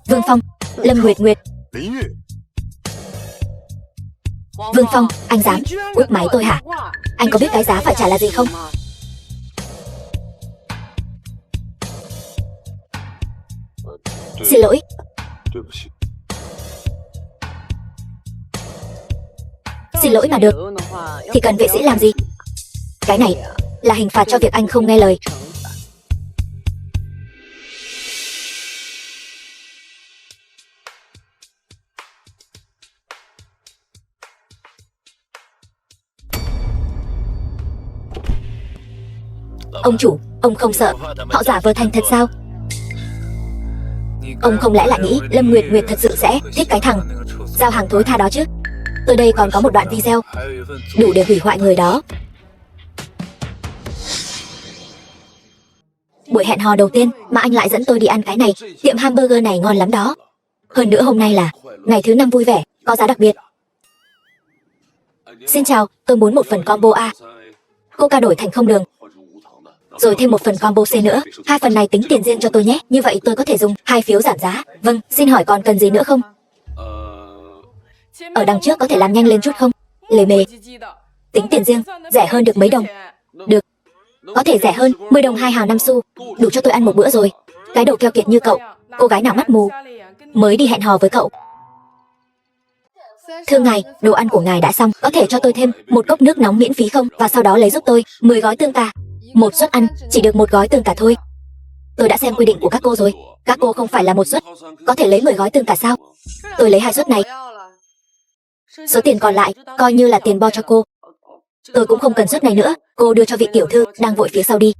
Vương Phong, Lâm Nguyệt Nguyệt. Vương Phong, anh dám cúp máy tôi hả? Anh có biết cái giá phải trả là gì không? Xin lỗi. Xin lỗi mà được. Thì cần vệ sĩ làm gì? Cái này là hình phạt cho việc anh không nghe lời. Ông chủ, ông không sợ họ giả vờ thành thật sao? Ông không lẽ lại nghĩ Lâm Nguyệt Nguyệt thật sự sẽ thích cái thằng giao hàng thối tha đó chứ? Tôi đây còn có một đoạn video đủ để hủy hoại người đó. Buổi hẹn hò đầu tiên mà anh lại dẫn tôi đi ăn cái này. Tiệm hamburger này ngon lắm đó. Hơn nữa hôm nay là ngày thứ 5 vui vẻ, có giá đặc biệt. Xin chào, tôi muốn một phần combo A, Coca đổi thành không đường, rồi thêm một phần combo C nữa. 2 phần này tính tiền riêng cho tôi nhé. Như vậy tôi có thể dùng 2 phiếu giảm giá. Vâng, xin hỏi còn cần gì nữa không? Ở đằng trước có thể làm nhanh lên chút không? Lề mề. Tính tiền riêng, rẻ hơn được mấy đồng. Được. Có thể rẻ hơn 10 đồng 2 hào 5 xu. Đủ cho tôi ăn một bữa rồi. Cái đồ keo kiệt như cậu, cô gái nào mắt mù mới đi hẹn hò với cậu. Thưa ngài, đồ ăn của ngài đã xong. Có thể cho tôi thêm một cốc nước nóng miễn phí không? Và sau đó lấy giúp tôi 10 gói tương cà. Một suất ăn chỉ được 1 gói tương cà thôi. Tôi đã xem quy định của các cô rồi. Các cô không phải là một suất có thể lấy 10 gói tương cà sao? Tôi lấy 2 suất này. Số tiền còn lại coi như là tiền bo cho cô. Tôi cũng không cần suất này nữa. Cô đưa cho vị tiểu thư đang vội phía sau đi.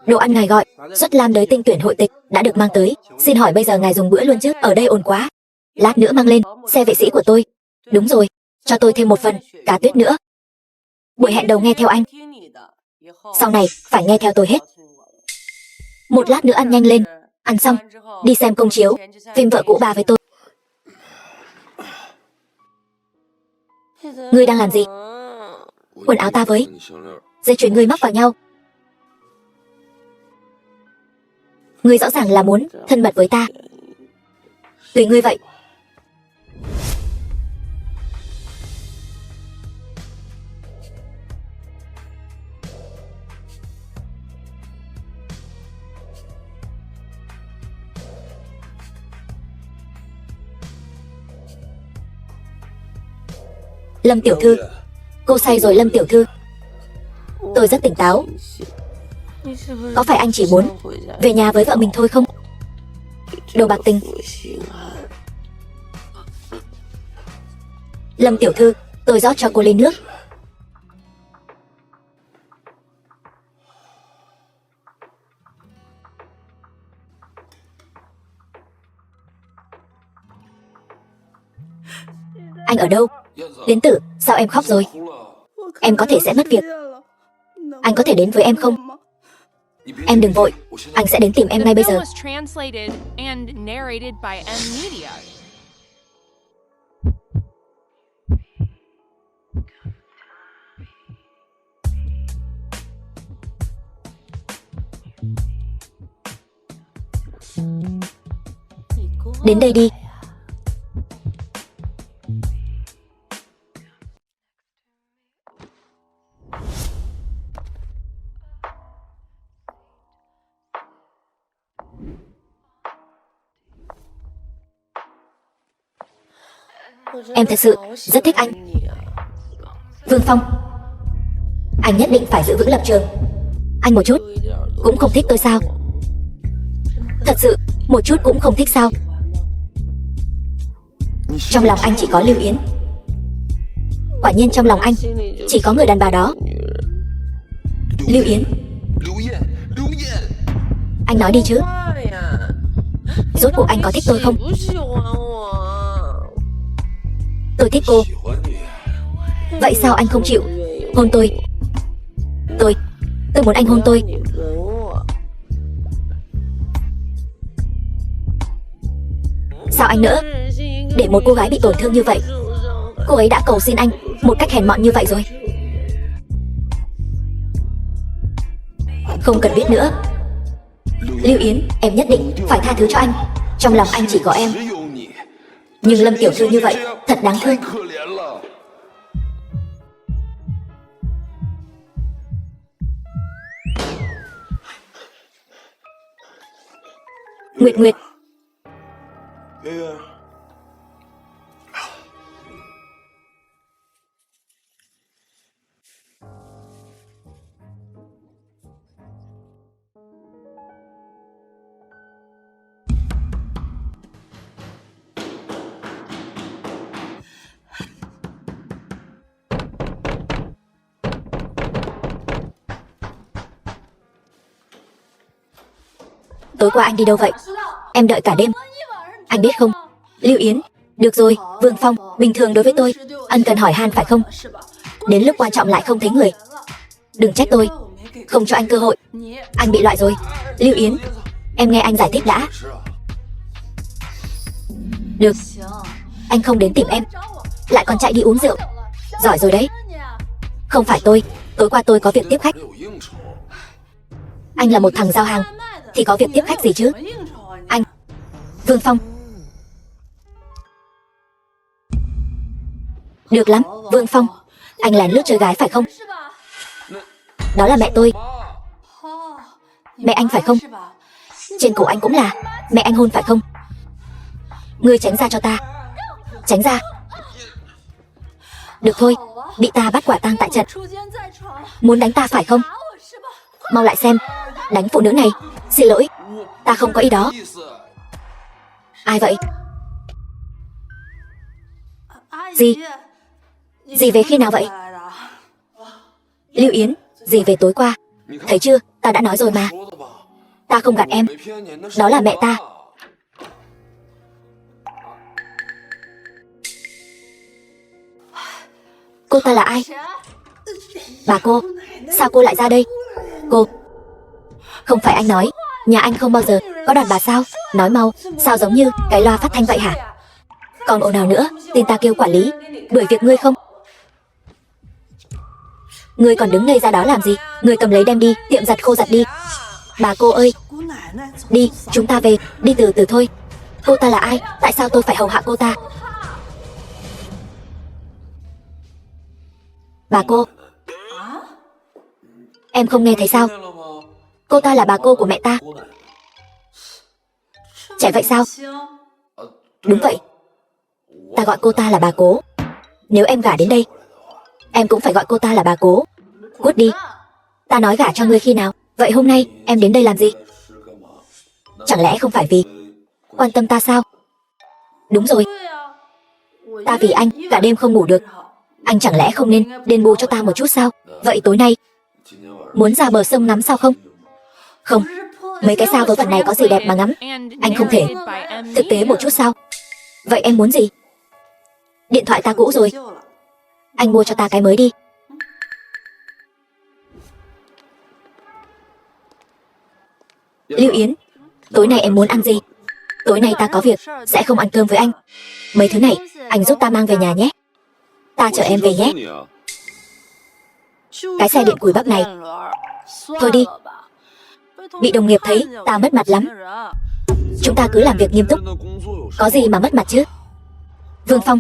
Đồ ăn ngài gọi, suất lam đới tinh tuyển hội tịch đã được mang tới. Xin hỏi bây giờ ngài dùng bữa luôn chứ? Ở đây ồn quá. Lát nữa mang lên xe vệ sĩ của tôi. Đúng rồi, cho tôi thêm một phần cá tuyết nữa. Buổi hẹn đầu nghe theo anh, sau này phải nghe theo tôi hết. Một lát nữa ăn nhanh lên. Ăn xong đi xem công chiếu phim Vợ Cũ 3 với tôi. Ngươi đang làm gì? Quần áo ta với dây chuyền ngươi mắc vào nhau. Ngươi rõ ràng là muốn thân mật với ta. Tùy ngươi vậy. Lâm tiểu thư, cô say rồi Lâm tiểu thư. Tôi rất tỉnh táo. Có phải anh chỉ muốn về nhà với vợ mình thôi không? Đồ bạc tình. Lâm tiểu thư, tôi rót cho cô ly nước. Anh ở đâu? Đến Tử, sao em khóc rồi? Em có thể sẽ mất việc. Anh có thể đến với em không? Em đừng vội, anh sẽ đến tìm em ngay bây giờ. Đến đây đi. Em thật sự rất thích anh. Vương Phong, anh nhất định phải giữ vững lập trường. Anh một chút cũng không thích tôi sao? Thật sự một chút cũng không thích sao? Trong lòng anh chỉ có Lưu Yến. Quả nhiên trong lòng anh chỉ có người đàn bà đó, Lưu Yến. Anh nói đi chứ. Rốt cuộc anh có thích tôi không? Tôi thích cô. Vậy sao anh không chịu hôn tôi? Tôi muốn anh hôn tôi. Sao anh nỡ để một cô gái bị tổn thương như vậy Cô ấy đã cầu xin anh một cách hèn mọn như vậy rồi. Không cần biết nữa. Lưu Yến, em nhất định phải tha thứ cho anh. Trong lòng anh chỉ có em. Nhưng Lâm tiểu thư như vậy thật đáng thương. Nguyệt Nguyệt. Tối qua anh đi đâu vậy? Em đợi cả đêm. Anh biết không? Lưu Yến. Được rồi, Vương Phong, bình thường đối với tôi ân cần hỏi han phải không? Đến lúc quan trọng lại không thấy người. Đừng trách tôi không cho anh cơ hội. Anh bị loại rồi. Lưu Yến, em nghe anh giải thích đã. Được. Anh không đến tìm em, lại còn chạy đi uống rượu. Giỏi rồi đấy. Không phải tôi, tối qua tôi có việc tiếp khách. Anh là một thằng giao hàng thì có việc tiếp khách gì chứ? Anh. Vương Phong. Được lắm, Vương Phong. Anh lén lút chơi gái phải không? Đó là mẹ tôi. Mẹ anh phải không? Trên cổ anh cũng là mẹ anh hôn phải không? Ngươi tránh ra cho ta. Tránh ra. Được thôi, bị ta bắt quả tang tại trận. Muốn đánh ta phải không? Mau lại xem. Đánh phụ nữ này. Xin lỗi, ta không có ý đó. Ai vậy? Dì. Dì về khi nào vậy? Lưu Yến, dì về tối qua. Thấy chưa, ta đã nói rồi mà. Ta không gạt em. Đó là mẹ ta. Cô ta là ai? Bà cô. Sao cô lại ra đây? Cô. Không phải anh nói nhà anh không bao giờ có đàn bà sao? Nói mau, sao giống như cái loa phát thanh vậy hả? Còn ồn nào nữa, tin ta kêu quản lý đuổi việc ngươi không? Ngươi còn đứng ngây ra đó làm gì? Ngươi cầm lấy đem đi tiệm giặt khô giặt đi. Bà cô ơi. Đi, chúng ta về, đi từ từ thôi. Cô ta là ai? Tại sao tôi phải hầu hạ cô ta? Bà cô. Em không nghe thấy sao? Cô ta là bà cô của mẹ ta. Trẻ vậy sao? Đúng vậy. Ta gọi cô ta là bà cố. Nếu em gả đến đây, em cũng phải gọi cô ta là bà cố. Cút đi. Ta nói gả cho ngươi khi nào? Vậy hôm nay em đến đây làm gì? Chẳng lẽ không phải vì quan tâm ta sao? Đúng rồi. Ta vì anh cả đêm không ngủ được. Anh chẳng lẽ không nên đền bù cho ta một chút sao? Vậy tối nay muốn ra bờ sông ngắm sao không? Không. Mấy cái sao vớ vẩn này có gì đẹp mà ngắm? Anh không thể thực tế một chút sao? Vậy em muốn gì? Điện thoại ta cũ rồi. Anh mua cho ta cái mới đi. Lưu Yến, tối nay em muốn ăn gì? Tối nay ta có việc, sẽ không ăn cơm với anh. Mấy thứ này, anh giúp ta mang về nhà nhé. Ta chở em về nhé. Cái xe điện cùi bắp này. Thôi đi. Bị đồng nghiệp thấy, ta mất mặt lắm. Chúng ta cứ làm việc nghiêm túc. Có gì mà mất mặt chứ? Vương Phong,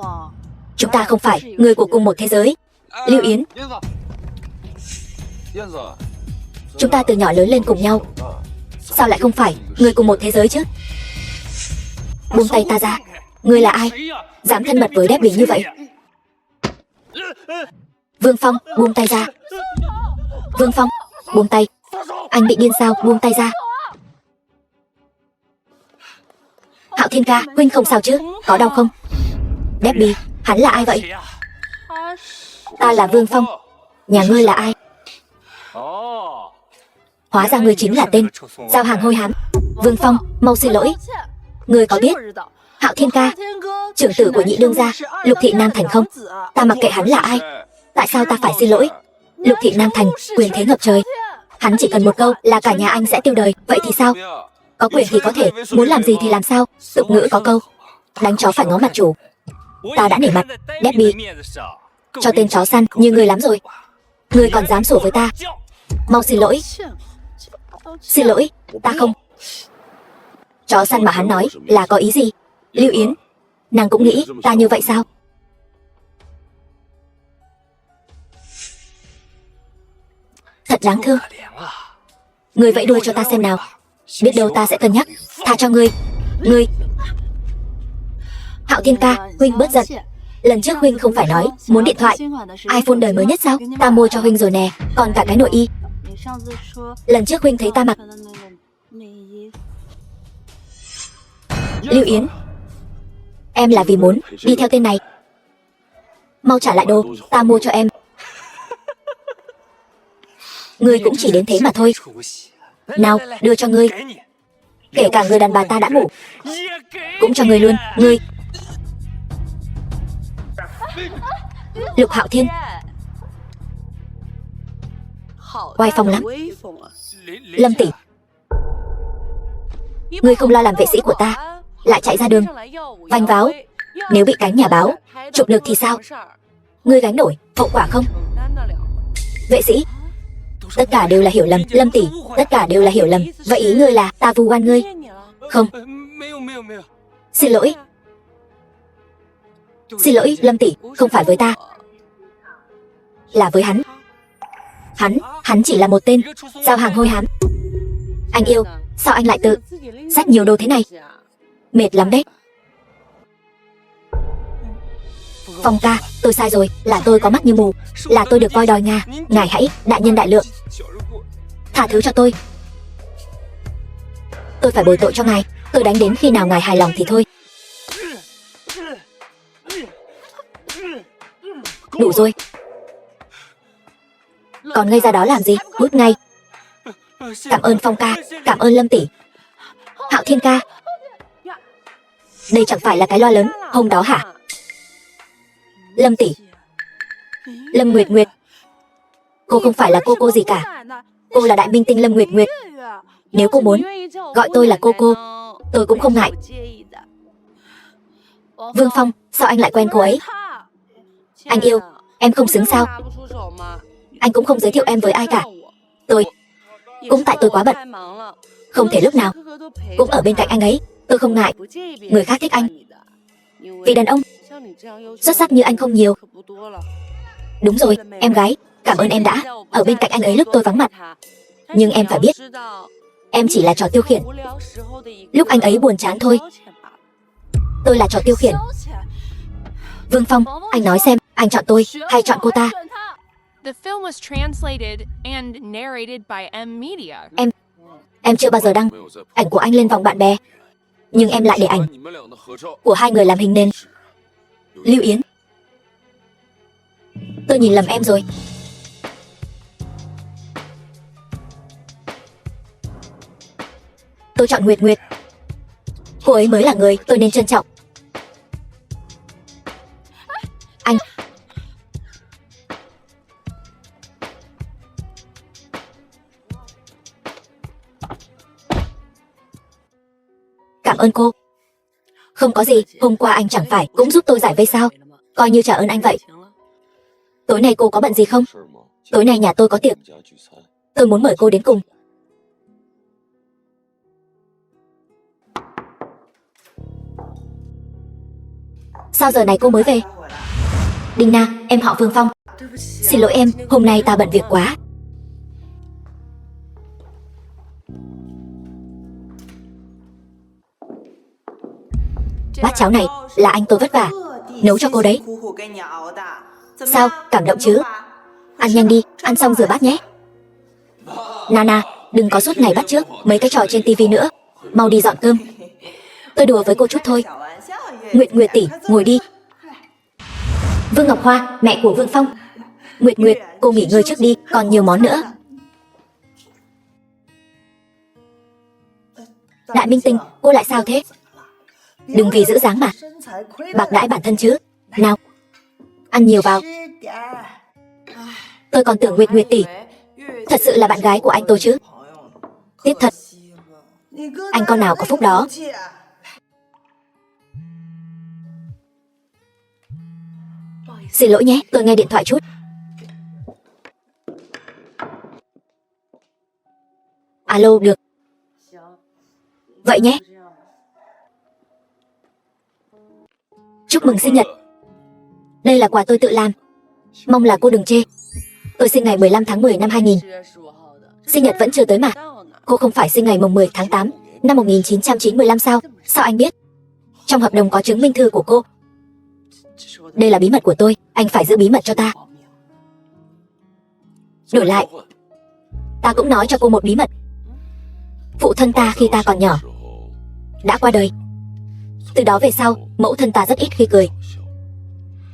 chúng ta không phải người của cùng một thế giới. Lưu Yến, chúng ta từ nhỏ lớn lên cùng nhau, sao lại không phải người cùng một thế giới chứ? Buông tay ta ra. Ngươi là ai? Dám thân mật với Debbie như vậy? Vương Phong, buông tay ra. Vương Phong, buông tay. Anh bị điên sao? Buông tay ra. Hạo Thiên ca, huynh không sao chứ? Có đau không? Debbie, hắn là ai vậy? Ta là Vương Phong. Nhà ngươi là ai? Hóa ra ngươi chính là tên giao hàng hôi hám. Vương Phong, mau xin lỗi. Ngươi có biết Hạo Thiên ca, trưởng tử của nhị đương gia Lục Thị Nam Thành không? Ta mặc kệ hắn là ai. Tại sao ta phải xin lỗi? Lục Thị Nam Thành, quyền thế ngập trời. Hắn chỉ cần một câu là cả nhà anh sẽ tiêu đời. Vậy thì sao? Có quyền thì có thể, muốn làm gì thì làm sao? Tục ngữ có câu, đánh chó phải ngó mặt chủ. ta đã nể mặt. Debbie, cho tên chó săn như ngươi lắm rồi. Ngươi còn dám sủa với ta. Mau xin lỗi. Xin lỗi, ta không. Chó săn mà hắn nói là có ý gì? Lưu Yến, nàng cũng nghĩ ta như vậy sao? Thật đáng thương. Ngươi vẫy đuôi cho ta xem nào. Biết đâu ta sẽ cân nhắc tha cho ngươi. Ngươi. Hạo Thiên ca, huynh bớt giận. Lần trước huynh không phải nói muốn điện thoại iPhone đời mới nhất sao? Ta mua cho huynh rồi nè, còn cả cái nội y. Lần trước huynh thấy ta mặc. Lưu Yến, em là vì muốn đi theo tên này. Mau trả lại đồ ta mua cho em. Ngươi cũng chỉ đến thế mà thôi. Nào, đưa cho ngươi. Kể cả người đàn bà ta đã ngủ cũng cho ngươi luôn. Ngươi. Lục Hạo Thiên, oai phong lắm. Lâm tỷ, ngươi không lo làm vệ sĩ của ta, lại chạy ra đường vanh váo. Nếu bị cánh nhà báo chụp được thì sao? Ngươi gánh nổi hậu quả không? Vệ sĩ, tất cả đều là hiểu lầm. Lâm tỷ, tất cả đều là hiểu lầm. Vậy ý ngươi là ta vu oan ngươi? Không. Xin lỗi. Xin lỗi Lâm tỷ, không phải với ta, là với hắn. Hắn chỉ là một tên giao hàng hôi hám. Anh yêu, sao anh lại tự xách nhiều đồ thế này? Mệt lắm đấy. Phong ca, tôi sai rồi, là tôi có mắt như mù, là tôi được voi đòi ngà. Ngài hãy đại nhân đại lượng, tha thứ cho tôi. Tôi phải bồi tội cho ngài. Tôi đánh đến khi nào ngài hài lòng thì thôi. Đủ rồi. Còn ngây ra đó làm gì? Cút ngay. Cảm ơn Phong ca, cảm ơn Lâm tỷ. Hạo Thiên ca, đây chẳng phải là cái loa lớn hôm đó hả? Lâm tỷ, Lâm Nguyệt Nguyệt, cô không phải là cô gì cả. Cô là đại minh tinh Lâm Nguyệt Nguyệt. Nếu cô muốn gọi tôi là cô, tôi cũng không ngại. Vương Phong, sao anh lại quen cô ấy? Anh yêu, em không xứng sao? Anh cũng không giới thiệu em với ai cả. Tôi cũng tại tôi quá bận, không thể lúc nào cũng ở bên cạnh anh ấy. Tôi không ngại người khác thích anh, vì đàn ông xuất sắc như anh không nhiều. Đúng rồi, em gái, cảm ơn em đã ở bên cạnh anh ấy lúc tôi vắng mặt. Nhưng em phải biết, em chỉ là trò tiêu khiển lúc anh ấy buồn chán thôi. Tôi là trò tiêu khiển. Vương Phong, anh nói xem, anh chọn tôi hay chọn cô ta? Em chưa bao giờ đăng ảnh của anh lên vòng bạn bè, nhưng em lại để ảnh của hai người làm hình nền. Lưu Yến, tôi nhìn lầm em rồi. Tôi chọn Nguyệt Nguyệt. Cô ấy mới là người tôi nên trân trọng. Anh. Cảm ơn cô. Không có gì, hôm qua anh chẳng phải cũng giúp tôi giải vây sao? Coi như trả ơn anh vậy. Tối nay cô có bận gì không? Tối nay nhà tôi có tiệc, tôi muốn mời cô đến cùng. Sao giờ này cô mới về? Đinh Na, em họ Vương Phong. Xin lỗi em, hôm nay ta bận việc quá. Bát cháo này là anh tôi vất vả nấu cho cô đấy. Sao, cảm động chứ? Ăn nhanh đi, ăn xong rửa bát nhé. Nana, đừng có suốt ngày bắt chước mấy cái trò trên tivi nữa. Mau đi dọn cơm. Tôi đùa với cô chút thôi. Nguyệt Nguyệt tỷ, ngồi đi. Vương Ngọc Hoa, mẹ của Vương Phong. Nguyệt Nguyệt, cô nghỉ ngơi trước đi, còn nhiều món nữa. Đại minh tinh, cô lại sao thế? Đừng vì giữ dáng mà bạc đãi bản thân chứ. Nào, ăn nhiều vào. Tôi còn tưởng Nguyệt Nguyệt tỷ thật sự là bạn gái của anh tôi chứ. Tiếc thật, anh con nào có phúc đó. Xin lỗi nhé, tôi nghe điện thoại chút. Alo, được. Vậy nhé. Chúc mừng sinh nhật. Đây là quà tôi tự làm. Mong là cô đừng chê. Tôi sinh ngày 15 tháng 10 năm 2000. Sinh nhật vẫn chưa tới mà. Cô không phải sinh ngày mùng 10 tháng 8 năm 1995 sao? Sao anh biết? Trong hợp đồng có chứng minh thư của cô. Đây là bí mật của tôi, anh phải giữ bí mật cho ta. Đổi lại, ta cũng nói cho cô một bí mật. Phụ thân ta khi ta còn nhỏ đã qua đời. Từ đó về sau, mẫu thân ta rất ít khi cười.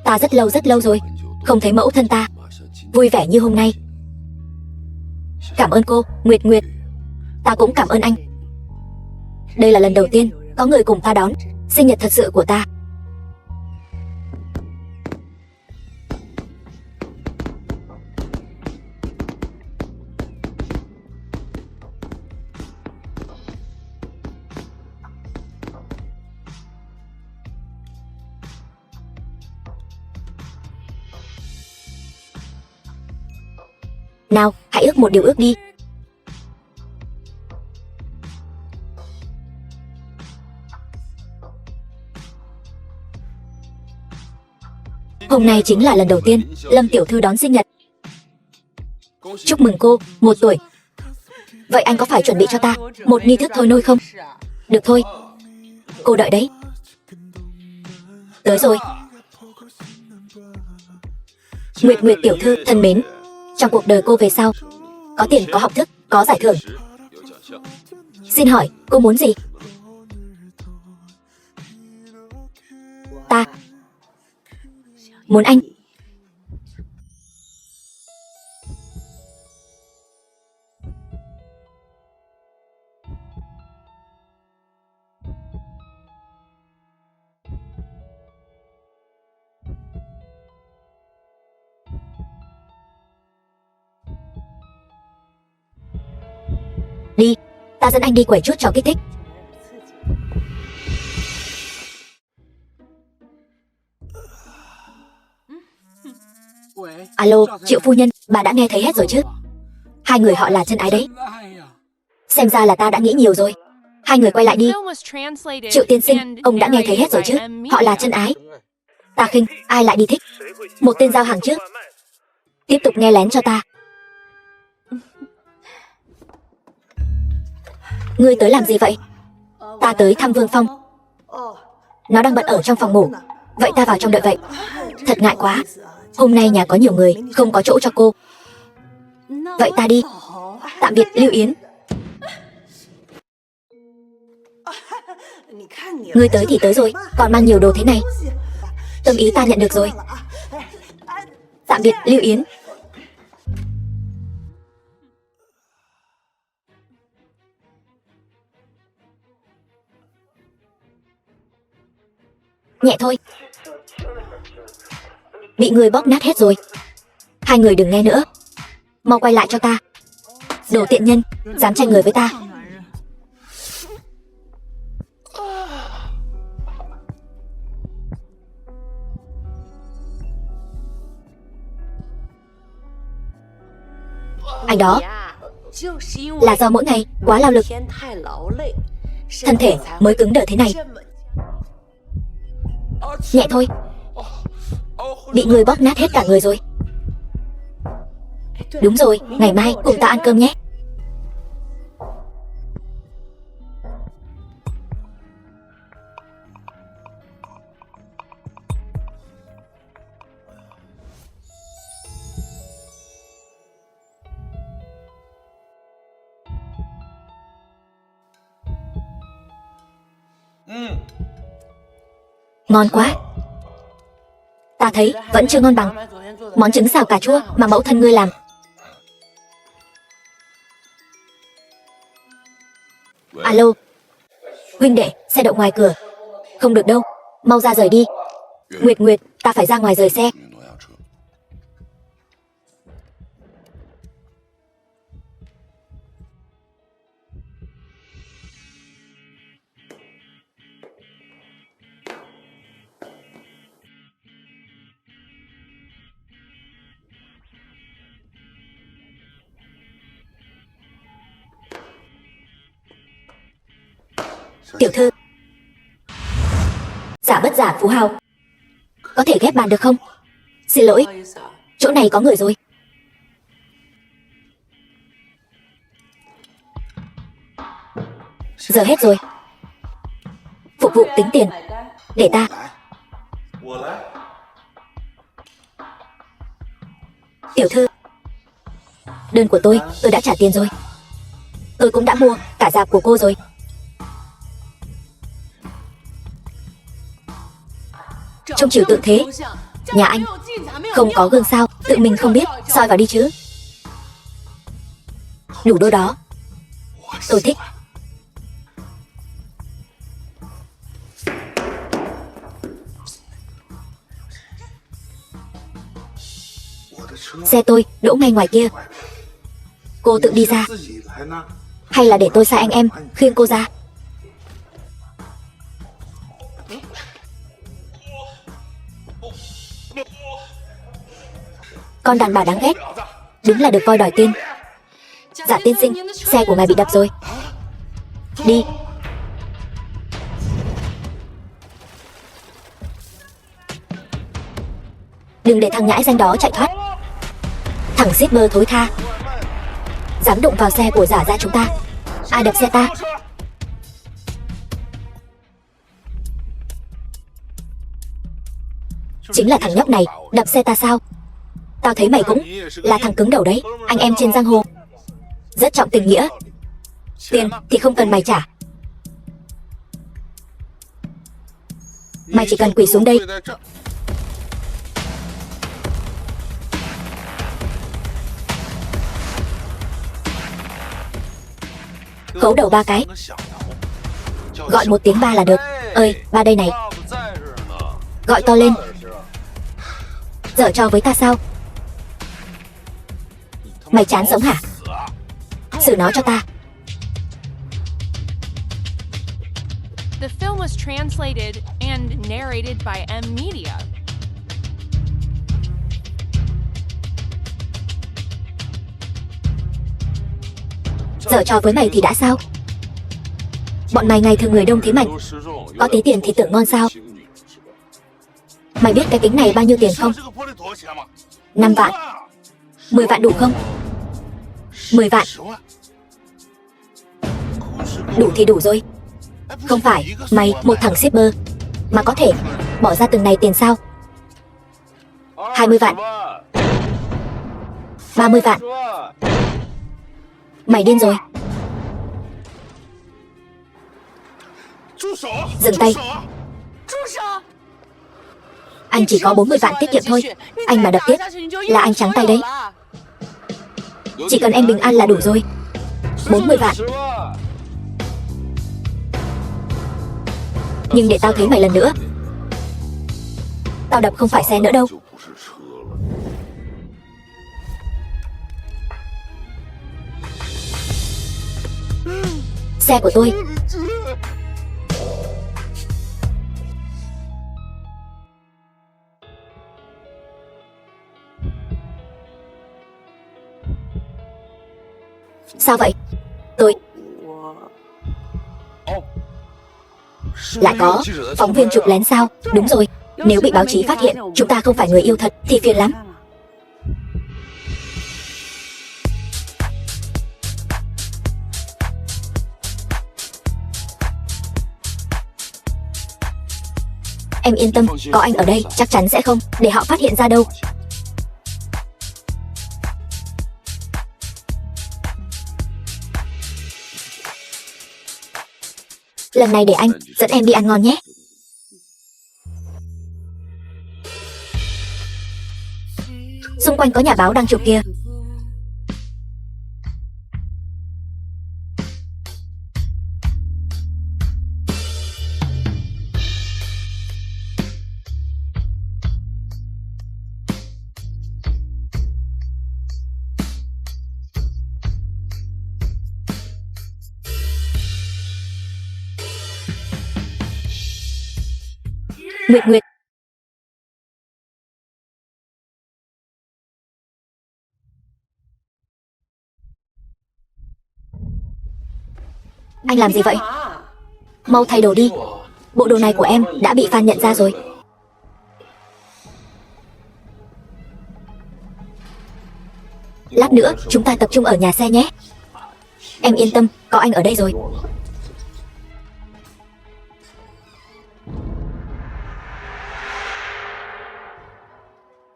Ta rất lâu rồi không thấy mẫu thân ta vui vẻ như hôm nay. Cảm ơn cô, Nguyệt Nguyệt. Ta cũng cảm ơn anh. Đây là lần đầu tiên có người cùng ta đón sinh nhật thật sự của ta. Nào, hãy ước một điều ước đi. Hôm nay chính là lần đầu tiên Lâm tiểu thư đón sinh nhật. Chúc mừng cô, 1 tuổi. Vậy anh có phải chuẩn bị cho ta một nghi thức thôi nôi không? Được thôi. Cô đợi đấy. Tới rồi. Nguyệt Nguyệt tiểu thư thân mến, trong cuộc đời cô về sau, có tiền, có học thức, có giải thưởng. Xin hỏi, cô muốn gì? Ta muốn anh. Đi, ta dẫn anh đi quẩy chút cho kích thích. Alo, Triệu phu nhân, bà đã nghe thấy hết rồi chứ? Hai người họ là chân ái đấy. Xem ra là ta đã nghĩ nhiều rồi. Hai người quay lại đi. Triệu tiên sinh, ông đã nghe thấy hết rồi chứ? Họ là chân ái. Ta khinh, ai lại đi thích một tên giao hàng chứ? Tiếp tục nghe lén cho ta. Ngươi tới làm gì vậy? Ta tới thăm Vương Phong. Nó đang bận ở trong phòng ngủ. Vậy ta vào trong đợi vậy. Thật ngại quá. Hôm nay nhà có nhiều người, không có chỗ cho cô. Vậy ta đi. Tạm biệt Lưu Yến. Ngươi tới thì tới rồi, còn mang nhiều đồ thế này. Tâm ý ta nhận được rồi. Tạm biệt Lưu Yến. Nhẹ thôi. Bị người bóp nát hết rồi. Hai người đừng nghe nữa. Mau quay lại cho ta. Đồ tiện nhân, dám tranh người với ta. Anh đó là do mỗi ngày quá lao lực, thân thể mới cứng đờ thế này. Nhẹ thôi. Bị người bóp nát hết cả người rồi. Đúng rồi, ngày mai cùng ta ăn cơm nhé. Ngon quá. Ta thấy vẫn chưa ngon bằng món trứng xào cà chua mà mẫu thân ngươi làm. Alo. Huynh đệ, xe đậu ngoài cửa. Không được đâu, mau ra rời đi. Nguyệt Nguyệt, ta phải ra ngoài rời xe. Tiểu thư, giả bất giả phú hào, có thể ghép bàn được không? Xin lỗi, chỗ này có người rồi. Giờ hết rồi. Phục vụ tính tiền. Để ta. Tiểu thư, đơn của tôi đã trả tiền rồi. Tôi cũng đã mua cả dạp của cô rồi. Trông trừu tượng thế. Nhà anh không có gương sao? Tự mình không biết, soi vào đi chứ. Đủ đôi đó. Tôi thích. Xe tôi đỗ ngay ngoài kia. Cô tự đi ra, hay là để tôi sai anh em khiêng cô ra? Con đàn bà đáng ghét. Đúng là được voi đòi tiên. Dạ tiên sinh, xe của ngài bị đập rồi. Đi. Đừng để thằng nhãi danh đó chạy thoát. Thằng shipper thối tha, dám đụng vào xe của giả gia chúng ta. Ai đập xe ta? Chính là thằng nhóc này đập xe ta sao? Tao thấy mày cũng là thằng cứng đầu đấy. Anh em trên giang hồ rất trọng tình nghĩa. Tiền thì không cần mày trả. Mày chỉ cần quỳ xuống đây. Khấu đầu 3 cái. Gọi một tiếng ba là được. Ơi, ba đây này. Gọi to lên. Giở trò với ta sao? Mày chán sống hả? Xử nó cho ta. The film was translated and narrated by M Media. Giở trò với mày thì đã sao? Bọn mày ngày thường người đông thế mạnh, có tí tiền thì tưởng ngon sao? Mày biết cái kính này bao nhiêu tiền không? 5 vạn. 10 vạn đủ không? 10 vạn. Đủ thì đủ rồi. Không phải mày một thằng shipper mà có thể bỏ ra từng này tiền sao? 20 vạn. 30 vạn. Mày điên rồi. Dừng tay. Anh chỉ có 40 vạn tiết kiệm thôi. Anh mà đập tiếp là anh trắng tay đấy. Chỉ cần em bình an là đủ rồi. 40 vạn. Nhưng để tao thấy mày lần nữa. Tao đập không phải xe nữa đâu. Xe của tôi. Sao vậy? Tôi lại có phóng viên chụp lén sao? Đúng rồi. Nếu bị báo chí phát hiện chúng ta không phải người yêu thật thì phiền lắm. Em yên tâm, có anh ở đây chắc chắn sẽ không để họ phát hiện ra đâu. Lần này để anh dẫn em đi ăn ngon nhé. Xung quanh có nhà báo đang chụp kia. Nguyệt Nguyệt. Anh làm gì vậy? Mau thay đồ đi. Bộ đồ này của em đã bị fan nhận ra rồi. Lát nữa chúng ta tập trung ở nhà xe nhé. Em yên tâm, có anh ở đây rồi.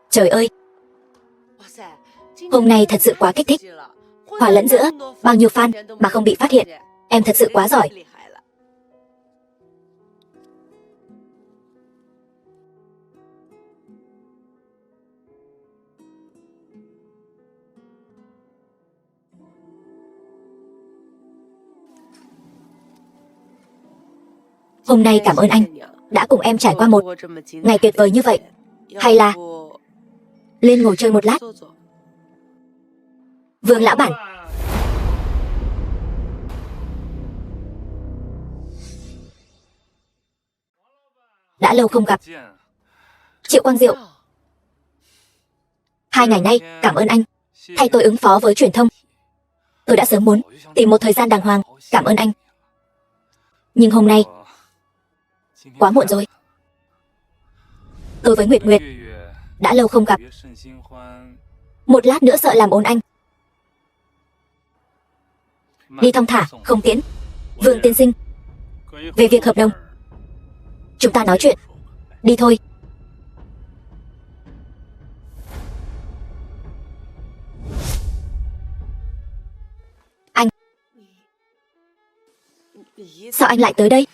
Trời ơi, hôm nay thật sự quá kích thích. Hòa lẫn giữa bao nhiêu fan mà không bị phát hiện. Em thật sự quá giỏi. Hôm nay cảm ơn anh đã cùng em trải qua một ngày tuyệt vời như vậy. Hay là lên ngồi chơi một lát? Vương lão bản. Đã lâu không gặp. Triệu Quang Diệu. 2 ngày nay, cảm ơn anh thay tôi ứng phó với truyền thông. Tôi đã sớm muốn tìm một thời gian đàng hoàng. Cảm ơn anh. Nhưng hôm nay quá muộn rồi. Tôi với Nguyệt Nguyệt đã lâu không gặp. Một lát nữa sợ làm ồn anh. Đi thong thả, không tiễn. Vương tiên sinh, về việc hợp đồng chúng ta nói chuyện. Đi thôi. Anh. Sao anh lại tới đây?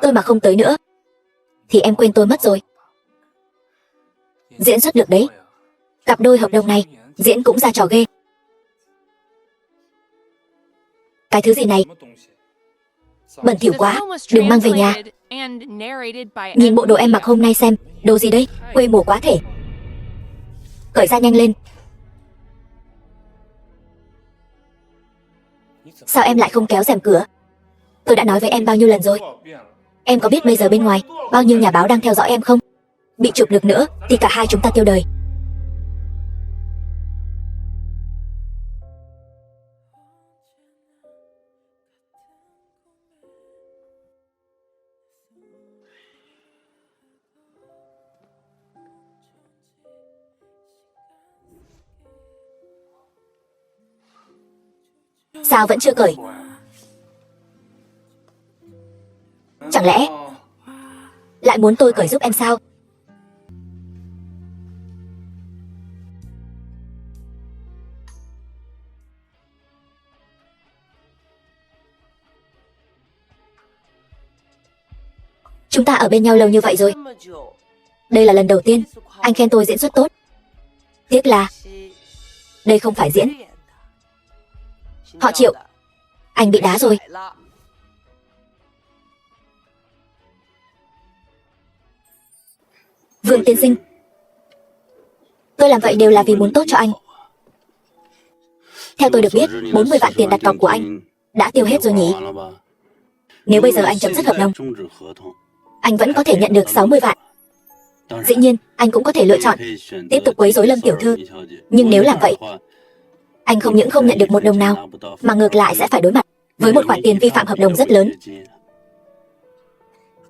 Tôi mà không tới nữa thì em quên tôi mất rồi. Diễn xuất được đấy. Cặp đôi hợp đồng này diễn cũng ra trò ghê. Cái thứ gì này? Bẩn thỉu quá, đừng mang về nhà. Nhìn bộ đồ em mặc hôm nay xem. Đồ gì đây? Quê mùa quá thể. Cởi ra nhanh lên. Sao em lại không kéo rèm cửa? Tôi đã nói với em bao nhiêu lần rồi. Em có biết bây giờ bên ngoài bao nhiêu nhà báo đang theo dõi em không? Bị chụp được nữa thì cả hai chúng ta tiêu đời. Sao vẫn chưa cởi? Chẳng lẽ lại muốn tôi cởi giúp em sao? Chúng ta ở bên nhau lâu như vậy rồi. Đây là lần đầu tiên anh khen tôi diễn xuất tốt. Tiếc là đây không phải diễn. Họ Triệu, anh bị đá rồi. Vương tiên sinh, tôi làm vậy đều là vì muốn tốt cho anh. Theo tôi được biết, 40 vạn tiền đặt cọc của anh đã tiêu hết rồi nhỉ? Nếu bây giờ anh chấm dứt hợp đồng, anh vẫn có thể nhận được 60 vạn. Dĩ nhiên, anh cũng có thể lựa chọn tiếp tục quấy rối Lâm tiểu thư. Nhưng nếu làm vậy, anh không những không nhận được một đồng nào, mà ngược lại sẽ phải đối mặt với một khoản tiền vi phạm hợp đồng rất lớn.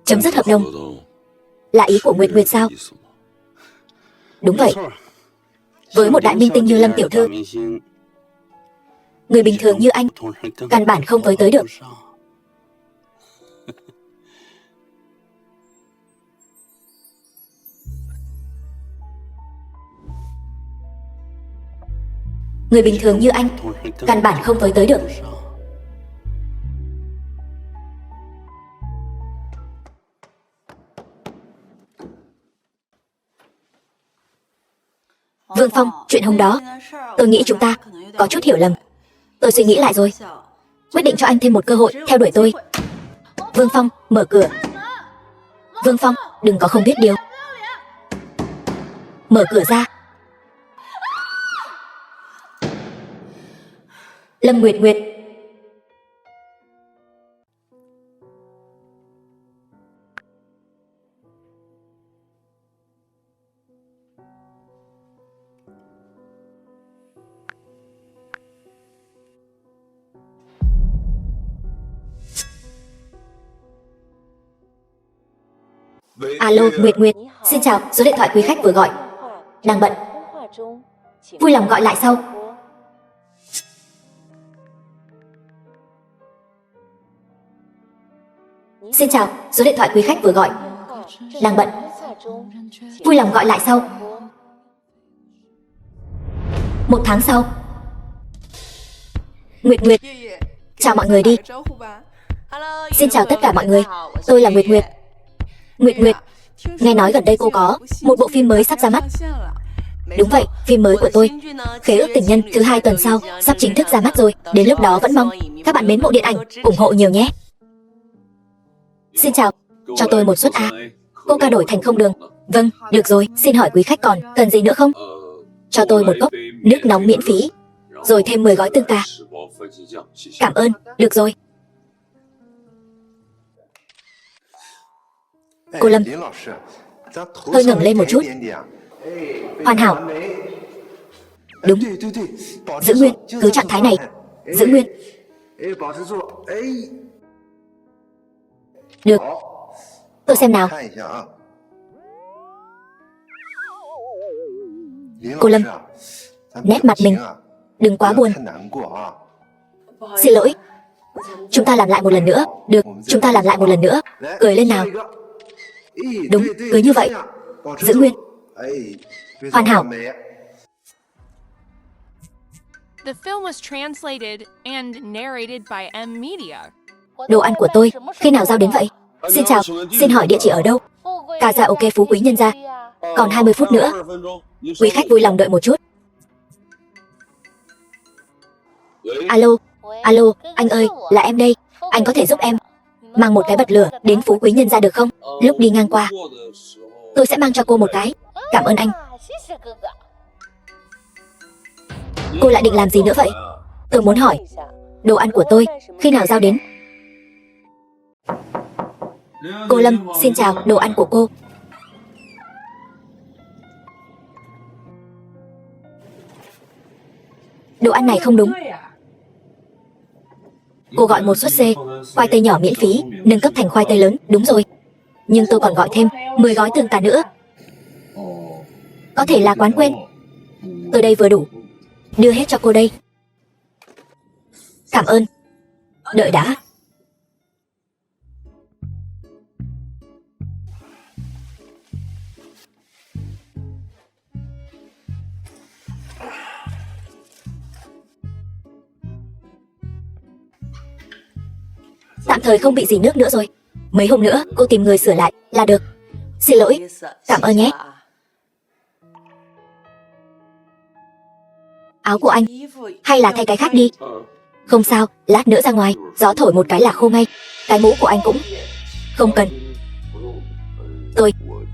Chấm dứt hợp đồng là ý của Nguyệt Nguyệt sao? Đúng vậy. Với một đại minh tinh như Lâm tiểu thư, người bình thường như anh căn bản không với tới được. Người bình thường như anh căn bản không với tới được. Vương Phong, chuyện hôm đó, tôi nghĩ chúng ta có chút hiểu lầm. Tôi suy nghĩ lại rồi, quyết định cho anh thêm một cơ hội theo đuổi tôi. Vương Phong, mở cửa. Vương Phong, đừng có không biết điều. Mở cửa ra. Lâm Nguyệt Nguyệt. Alo, Nguyệt Nguyệt. Xin chào, số điện thoại quý khách vừa gọi. Đang bận. Vui lòng gọi lại sau. Xin chào, số điện thoại quý khách vừa gọi. Đang bận. Vui lòng gọi lại sau. 1 tháng sau. Nguyệt Nguyệt. Chào mọi người đi. Xin chào tất cả mọi người. Tôi là Nguyệt Nguyệt. Nguyệt Nguyệt. Nghe nói gần đây cô có một bộ phim mới sắp ra mắt. Đúng vậy, phim mới của tôi, Khế ước tình nhân, thứ 2 tuần sau sắp chính thức ra mắt rồi. Đến lúc đó vẫn mong các bạn mến mộ điện ảnh ủng hộ nhiều nhé. Xin chào, cho tôi một suất A Coca đổi thành không đường. Vâng, được rồi, xin hỏi quý khách còn cần gì nữa không? Cho tôi một cốc nước nóng miễn phí, rồi thêm 10 gói tương cà. Cảm ơn, được rồi. Cô Lâm, hơi ngẩng lên một chút. Hoàn hảo. Đúng. Giữ nguyên, cứ trạng thái này. Giữ nguyên. Được. Tôi xem nào. Cô Lâm, nét mặt mình đừng quá buồn. Xin lỗi. Chúng ta làm lại một lần nữa. Được, chúng ta làm lại một lần nữa. Cười lên nào. Đúng, cứ như vậy. Giữ nguyên. Hoàn hảo. The film was translated and narrated by M Media. Đồ ăn của tôi, khi nào giao đến vậy? Xin chào, xin hỏi địa chỉ ở đâu? Karaoke Phú Quý Nhân Gia. Còn 20 phút nữa. Quý khách vui lòng đợi một chút. Alo, alo, anh ơi, là em đây. Anh có thể giúp em mang một cái bật lửa đến Phú Quý Nhân Gia được không? Lúc đi ngang qua, tôi sẽ mang cho cô một cái. Cảm ơn anh. Cô lại định làm gì nữa vậy? Tôi muốn hỏi, đồ ăn của tôi, khi nào giao đến? Cô Lâm, xin chào, đồ ăn của cô. Đồ ăn này không đúng. Cô gọi một suất C, khoai tây nhỏ miễn phí, nâng cấp thành khoai tây lớn, đúng rồi. Nhưng tôi còn gọi thêm 10 gói tương cà nữa. Có thể là quán quên. Tôi đây vừa đủ. Đưa hết cho cô đây. Cảm ơn. Đợi đã. Tạm thời không bị gì nước nữa rồi. Mấy hôm nữa cô tìm người sửa lại là được. Xin lỗi. Cảm ơn nhé. Áo của anh, hay là thay cái khác đi. Không sao, lát nữa ra ngoài, gió thổi một cái là khô ngay. Cái mũ của anh cũng không cần.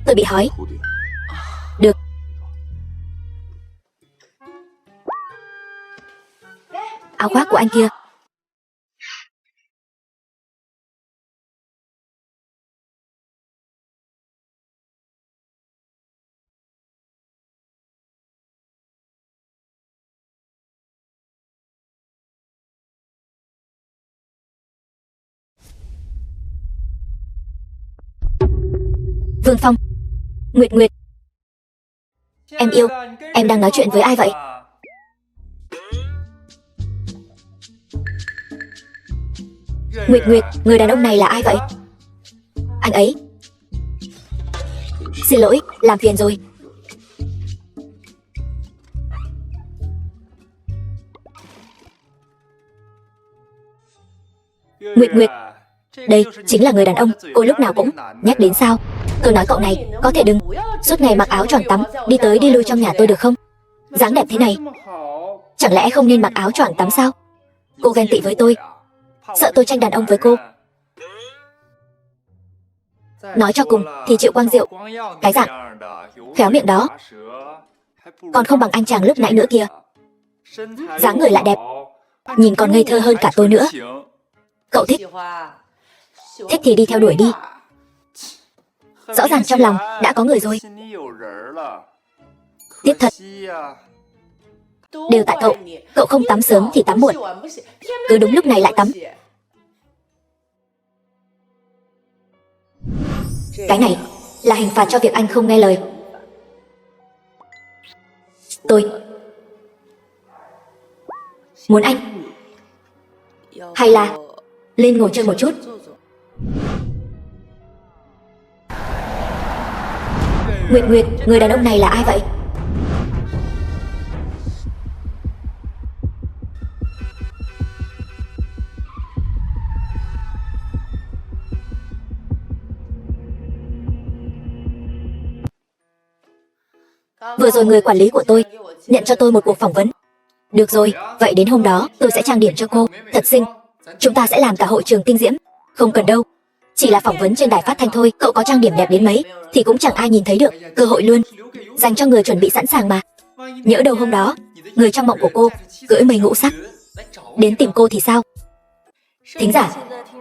Tôi bị hói. Được. Áo khoác của anh kia. Vương Phong. Nguyệt Nguyệt. Em yêu, em đang nói chuyện với ai vậy? Nguyệt Nguyệt, người đàn ông này là ai vậy? Anh ấy. Xin lỗi, làm phiền rồi. Nguyệt Nguyệt, đây chính là người đàn ông cô lúc nào cũng nhắc đến sao? Tôi nói cậu này, có thể đừng suốt ngày mặc áo choàng tắm đi tới đi lui trong nhà tôi được không? Dáng đẹp thế này, chẳng lẽ không nên mặc áo choàng tắm sao? Cô ghen tị với tôi, sợ tôi tranh đàn ông với cô. Nói cho cùng thì Triệu Quang Diệu, cái dạng khéo miệng đó còn không bằng anh chàng lúc nãy nữa kìa. Dáng người lại đẹp, nhìn còn ngây thơ hơn cả tôi nữa. Cậu thích thì đi theo đuổi đi. Rõ ràng trong lòng đã có người rồi. Tiếc thật. Đều tại cậu. Cậu không tắm sớm thì tắm muộn, cứ đúng lúc này lại tắm. Cái này là hình phạt cho việc anh không nghe lời. Tôi muốn anh, hay là lên ngồi chơi một chút. Nguyệt Nguyệt, người đàn ông này là ai vậy? Vừa rồi người quản lý của tôi nhận cho tôi một cuộc phỏng vấn. Được rồi, vậy đến hôm đó tôi sẽ trang điểm cho cô, thật xinh. Chúng ta sẽ làm cả hội trường kinh diễm. Không cần đâu, chỉ là phỏng vấn trên đài phát thanh thôi. Cậu có trang điểm đẹp đến mấy thì cũng chẳng ai nhìn thấy được. Cơ hội luôn, dành cho người chuẩn bị sẵn sàng mà. Nhỡ đâu hôm đó người trong mộng của cô cưỡi mây ngũ sắc đến tìm cô thì sao? Thính giả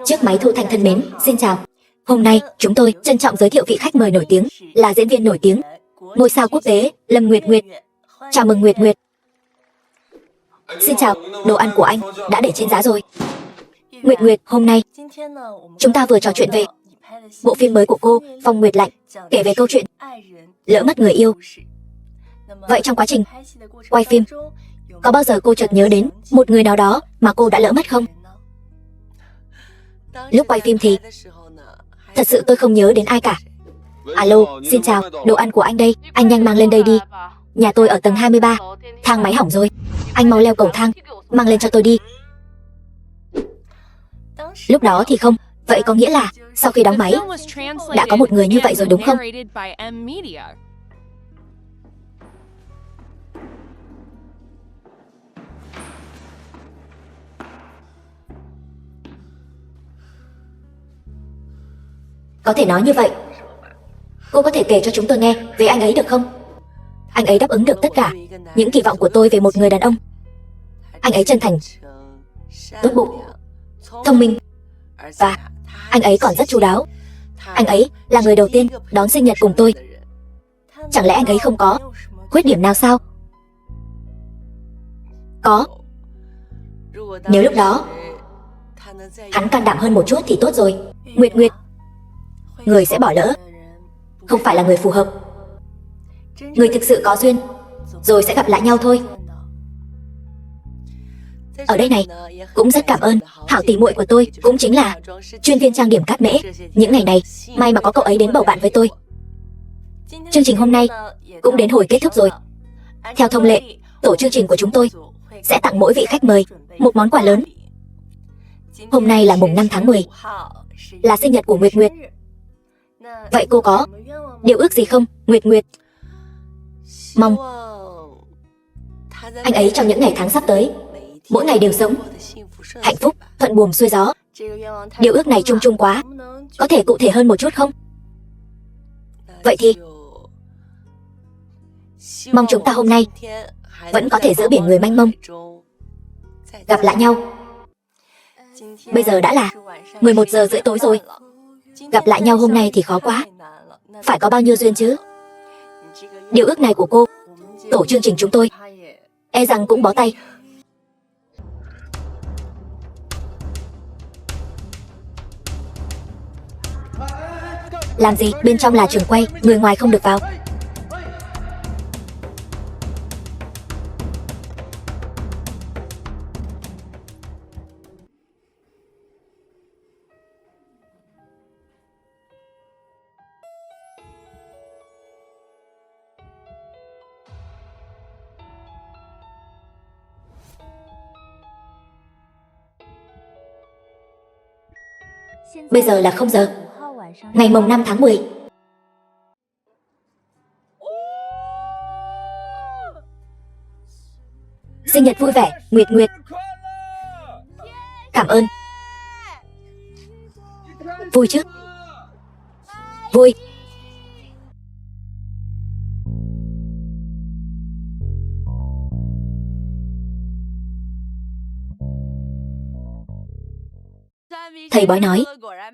trước máy thu thanh thân mến, xin chào. Hôm nay chúng tôi trân trọng giới thiệu vị khách mời nổi tiếng, là diễn viên nổi tiếng, ngôi sao quốc tế Lâm Nguyệt Nguyệt. Chào mừng Nguyệt Nguyệt. Xin chào, đồ ăn của anh đã để trên giá rồi. Nguyệt Nguyệt, hôm nay chúng ta vừa trò chuyện về bộ phim mới của cô, Phong Nguyệt Lạnh, kể về câu chuyện lỡ mất người yêu. Vậy trong quá trình quay phim, có bao giờ cô chợt nhớ đến một người nào đó mà cô đã lỡ mất không? Lúc quay phim thì thật sự tôi không nhớ đến ai cả. Alo, xin chào, đồ ăn của anh đây, anh nhanh mang lên đây đi. Nhà tôi ở tầng 23, thang máy hỏng rồi. Anh mau leo cầu thang, mang lên cho tôi đi. Lúc đó thì không. Vậy có nghĩa là sau khi đóng máy đã có một người như vậy rồi đúng không? Có thể nói như vậy. Cô có thể kể cho chúng tôi nghe về anh ấy được không? Anh ấy đáp ứng được tất cả những kỳ vọng của tôi về một người đàn ông. Anh ấy chân thành, tốt bụng, thông minh, và anh ấy còn rất chu đáo. Anh ấy là người đầu tiên đón sinh nhật cùng tôi. Chẳng lẽ anh ấy không có khuyết điểm nào sao? Có. Nếu lúc đó hắn can đảm hơn một chút thì tốt rồi. Nguyệt Nguyệt, người sẽ bỏ lỡ không phải là người phù hợp. Người thực sự có duyên rồi sẽ gặp lại nhau thôi. Ở đây này, cũng rất cảm ơn hảo tỷ muội của tôi, cũng chính là chuyên viên trang điểm Cát Mễ. Những ngày này, may mà có cậu ấy đến bầu bạn với tôi. Chương trình hôm nay cũng đến hồi kết thúc rồi. Theo thông lệ, tổ chương trình của chúng tôi sẽ tặng mỗi vị khách mời một món quà lớn. Hôm nay là mùng 5 tháng 10, là sinh nhật của Nguyệt Nguyệt. Vậy cô có điều ước gì không, Nguyệt Nguyệt? Mong anh ấy trong những ngày tháng sắp tới, mỗi ngày đều sống hạnh phúc, thuận buồm xuôi gió. Điều ước này chung chung quá, có thể cụ thể hơn một chút không? Vậy thì mong chúng ta hôm nay vẫn có thể giữa biển người mênh mông gặp lại nhau. Bây giờ đã là 11 giờ rưỡi tối rồi. Gặp lại nhau hôm nay thì khó quá. Phải có bao nhiêu duyên chứ? Điều ước này của cô, tổ chương trình chúng tôi e rằng cũng bó tay. Làm gì? Bên trong là trường quay, người ngoài không được vào. Bây giờ là 0 giờ ngày mùng 5 tháng 10. Sinh nhật vui vẻ, Nguyệt Nguyệt. Cảm ơn. Vui chứ? Vui. Thầy bói nói,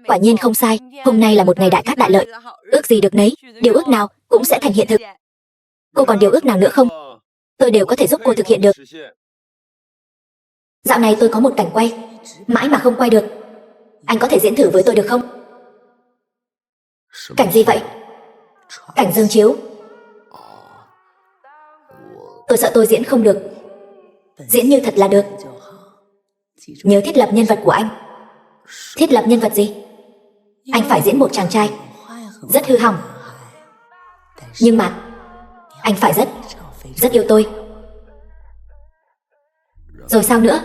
quả nhiên không sai, hôm nay là một ngày đại cát đại lợi. Ước gì được nấy, điều ước nào cũng sẽ thành hiện thực. Cô còn điều ước nào nữa không? Tôi đều có thể giúp cô thực hiện được. Dạo này tôi có một cảnh quay, mãi mà không quay được. Anh có thể diễn thử với tôi được không? Cảnh gì vậy? Cảnh dương chiếu. Tôi sợ tôi diễn không được. Diễn như thật là được. Nhớ thiết lập nhân vật của anh. Thiết lập nhân vật gì? Anh phải diễn một chàng trai rất hư hỏng. Nhưng mà anh phải rất yêu tôi. Rồi sao nữa?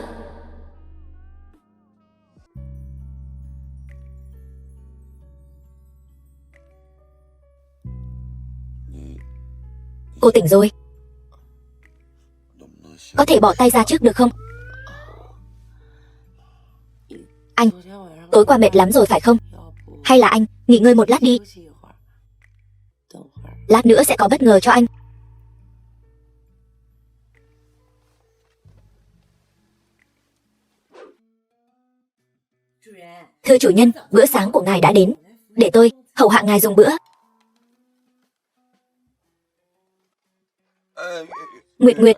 Cô tỉnh rồi. Có thể bỏ tay ra trước được không? Anh, tối qua mệt lắm rồi phải không? Hay là anh nghỉ ngơi một lát đi. Lát nữa sẽ có bất ngờ cho anh. Thưa chủ nhân, bữa sáng của ngài đã đến. Để tôi hầu hạ ngài dùng bữa. Nguyệt Nguyệt,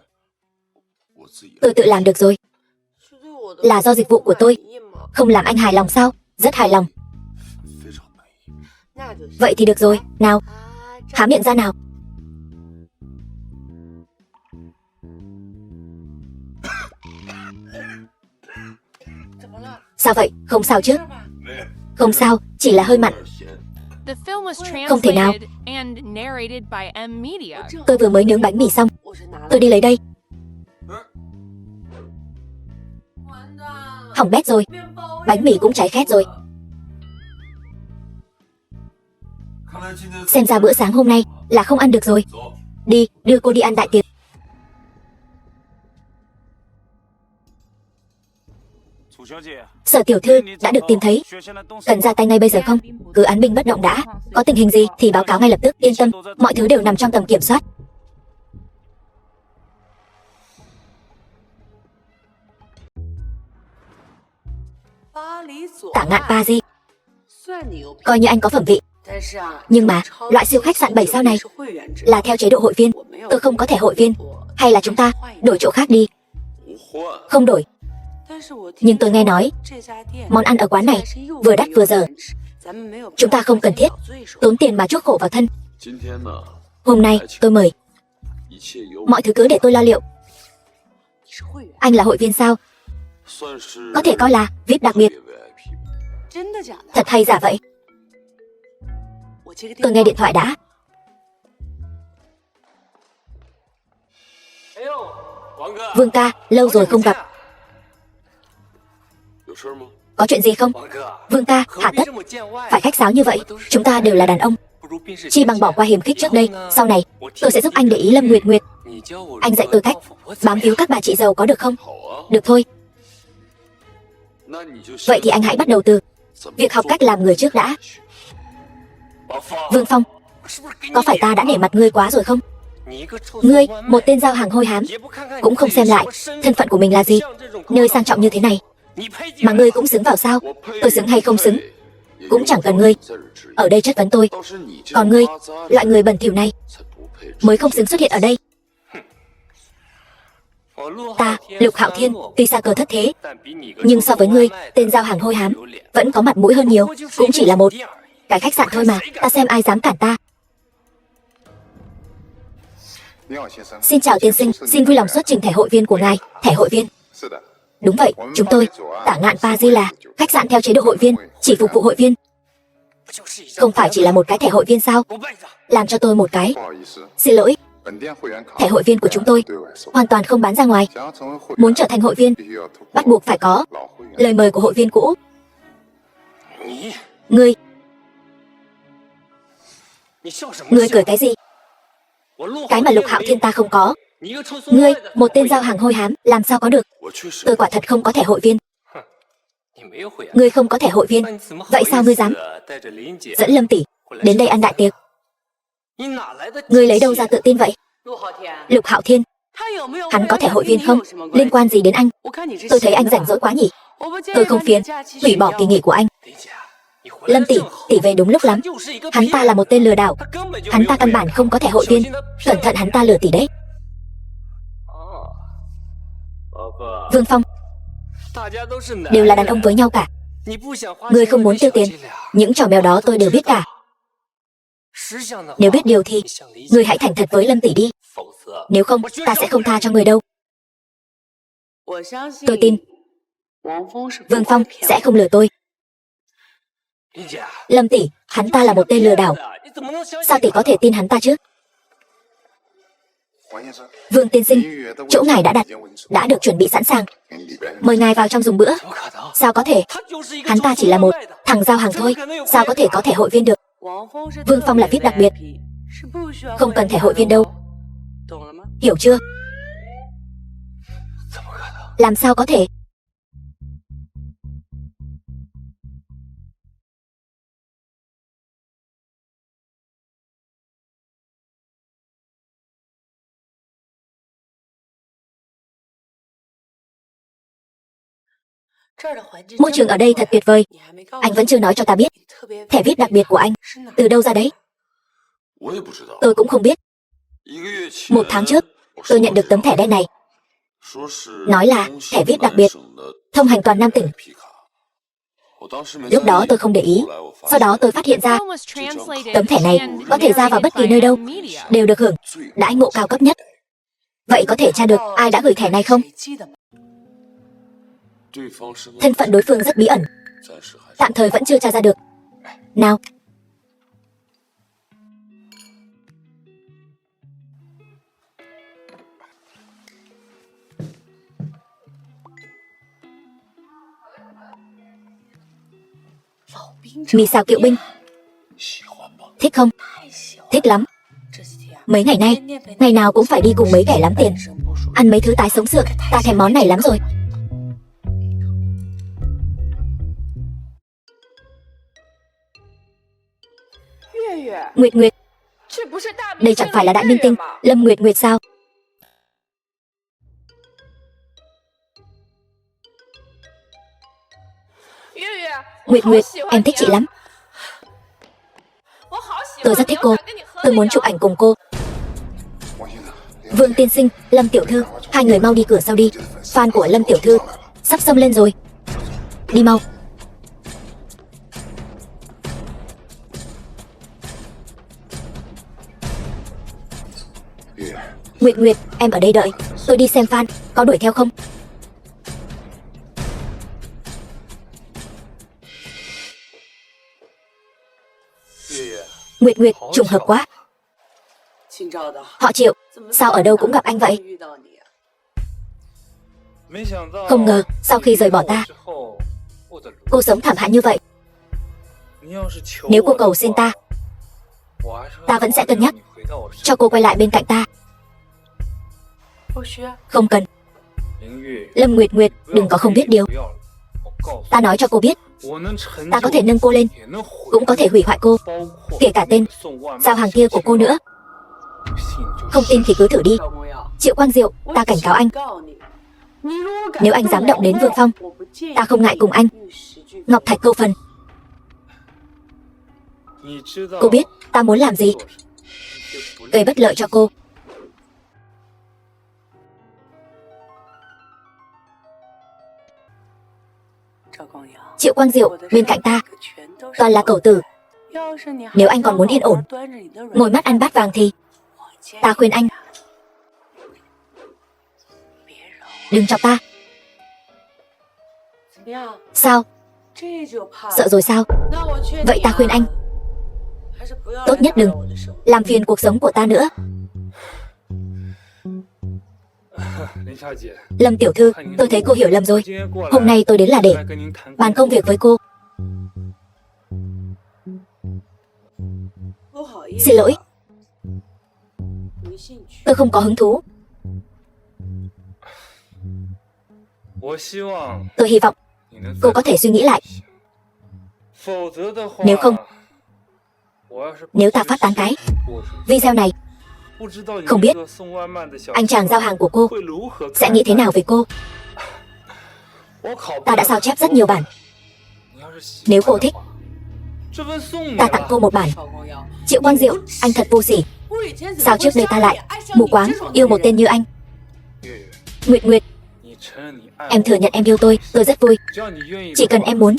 tôi tự làm được rồi. Là do dịch vụ của tôi không làm anh hài lòng sao? Rất hài lòng. Vậy thì được rồi, nào, há miệng ra nào. Sao vậy? Không sao chứ? Không sao, chỉ là hơi mặn. The film was Không thể nào. translated and narrated by M Media. Tôi vừa mới nướng bánh mì xong. Tôi đi lấy đây. Hỏng bét rồi. Bánh mì cũng cháy khét rồi. Xem ra bữa sáng hôm nay là không ăn được rồi. Đi, đưa cô đi ăn đại tiệc. Sở tiểu thư đã được tìm thấy. Cần ra tay ngay bây giờ không? Cứ án binh bất động đã. Có tình hình gì thì báo cáo ngay lập tức. Yên tâm, mọi thứ đều nằm trong tầm kiểm soát. Tả Ngạn Paris, coi như anh có phẩm vị. Nhưng mà loại siêu khách sạn 7 sao này là theo chế độ hội viên. Tôi không có thẻ hội viên. Hay là chúng ta đổi chỗ khác đi? Không đổi. Nhưng tôi nghe nói món ăn ở quán này vừa đắt vừa dở. Chúng ta không cần thiết tốn tiền mà chuốc khổ vào thân. Hôm nay tôi mời. Mọi thứ cứ để tôi lo liệu. Anh là hội viên sao? Có thể coi là VIP đặc biệt. Thật hay giả vậy? Tôi nghe điện thoại đã. Vương ca, lâu rồi không gặp. Có chuyện gì không? Vương ca, hạ tất. Phải khách sáo như vậy, chúng ta đều là đàn ông. Chi bằng bỏ qua hiềm khích trước đây. Sau này, tôi sẽ giúp anh để ý Lâm Nguyệt Nguyệt. Anh dạy tôi cách bám víu các bà chị giàu có được không? Được thôi. Vậy thì anh hãy bắt đầu từ việc học cách làm người trước đã. Vương Phong, có phải ta đã nể mặt ngươi quá rồi không? Ngươi, một tên giao hàng hôi hám, cũng không xem lại thân phận của mình là gì. Nơi sang trọng như thế này mà ngươi cũng xứng vào sao? Tôi xứng hay không xứng cũng chẳng cần ngươi ở đây chất vấn tôi. Còn ngươi, loại người bẩn thỉu này mới không xứng xuất hiện ở đây. Ta, Lục Hạo Thiên, tuy xa cờ thất thế, nhưng so với ngươi, tên giao hàng hôi hám, vẫn có mặt mũi hơn nhiều. Cũng chỉ là một cái khách sạn thôi mà, ta xem ai dám cản ta. Xin chào tiên sinh, xin vui lòng xuất trình thẻ hội viên của ngài. Thẻ hội viên? Đúng vậy, chúng tôi, Tả Ngạn Paris là khách sạn theo chế độ hội viên, chỉ phục vụ hội viên. Không phải chỉ là một cái thẻ hội viên sao? Làm cho tôi một cái. Xin lỗi, thẻ hội viên của chúng tôi hoàn toàn không bán ra ngoài. Muốn trở thành hội viên, bắt buộc phải có lời mời của hội viên cũ. Ngươi cười cái gì? Cái mà Lục Hạo Thiên ta không có. Ngươi, một tên giao hàng hôi hám, làm sao có được? Tôi quả thật không có thẻ hội viên. Ngươi không có thẻ hội viên, vậy sao ngươi dám dẫn Lâm tỷ đến đây ăn đại tiệc? Ngươi lấy đâu ra tự tin vậy? Lục Hạo Thiên, hắn có thẻ hội viên không? Liên quan gì đến anh? Tôi thấy anh rảnh rỗi quá nhỉ? Tôi không phiền, hủy bỏ kỳ nghỉ của anh. Lâm tỷ, tỷ về đúng lúc lắm. Hắn ta là một tên lừa đảo. Hắn ta căn bản không có thẻ hội viên. Cẩn thận hắn ta lừa tỷ đấy. Vương Phong, đều là đàn ông với nhau cả. Ngươi không muốn tiêu tiền, những trò mèo đó tôi đều biết cả. Nếu biết điều thì người hãy thành thật với Lâm tỷ đi. Nếu không, ta sẽ không tha cho người đâu. Tôi tin Vương Phong sẽ không lừa tôi. Lâm tỷ, hắn ta là một tên lừa đảo. Sao tỷ có thể tin hắn ta chứ? Vương tiên sinh, chỗ ngài đã đặt, đã được chuẩn bị sẵn sàng. Mời ngài vào trong dùng bữa. Sao có thể? Hắn ta chỉ là một thằng giao hàng thôi. Sao có thể có thẻ hội viên được? Vương Phong là VIP đặc biệt, không cần thẻ hội viên đâu. Hiểu chưa? Làm sao có thể? Môi trường ở đây thật tuyệt vời. Anh vẫn chưa nói cho ta biết thẻ VIP đặc biệt của anh từ đâu ra đấy. Tôi cũng không biết. 1 tháng trước, tôi nhận được tấm thẻ đen này. Nói là thẻ VIP đặc biệt, thông hành toàn Nam tỉnh. Lúc đó tôi không để ý. Sau đó tôi phát hiện ra Film was translated tấm thẻ này and có thể ra vào bất kỳ nơi đâu, narrated by đều được hưởng đãi ngộ cao cấp nhất. Vậy có thể tra được ai đã gửi thẻ này không? Thân phận đối phương rất bí ẩn, tạm thời vẫn chưa tra ra được. Nào, mì xào kiệu binh, thích không? Thích lắm. Mấy ngày nay, ngày nào cũng phải đi cùng mấy kẻ lắm tiền, ăn mấy thứ tái sống sượng. Ta thèm món này lắm rồi. Nguyệt Nguyệt, đây chẳng phải là đại minh tinh Lâm Nguyệt Nguyệt sao? Nguyệt Nguyệt, em thích chị lắm. Tôi rất thích cô. Tôi muốn chụp ảnh cùng cô. Vương tiên sinh, Lâm tiểu thư, hai người mau đi cửa sau đi. Fan của Lâm tiểu thư sắp xông lên rồi. Đi mau. Nguyệt Nguyệt, em ở đây đợi. Tôi đi xem fan, có đuổi theo không? Nguyệt Nguyệt, trùng hợp quá. Họ Triệu, sao ở đâu cũng gặp anh vậy? Không ngờ, sau khi rời bỏ ta, cô sống thảm hại như vậy. Nếu cô cầu xin ta, ta vẫn sẽ cân nhắc cho cô quay lại bên cạnh ta. Không cần. Lâm Nguyệt Nguyệt, đừng có không biết điều. Ta nói cho cô biết, ta có thể nâng cô lên, cũng có thể hủy hoại cô, kể cả tên giao hàng kia của cô nữa. Không tin thì cứ thử đi. Triệu Quang Diệu, ta cảnh cáo anh, nếu anh dám động đến Vương Phong, ta không ngại cùng anh ngọc thạch câu phần. Cô biết ta muốn làm gì, gây bất lợi cho cô. Triệu Quang Diệu, bên cạnh ta toàn là cẩu tử. Nếu anh còn muốn yên ổn, ngồi mắt ăn bát vàng thì ta khuyên anh đừng chọc ta. Sao? Sợ rồi sao? Vậy ta khuyên anh, tốt nhất đừng làm phiền cuộc sống của ta nữa. Lâm tiểu thư, tôi thấy cô hiểu lầm rồi. Hôm nay tôi đến là để bàn công việc với cô. Xin lỗi, tôi không có hứng thú. Tôi hy vọng cô có thể suy nghĩ lại. Nếu không, nếu ta phát tán cái video này, không biết anh chàng giao hàng của cô sẽ nghĩ thế nào về cô. Ta đã sao chép rất nhiều bản. Nếu cô thích, ta tặng cô một bản. Triệu Quang Diệu, anh thật vô sỉ. Sao trước đây ta lại mù quáng yêu một tên như anh? Nguyệt Nguyệt, em thừa nhận em yêu tôi rất vui. Chỉ cần em muốn,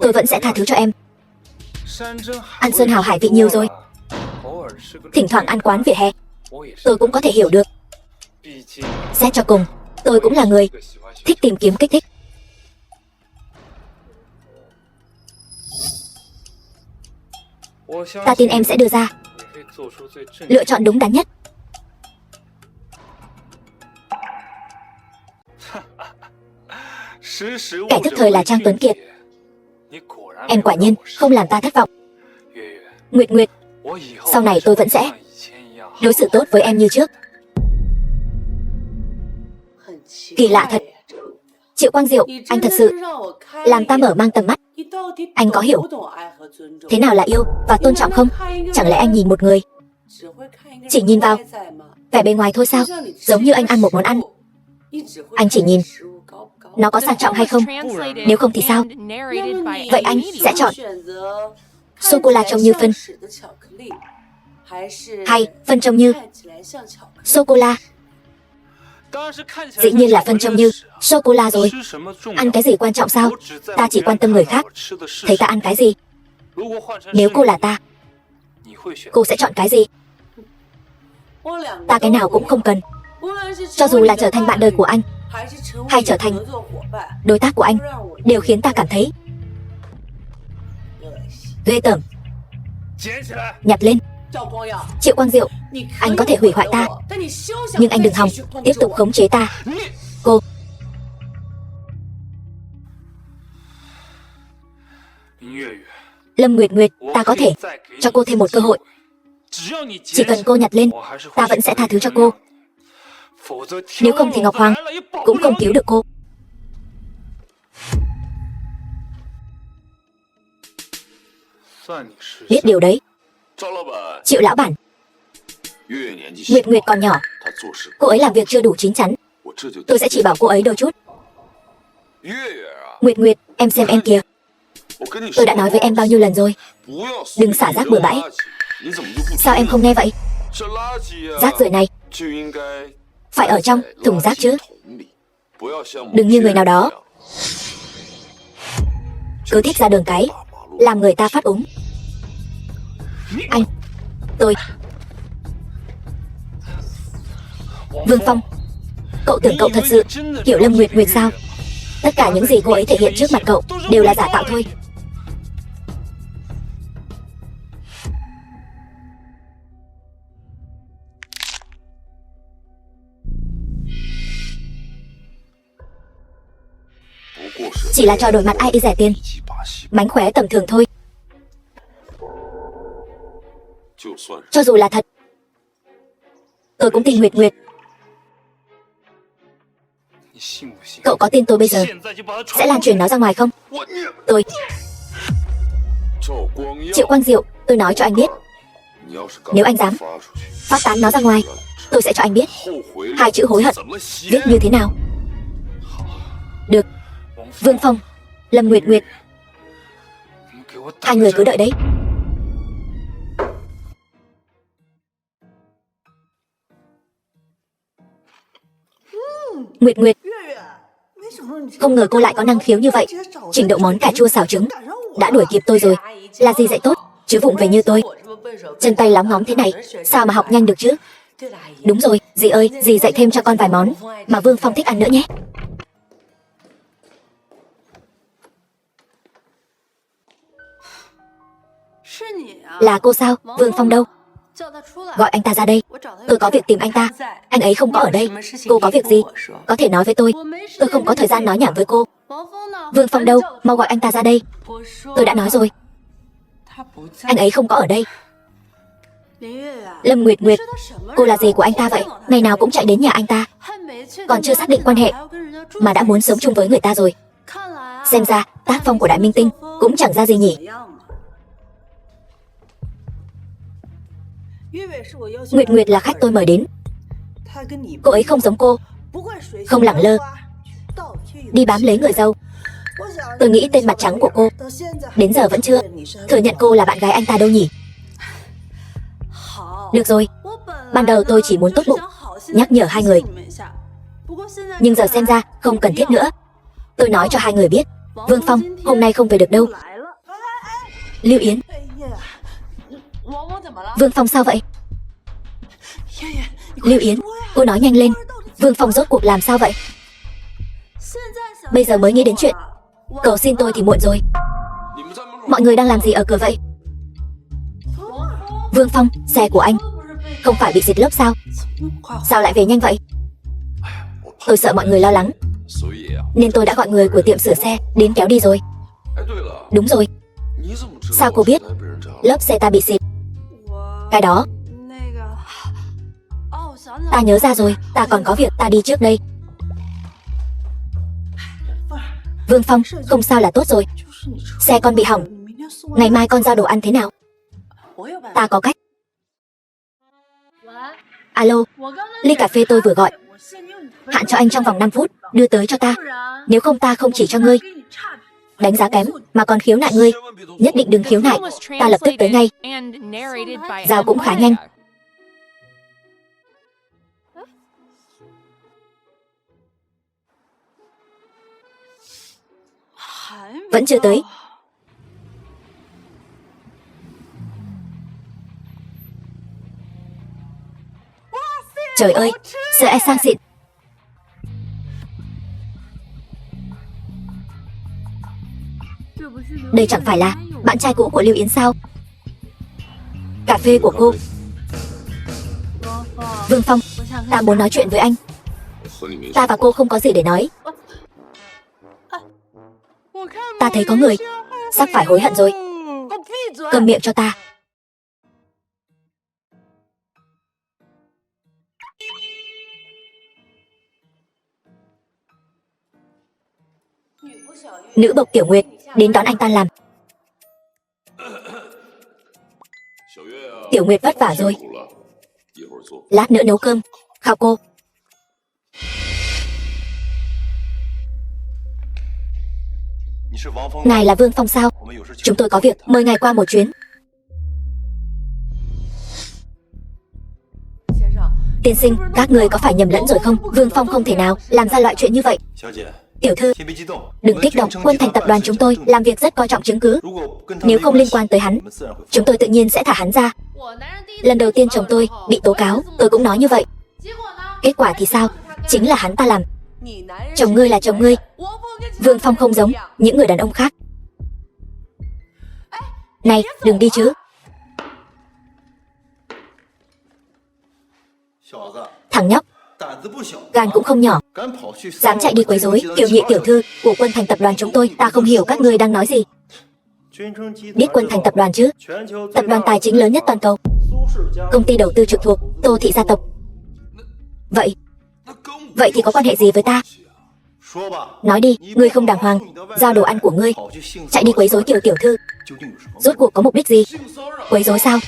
tôi vẫn sẽ tha thứ cho em. Ăn sơn hào hải vị nhiều rồi. thỉnh thoảng ăn quán vỉa hè, tôi cũng có thể hiểu được. Xét cho cùng, tôi cũng là người thích tìm kiếm kích thích. Ta tin em sẽ đưa ra lựa chọn đúng đắn nhất. Kẻ thức thời là Trang Tuấn Kiệt. Em quả nhiên không làm ta thất vọng. Nguyệt Nguyệt, sau này tôi vẫn sẽ đối xử tốt với em như trước. Kỳ lạ thật. Triệu Quang Diệu, anh thật sự làm ta mở mang tầm mắt. Anh có hiểu thế nào là yêu và tôn trọng không? Chẳng lẽ anh nhìn một người chỉ nhìn vào vẻ bề ngoài thôi sao? Giống như anh ăn một món ăn, anh chỉ nhìn nó có sang trọng hay không. Nếu không thì sao? Vậy anh sẽ chọn sô-cô-la trông như phân, hay phân trông như sô-cô-la? Dĩ nhiên là phân trông như sô-cô-la rồi. Ăn cái gì quan trọng sao? Ta chỉ quan tâm người khác thấy ta ăn cái gì. Nếu cô là ta, cô sẽ chọn cái gì? Ta cái nào cũng không cần. Cho dù là trở thành bạn đời của anh hay trở thành đối tác của anh, đều khiến ta cảm thấy ghê tởm. Nhặt lên. Triệu Quang Diệu, anh có thể hủy hoại ta, nhưng anh đừng hòng tiếp tục khống chế ta. Cô. Lâm Nguyệt Nguyệt, ta có thể cho cô thêm một cơ hội. Chỉ cần cô nhặt lên, ta vẫn sẽ tha thứ cho cô. Nếu không thì Ngọc Hoàng cũng không cứu được cô. Biết điều đấy. Triệu lão bản, Nguyệt Nguyệt còn nhỏ, cô ấy làm việc chưa đủ chín chắn. Tôi sẽ chỉ bảo cô ấy đôi chút. Nguyệt Nguyệt, em xem em kìa. Tôi đã nói với em bao nhiêu lần rồi, đừng xả rác bừa bãi. Sao em không nghe vậy? Rác rưởi này phải ở trong thùng rác chứ, đừng như người nào đó cứ thích ra đường cái làm người ta phát úng. Anh, tôi Vương Phong, cậu tưởng cậu thật sự hiểu Lâm Nguyệt Nguyệt sao? Tất cả những gì cô ấy thể hiện trước mặt cậu đều là giả tạo thôi. Chỉ là trò đổi mặt ai y rẻ tiền, mánh khóe tầm thường thôi. Cho dù là thật, tôi cũng tin Nguyệt Nguyệt. Cậu có tin tôi bây giờ sẽ lan truyền nó ra ngoài không? Tôi Triệu Quang Diệu, tôi nói cho anh biết, nếu anh dám phát tán nó ra ngoài, tôi sẽ cho anh biết hai chữ hối hận viết như thế nào. Được. Vương Phong, Lâm Nguyệt Nguyệt, hai người cứ đợi đấy. Nguyệt Nguyệt, không ngờ cô lại có năng khiếu như vậy. Trình độ món cà chua xào trứng đã đuổi kịp tôi rồi. Là gì dạy tốt, chứ vụng về như tôi chân tay lóng ngóng thế này sao mà học nhanh được chứ? Đúng rồi, dì ơi, dì dạy thêm cho con vài món mà Vương Phong thích ăn nữa nhé. Là cô sao? Vương Phong đâu? Gọi anh ta ra đây, tôi có việc tìm anh ta. Anh ấy không có ở đây. Cô có việc gì có thể nói với tôi không có thời gian nói nhảm với cô. Vương Phong đâu? Mau gọi anh ta ra đây. Tôi đã nói rồi, anh ấy không có ở đây. Lâm Nguyệt Nguyệt, cô là gì của anh ta vậy? Ngày nào cũng chạy đến nhà anh ta, còn chưa xác định quan hệ mà đã muốn sống chung với người ta rồi. Xem ra tác phong của đại minh tinh cũng chẳng ra gì nhỉ. Nguyệt Nguyệt là khách tôi mời đến. Cô ấy không giống cô, không lẳng lơ đi bám lấy người dâu. Tôi nghĩ tên mặt trắng của cô đến giờ vẫn chưa thừa nhận cô là bạn gái anh ta đâu nhỉ. Được rồi, ban đầu tôi chỉ muốn tốt bụng nhắc nhở hai người, nhưng giờ xem ra không cần thiết nữa. Tôi nói cho hai người biết, Vương Phong hôm nay không về được đâu. Lưu Yến, Vương Phong sao vậy? Lưu Yến, cô nói nhanh lên. Vương Phong rốt cuộc làm sao vậy? Bây giờ mới nghĩ đến chuyện. Cầu xin tôi thì muộn rồi. Mọi người đang làm gì ở cửa vậy? Vương Phong, xe của anh không phải bị xịt lốp sao? Sao lại về nhanh vậy? Tôi sợ mọi người lo lắng, nên tôi đã gọi người của tiệm sửa xe đến kéo đi rồi. Đúng rồi. Sao cô biết lốp xe ta bị xịt? Cái đó ta nhớ ra rồi, ta còn có việc, ta đi trước đây. Vương Phong, không sao là tốt rồi. Xe con bị hỏng, ngày mai con giao đồ ăn thế nào? Ta có cách. Alo, ly cà phê tôi vừa gọi. Hạn cho anh trong vòng 5 phút, đưa tới cho ta. Nếu không ta không chỉ cho ngươi đánh giá kém, mà còn khiếu nại ngươi. Nhất định đừng khiếu nại, ta lập tức tới ngay. Giao cũng khá nhanh. Vẫn chưa tới. Trời ơi, sữa e sang xịn. Đây chẳng phải là bạn trai cũ của Lưu Yến sao? Cà phê của cô. Vương Phong, ta muốn nói chuyện với anh. Ta và cô không có gì để nói. Ta thấy có người sắp phải hối hận rồi. Câm miệng cho ta. Nữ bộc Tiểu Nguyệt đến đón anh tan làm. Tiểu Nguyệt vất vả rồi, lát nữa nấu cơm khao cô. Ngài là Vương Phong sao? Chúng tôi có việc, mời ngài qua một chuyến. Tiên sinh, các người có phải nhầm lẫn rồi không? Vương Phong không thể nào làm ra loại chuyện như vậy. Tiểu thư, đừng kích động, Quân Thành tập đoàn chúng tôi làm việc rất coi trọng chứng cứ. Nếu không liên quan tới hắn, chúng tôi tự nhiên sẽ thả hắn ra. Lần đầu tiên chồng tôi bị tố cáo, tôi cũng nói như vậy. Kết quả thì sao? Chính là hắn ta làm. Chồng ngươi là chồng ngươi. Vương Phong không giống những người đàn ông khác. Này, đừng đi chứ. Thằng nhóc, gan cũng không nhỏ, dám chạy đi quấy rối Kiều Nhị tiểu thư của Quân Thành tập đoàn chúng tôi. Ta không hiểu các ngươi đang nói gì. Biết Quân Thành tập đoàn chứ? Tập đoàn tài chính lớn nhất toàn cầu, công ty đầu tư trực thuộc Tô thị gia tộc. Vậy thì có quan hệ gì với ta? Nói đi, ngươi không đàng hoàng, giao đồ ăn của ngươi chạy đi quấy rối Kiều tiểu thư, rốt cuộc có mục đích gì? Quấy rối sao?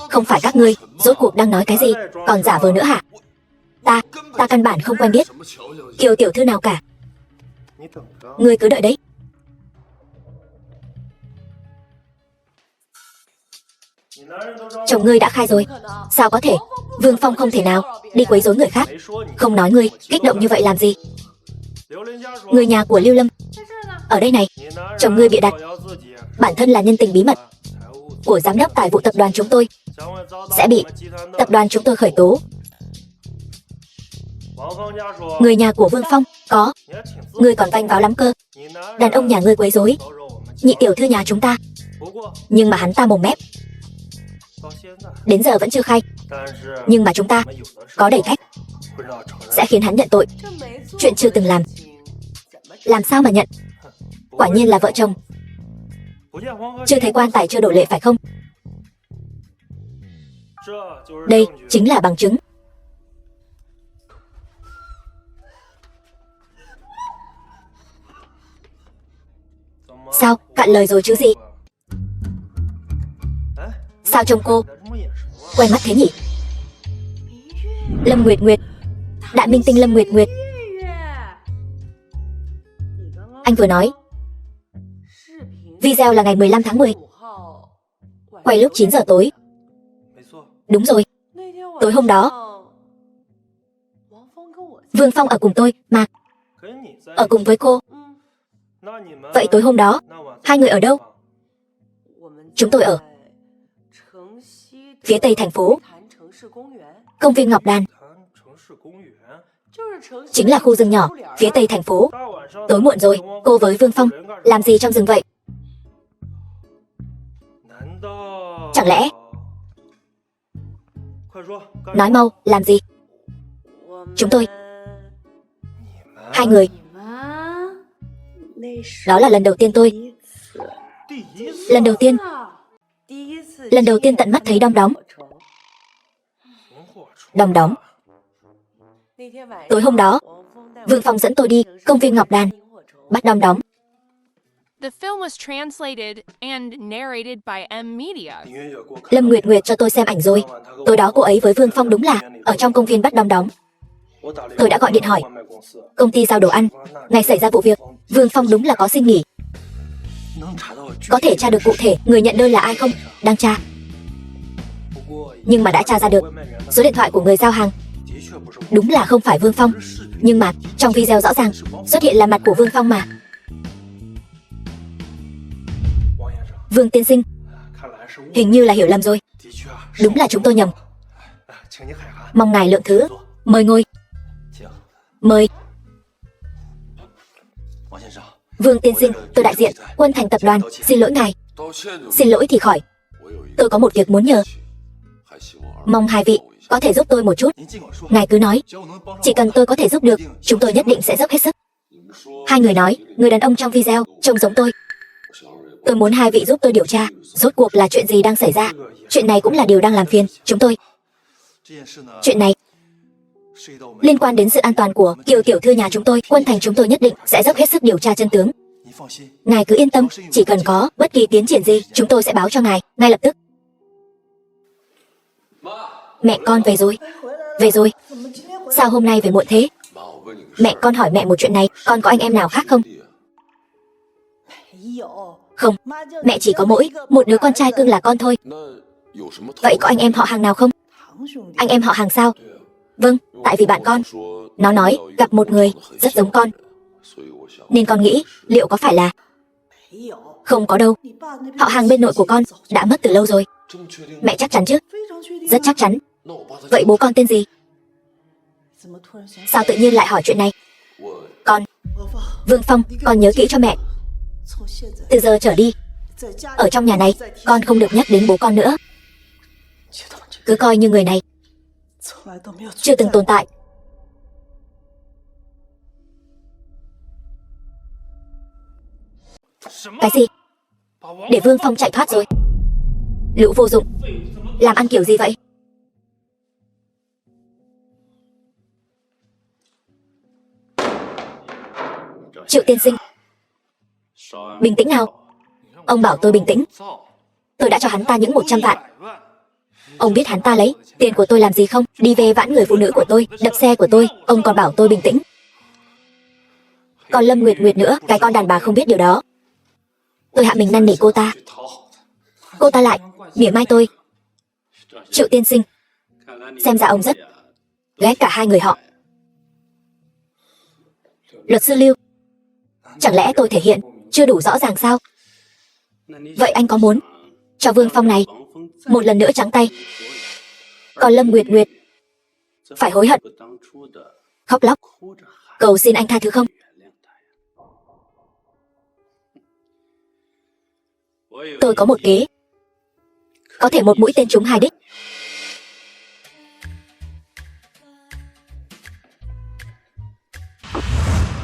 Không phải các ngươi rốt cuộc đang nói cái gì, còn giả vờ nữa hả? Ta căn bản không quen biết Kiều tiểu thư nào cả. Ngươi cứ đợi đấy. Chồng ngươi đã khai rồi. Sao có thể? Vương Phong không thể nào đi quấy rối người khác. Không nói ngươi kích động như vậy làm gì? Người nhà của Lưu Lâm ở đây này. Chồng ngươi bịa đặt. Bản thân là nhân tình bí mật của giám đốc tài vụ tập đoàn chúng tôi sẽ bị tập đoàn chúng tôi khởi tố. Người nhà của Vương Phong có. Ngươi còn vanh váo lắm cơ. Đàn ông nhà ngươi quấy rối nhị tiểu thư nhà chúng ta, nhưng mà hắn ta mồm mép, đến giờ vẫn chưa khai. Nhưng mà chúng ta có đầy cách sẽ khiến hắn nhận tội. Chuyện chưa từng làm sao mà nhận? Quả nhiên là vợ chồng. Chưa thấy quan tài chưa đổ lệ phải không? Đây chính là bằng chứng. Sao, cạn lời rồi chứ gì? Sao trông cô quen mắt thế nhỉ? Lâm Nguyệt Nguyệt, đại minh tinh Lâm Nguyệt Nguyệt. Anh vừa nói video là ngày 15 tháng 10, quay lúc 9 giờ tối. Đúng rồi, tối hôm đó Vương Phong ở cùng tôi mà. Ở cùng với cô. Vậy tối hôm đó hai người ở đâu? Chúng tôi ở phía tây thành phố. Công viên Ngọc Đàn chính là khu rừng nhỏ phía tây thành phố. Tối muộn rồi, cô với Vương Phong làm gì trong rừng vậy? Chẳng lẽ... Nói mau, làm gì? Chúng tôi... Hai người. Đó là lần đầu tiên tôi... Lần đầu tiên tận mắt thấy đom đóm. Đom đóm. Tối hôm đó, Vương Phong dẫn tôi đi công viên Ngọc Đàn, bắt đom đóm. The film was translated and narrated by M Media. Lâm Nguyệt Nguyệt cho tôi xem ảnh rồi. Tối đó cô ấy với Vương Phong đúng là ở trong công viên bắt đom đóm. Tôi đã gọi điện hỏi công ty giao đồ ăn. Ngày xảy ra vụ việc, Vương Phong đúng là có xin nghỉ. Có thể tra được cụ thể người nhận đơn là ai không? Đang tra. Nhưng mà đã tra ra được số điện thoại của người giao hàng. Đúng là không phải Vương Phong. Nhưng mà trong video rõ ràng xuất hiện là mặt của Vương Phong mà. Vương tiên sinh, hình như là hiểu lầm rồi. Đúng là chúng tôi nhầm. Mong ngài lượng thứ. Mời ngồi. Mời. Vương tiên sinh, tôi đại diện Quân Thành tập đoàn, xin lỗi ngài. Xin lỗi thì khỏi. Tôi có một việc muốn nhờ. Mong hai vị có thể giúp tôi một chút. Ngài cứ nói. Chỉ cần tôi có thể giúp được, chúng tôi nhất định sẽ dốc hết sức. Hai người nói, người đàn ông trong video trông giống tôi. Tôi muốn hai vị giúp tôi điều tra rốt cuộc là chuyện gì đang xảy ra. Chuyện này cũng là điều đang làm phiền chúng tôi. Chuyện này liên quan đến sự an toàn của Kiều tiểu thư nhà chúng tôi. Quân Thành chúng tôi nhất định sẽ dốc hết sức điều tra chân tướng. Ngài cứ yên tâm, chỉ cần có bất kỳ tiến triển gì, chúng tôi sẽ báo cho ngài ngay lập tức. Mẹ con về rồi. Về rồi. Sao hôm nay về muộn thế? Mẹ con hỏi mẹ một chuyện này, con có anh em nào khác không? Không, mẹ chỉ có mỗi một đứa con trai cưng là con thôi. Vậy có anh em họ hàng nào không? Anh em họ hàng sao? Vâng, tại vì bạn con nó nói gặp một người rất giống con, nên con nghĩ liệu có phải là... Không có đâu. Họ hàng bên nội của con đã mất từ lâu rồi. Mẹ chắc chắn chứ? Rất chắc chắn. Vậy bố con tên gì? Sao tự nhiên lại hỏi chuyện này? Con Vương Phong, con nhớ kỹ cho mẹ. Từ giờ trở đi, ở trong nhà này, con không được nhắc đến bố con nữa. Cứ coi như người này chưa từng tồn tại. Cái gì? Để Vương Phong chạy thoát rồi? Lũ vô dụng. Làm ăn kiểu gì vậy? Triệu tiên sinh, bình tĩnh nào. Ông bảo tôi bình tĩnh. Tôi đã cho hắn ta những 100 vạn. Ông biết hắn ta lấy tiền của tôi làm gì không? Đi về vãn người phụ nữ của tôi, đập xe của tôi. Ông còn bảo tôi bình tĩnh. Còn Lâm Nguyệt Nguyệt nữa, cái con đàn bà không biết điều đó. Tôi hạ mình năn nỉ cô ta. Cô ta lại mỉa mai tôi. Triệu tiên sinh, xem ra ông rất ghét cả hai người họ. Luật sư Lưu, chẳng lẽ tôi thể hiện chưa đủ rõ ràng sao? Vậy anh có muốn cho Vương Phong này một lần nữa trắng tay, còn Lâm Nguyệt Nguyệt phải hối hận, khóc lóc cầu xin anh tha thứ không? Tôi có một kế, có thể một mũi tên trúng hai đích.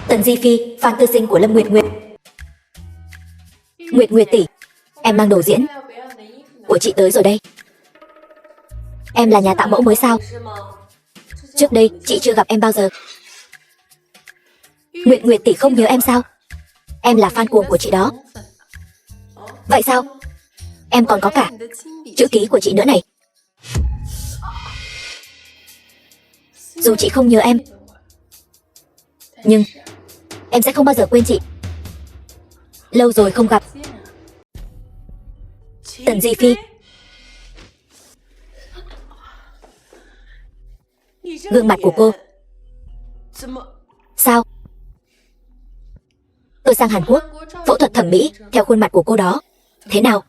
Tần Di Phi, fan tư sinh của Lâm Nguyệt Nguyệt. Nguyệt Nguyệt tỷ, em mang đồ diễn của chị tới rồi đây. Em là nhà tạo mẫu mới sao? Trước đây chị chưa gặp em bao giờ. Nguyệt Nguyệt tỷ không nhớ em sao? Em là fan cuồng của chị đó. Vậy sao? Em còn có cả chữ ký của chị nữa này. Dù chị không nhớ em, nhưng em sẽ không bao giờ quên chị. Lâu rồi không gặp. Tần Di Phi. Gương mặt của cô. Sao? Tôi sang Hàn Quốc phẫu thuật thẩm mỹ theo khuôn mặt của cô đó. Thế nào?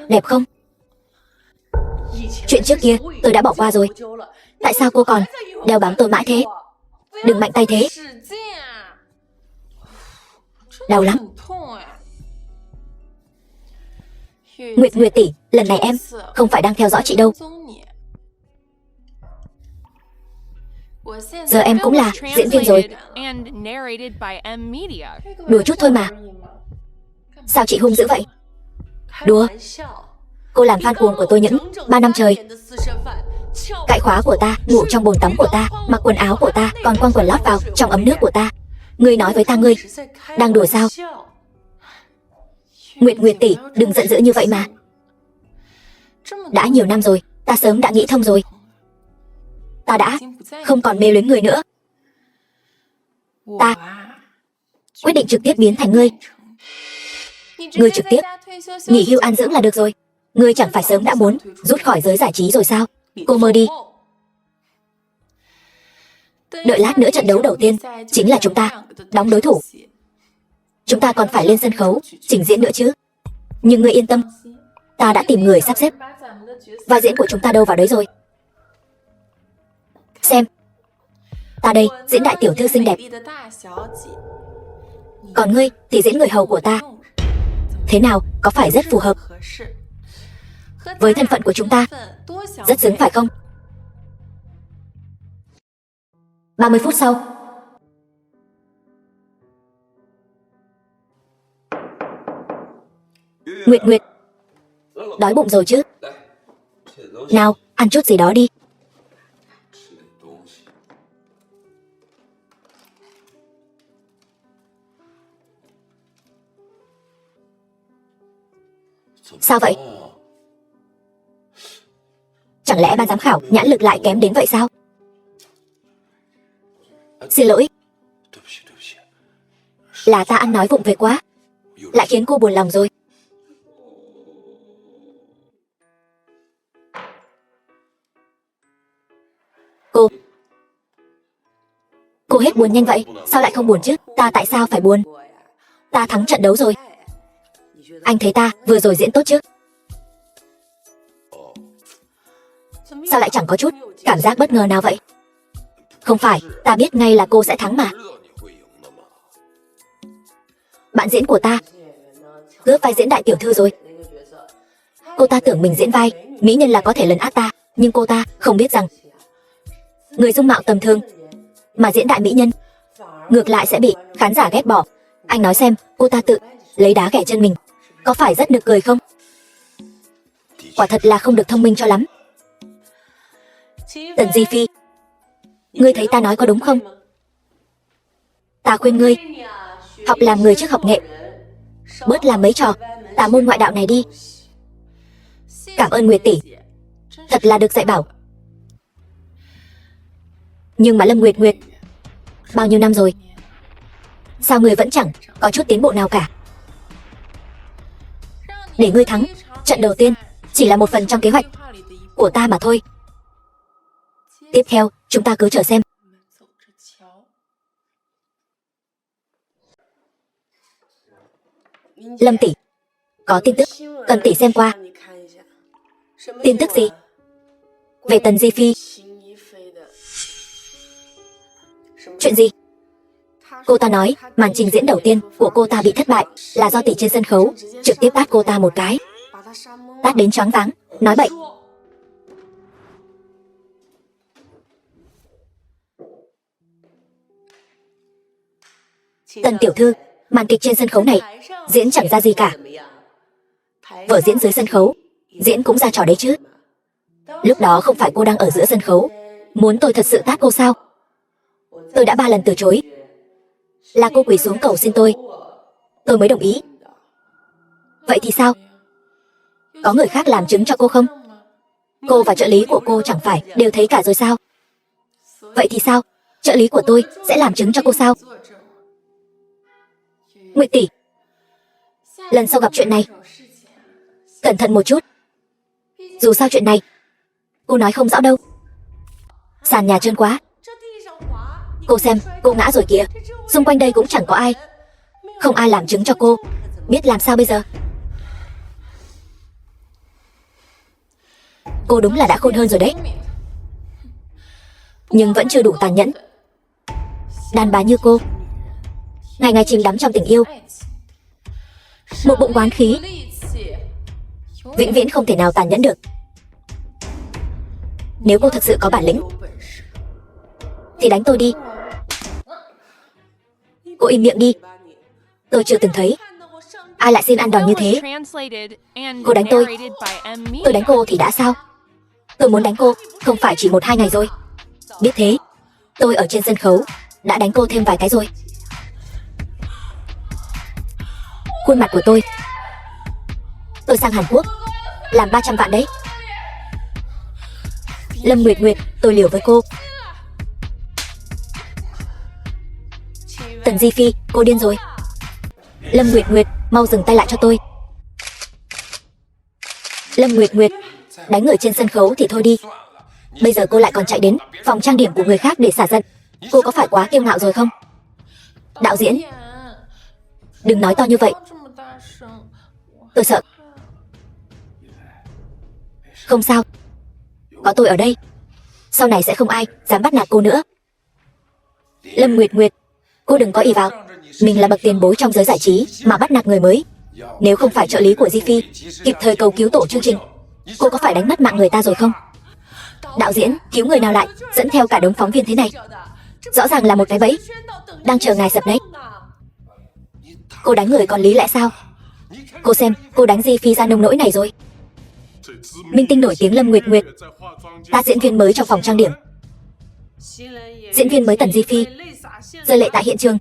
Đẹp không? Chuyện trước kia tôi đã bỏ qua rồi. Tại sao cô còn đeo bám tôi mãi thế? Đừng mạnh tay thế. Đau lắm. Nguyệt Nguyệt tỷ, lần này em không phải đang theo dõi chị đâu. Giờ em cũng là diễn viên rồi. Đùa chút thôi mà. Sao chị hung dữ vậy? Đùa. Cô làm fan cuồng của tôi những 3 năm trời. Cạy khóa của ta, ngủ trong bồn tắm của ta, mặc quần áo của ta, còn quăng quần lót vào trong ấm nước của ta. Ngươi nói với ta ngươi đang đùa sao? Nguyệt Nguyệt tỷ, đừng giận dữ như vậy mà. Đã nhiều năm rồi, ta sớm đã nghĩ thông rồi. Ta đã không còn mê luyến người nữa. Ta quyết định trực tiếp biến thành ngươi. Ngươi trực tiếp nghỉ hưu an dưỡng là được rồi. Ngươi chẳng phải sớm đã muốn rút khỏi giới giải trí rồi sao? Cô mơ đi. Đợi lát nữa trận đấu đầu tiên chính là chúng ta đóng đối thủ. Chúng ta còn phải lên sân khấu trình diễn nữa chứ. Nhưng ngươi yên tâm, ta đã tìm người sắp xếp. Vai diễn của chúng ta đâu vào đấy rồi. Xem, ta đây diễn đại tiểu thư xinh đẹp, còn ngươi thì diễn người hầu của ta. Thế nào, có phải rất phù hợp với thân phận của chúng ta? Rất xứng phải không? 30 phút sau. Nguyệt Nguyệt, đói bụng rồi chứ? Nào, ăn chút gì đó đi. Sao vậy? Chẳng lẽ ban giám khảo nhãn lực lại kém đến vậy sao? Xin lỗi. Là ta ăn nói vụng về quá, lại khiến cô buồn lòng rồi. Cô hết buồn nhanh vậy, sao lại không buồn chứ? Ta tại sao phải buồn? Ta thắng trận đấu rồi. Anh thấy ta vừa rồi diễn tốt chứ? Sao lại chẳng có chút cảm giác bất ngờ nào vậy? Không phải, ta biết ngay là cô sẽ thắng mà. Bạn diễn của ta cướp vai diễn đại tiểu thư rồi. Cô ta tưởng mình diễn vai mỹ nhân là có thể lấn át ta, nhưng cô ta không biết rằng người dung mạo tầm thường mà diễn đại mỹ nhân ngược lại sẽ bị khán giả ghét bỏ. Anh nói xem, cô ta tự lấy đá ghẻ chân mình, có phải rất nực cười không? Quả thật là không được thông minh cho lắm. Tần Di Phi, ngươi thấy ta nói có đúng không? Ta khuyên ngươi học làm người trước học nghệ, bớt làm mấy trò tà môn ngoại đạo này đi. Cảm ơn Nguyệt tỷ, thật là được dạy bảo. Nhưng mà Lâm Nguyệt Nguyệt, bao nhiêu năm rồi, sao ngươi vẫn chẳng có chút tiến bộ nào cả? Để ngươi thắng trận đầu tiên chỉ là một phần trong kế hoạch của ta mà thôi. Tiếp theo, chúng ta cứ chờ xem. Lâm tỷ, có tin tức cần tỷ xem qua. Tin tức gì? Về Tần Di Phi. Chuyện gì? Cô ta nói màn trình diễn đầu tiên của cô ta bị thất bại là do tỷ trên sân khấu trực tiếp tát cô ta một cái, tát đến choáng váng, nói bậy. Tần tiểu thư, màn kịch trên sân khấu này diễn chẳng ra gì cả. Vở diễn dưới sân khấu diễn cũng ra trò đấy chứ. Lúc đó không phải cô đang ở giữa sân khấu, muốn tôi thật sự tát cô sao? Tôi đã 3 lần từ chối, là cô quỳ xuống cầu xin tôi mới đồng ý. Vậy thì sao? Có người khác làm chứng cho cô không? Cô và trợ lý của cô chẳng phải đều thấy cả rồi sao? Vậy thì sao? Trợ lý của tôi sẽ làm chứng cho cô sao? Nguyệt tỷ, lần sau gặp chuyện này cẩn thận một chút. Dù sao chuyện này cô nói không rõ đâu. Sàn nhà trơn quá. Cô xem, cô ngã rồi kìa. Xung quanh đây cũng chẳng có ai, không ai làm chứng cho cô. Biết làm sao bây giờ? Cô đúng là đã khôn hơn rồi đấy, nhưng vẫn chưa đủ tàn nhẫn. Đàn bà như cô, ngày ngày chìm đắm trong tình yêu, một bụng oán khí, vĩnh viễn không thể nào tàn nhẫn được. Nếu cô thực sự có bản lĩnh thì đánh tôi đi. Cô im miệng đi. Tôi chưa từng thấy ai lại xin ăn đòn như thế. Cô đánh tôi đánh cô thì đã sao? Tôi muốn đánh cô không phải chỉ 1-2 ngày rồi. Biết thế, tôi ở trên sân khấu đã đánh cô thêm vài cái rồi. Khuôn mặt của tôi sang Hàn Quốc làm 300 vạn đấy. Lâm Nguyệt Nguyệt, tôi liều với cô. Tần Di Phi, cô điên rồi. Lâm Nguyệt Nguyệt, mau dừng tay lại cho tôi. Lâm Nguyệt Nguyệt, đánh người trên sân khấu thì thôi đi, bây giờ cô lại còn chạy đến phòng trang điểm của người khác để xả giận. Cô có phải quá kiêu ngạo rồi không? Đạo diễn, đừng nói to như vậy, tôi sợ. Không sao, có tôi ở đây, sau này sẽ không ai dám bắt nạt cô nữa. Lâm Nguyệt Nguyệt, cô đừng có ỷ vào mình là bậc tiền bối trong giới giải trí mà bắt nạt người mới. Nếu không phải trợ lý của Di Phi kịp thời cầu cứu tổ chương trình, cô có phải đánh mất mạng người ta rồi không? Đạo diễn, cứu người nào lại dẫn theo cả đống phóng viên thế này? Rõ ràng là một cái bẫy đang chờ ngài sập đấy. Cô đánh người còn lý lẽ sao? Cô xem, cô đánh Di Phi ra nông nỗi này rồi. Minh tinh nổi tiếng Lâm Nguyệt Nguyệt, ta diễn viên mới trong phòng trang điểm, diễn viên mới Tần Di Phi rơi lệ tại hiện trường.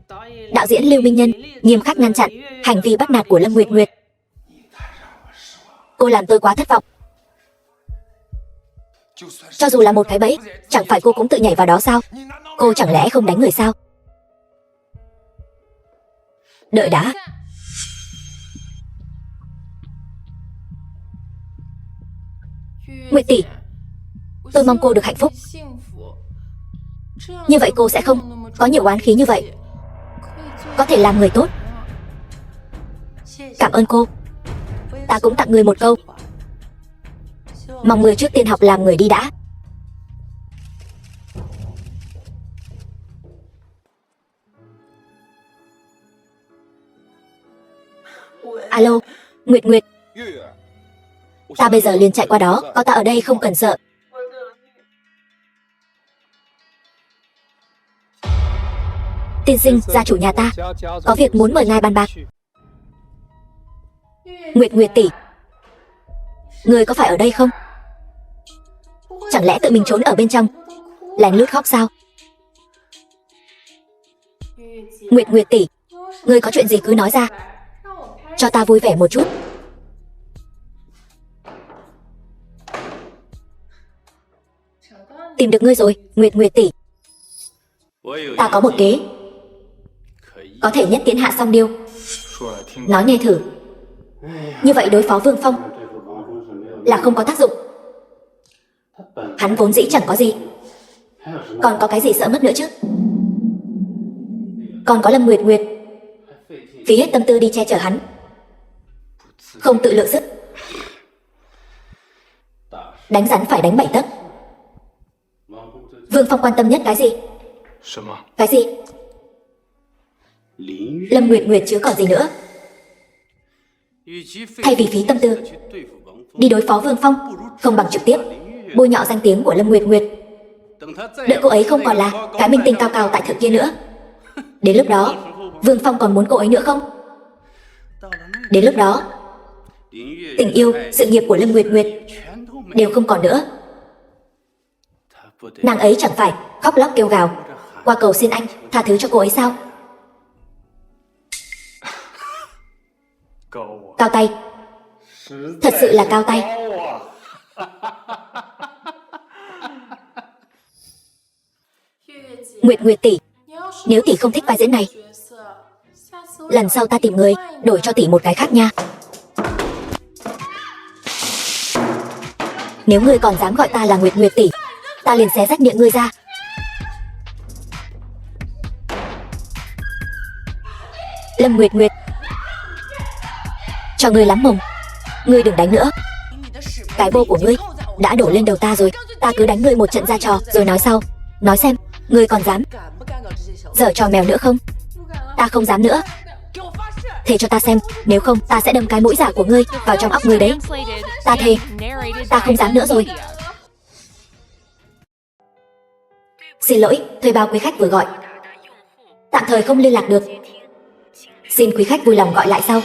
Đạo diễn Lưu Minh Nhân nghiêm khắc ngăn chặn hành vi bắt nạt của Lâm Nguyệt Nguyệt. Cô làm tôi quá thất vọng. Cho dù là một cái bẫy, chẳng phải cô cũng tự nhảy vào đó sao? Cô chẳng lẽ không đánh người sao? Đợi đã. Nguyệt tỷ, tôi mong cô được hạnh phúc. Như vậy cô sẽ không có nhiều oán khí như vậy, có thể làm người tốt. Cảm ơn cô. Ta cũng tặng người một câu, mong người trước tiên học làm người đi đã. Alo, Nguyệt Nguyệt, ta bây giờ liền chạy qua đó, có ta ở đây không cần sợ. Tiên sinh, gia chủ nhà ta có việc muốn mời ngài bàn bạc. Nguyệt Nguyệt tỷ, người có phải ở đây không? Chẳng lẽ tự mình trốn ở bên trong lén lút khóc sao? Nguyệt Nguyệt tỷ, người có chuyện gì cứ nói ra, cho ta vui vẻ một chút. Tìm được ngươi rồi, Nguyệt Nguyệt tỷ. Ta có một kế, có thể nhất tiến hạ song điêu. Nói nghe thử. Như vậy đối phó Vương Phong là không có tác dụng. Hắn vốn dĩ chẳng có gì, còn có cái gì sợ mất nữa chứ? Còn có Lâm Nguyệt Nguyệt, phí hết tâm tư đi che chở hắn, không tự lượng sức. Đánh rắn phải đánh 7 tấc. Vương Phong quan tâm nhất cái gì? Cái gì? Lâm Nguyệt Nguyệt chứ còn gì nữa. Thay vì phí tâm tư đi đối phó Vương Phong, không bằng trực tiếp bôi nhọ danh tiếng của Lâm Nguyệt Nguyệt. Đợi cô ấy không còn là cái minh tinh cao cao tại thượng kia nữa. Đến lúc đó, Vương Phong còn muốn cô ấy nữa không? Đến lúc đó, tình yêu, sự nghiệp của Lâm Nguyệt Nguyệt đều không còn nữa. Nàng ấy chẳng phải khóc lóc kêu gào qua cầu xin anh tha thứ cho cô ấy sao? Cao tay, thật sự là cao tay. Nguyệt Nguyệt tỷ, nếu tỷ không thích vai diễn này, lần sau ta tìm người đổi cho tỷ một cái khác nha. Nếu ngươi còn dám gọi ta là Nguyệt Nguyệt tỷ, ta liền xé rách miệng ngươi ra. Lâm Nguyệt Nguyệt, cho ngươi lắm mồm, ngươi đừng đánh nữa. Cái bô của ngươi đã đổ lên đầu ta rồi. Ta cứ đánh ngươi một trận ra trò rồi nói sau. Nói xem, ngươi còn dám giở trò mèo nữa không? Ta không dám nữa. Thề cho ta xem, nếu không ta sẽ đâm cái mũi giả của ngươi vào trong óc ngươi đấy. Ta thề, ta không dám nữa rồi. Xin lỗi, thuê bao quý khách vừa gọi. Tạm thời không liên lạc được. Xin quý khách vui lòng gọi lại sau.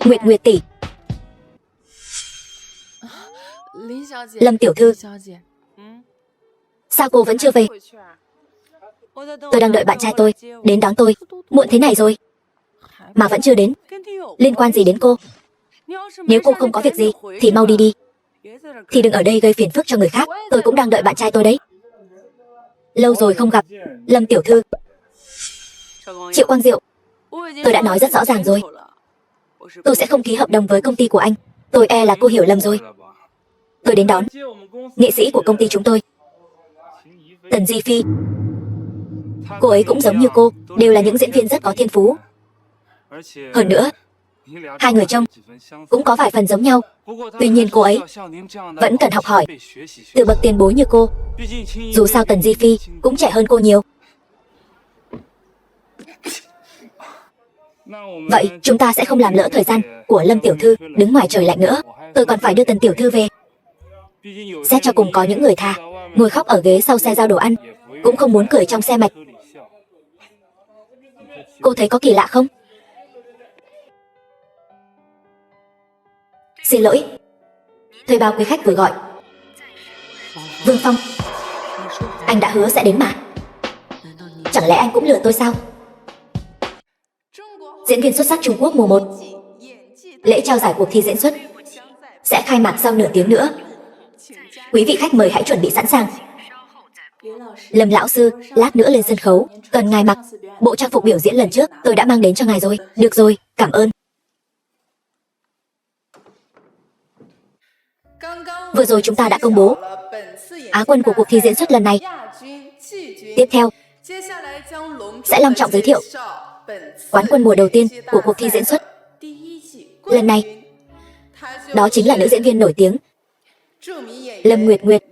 Nguyệt Nguyệt tỷ. Lâm tiểu thư. Sao cô vẫn chưa về? Tôi đang đợi bạn trai tôi đến đón tôi. Muộn thế này rồi mà vẫn chưa đến. Liên quan gì đến cô? Nếu cô không có việc gì thì mau đi đi. Thì đừng ở đây gây phiền phức cho người khác. Tôi cũng đang đợi bạn trai tôi đấy. Lâu rồi không gặp. Lâm tiểu thư. Triệu Quang Diệu, tôi đã nói rất rõ ràng rồi. Tôi sẽ không ký hợp đồng với công ty của anh. Tôi e là cô hiểu lầm rồi. Tôi đến đón nghệ sĩ của công ty chúng tôi, Tần Di Phi. Cô ấy cũng giống như cô, đều là những diễn viên rất có thiên phú. Hơn nữa, hai người trông cũng có vài phần giống nhau. Tuy nhiên cô ấy vẫn cần học hỏi từ bậc tiền bối như cô. Dù sao Tần Di Phi cũng trẻ hơn cô nhiều. Vậy chúng ta sẽ không làm lỡ thời gian của Lâm tiểu thư đứng ngoài trời lạnh nữa. Tôi còn phải đưa Tần tiểu thư về. Xét cho cùng có những người thà ngồi khóc ở ghế sau xe giao đồ ăn, cũng không muốn cười trong xe mạch. Cô thấy có kỳ lạ không? Xin lỗi, thuê bao quý khách vừa gọi. Vương Phong, anh đã hứa sẽ đến mà. Chẳng lẽ anh cũng lừa tôi sao? Diễn viên xuất sắc Trung Quốc mùa 1. Lễ trao giải cuộc thi diễn xuất sẽ khai mạc sau nửa tiếng nữa. Quý vị khách mời hãy chuẩn bị sẵn sàng. Lâm lão sư, lát nữa lên sân khấu, cần ngài mặc bộ trang phục biểu diễn lần trước tôi đã mang đến cho ngài rồi. Được rồi, cảm ơn. Vừa rồi chúng ta đã công bố Á quân của cuộc thi diễn xuất lần này. Tiếp theo sẽ long trọng giới thiệu quán quân mùa đầu tiên của cuộc thi diễn xuất lần này. Đó chính là nữ diễn viên nổi tiếng Lâm Nguyệt Nguyệt.